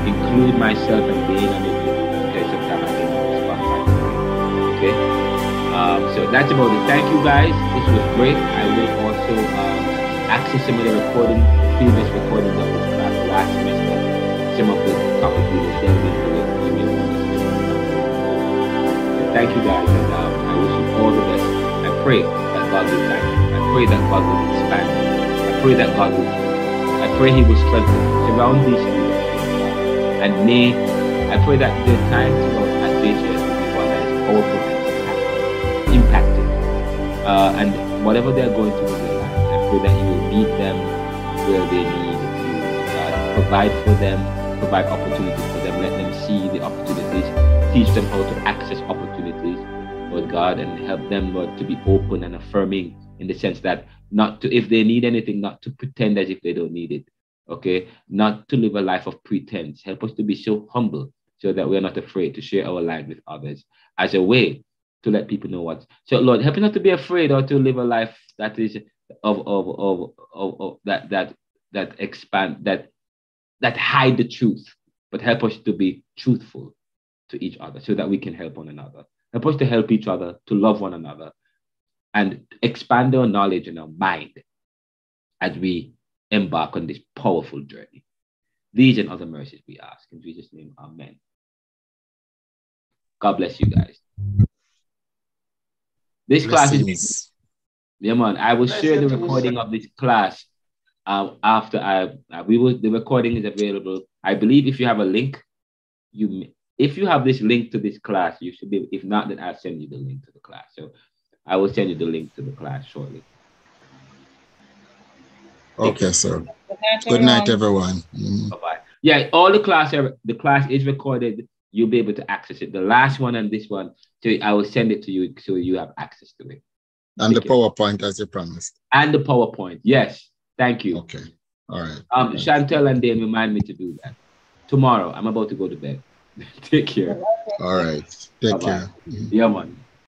Include myself and Dane, and there's some time I can respond back. Okay? So that's about it. Thank you guys. This was great. I will also access some of the previous recordings of this class last semester. Some of the topics we will delve into with email. Thank you guys, and I wish you all the best. I pray that God will guide you. I pray that God will expand you. I pray He will strengthen you. Surround these students. And I pray that their time at JGS will be one that is powerful and impacted. And whatever they're going through in their life, I pray that you will meet them where they need you. Provide for them, provide opportunities for them, let them see the opportunities, teach them how to access opportunities, Lord God, and help them, Lord, to be open and affirming, in the sense that if they need anything, not to pretend as if they don't need it, okay? Not to live a life of pretense. Help us to be so humble so that we're not afraid to share our life with others as a way to let people know what. So Lord, help us not to be afraid or to live a life that is that that expand, that hide the truth, but help us to be truthful to each other so that we can help one another. Help us to help each other, to love one another, and expand our knowledge and our mind as we embark on this powerful journey. These and other mercies we ask. In Jesus' name, amen. God bless you guys. This class is... Yeah, man. I will share the recording of this class after the recording is available. I believe if you have a link, if you have this link to this class, you should be. If not, then I'll send you the link to the class. So I will send you the link to the class shortly. Okay, sir. Good night, everyone. Bye-bye. Yeah, all the class is recorded. You'll be able to access it. The last one and this one, so I will send it to you so you have access to it. And the PowerPoint as you promised. And the PowerPoint, yes. Thank you. Okay. All right. Chantel and Dan remind me to do that. Tomorrow, I'm about to go to bed. Take care. All right. Take care. Yeah, man.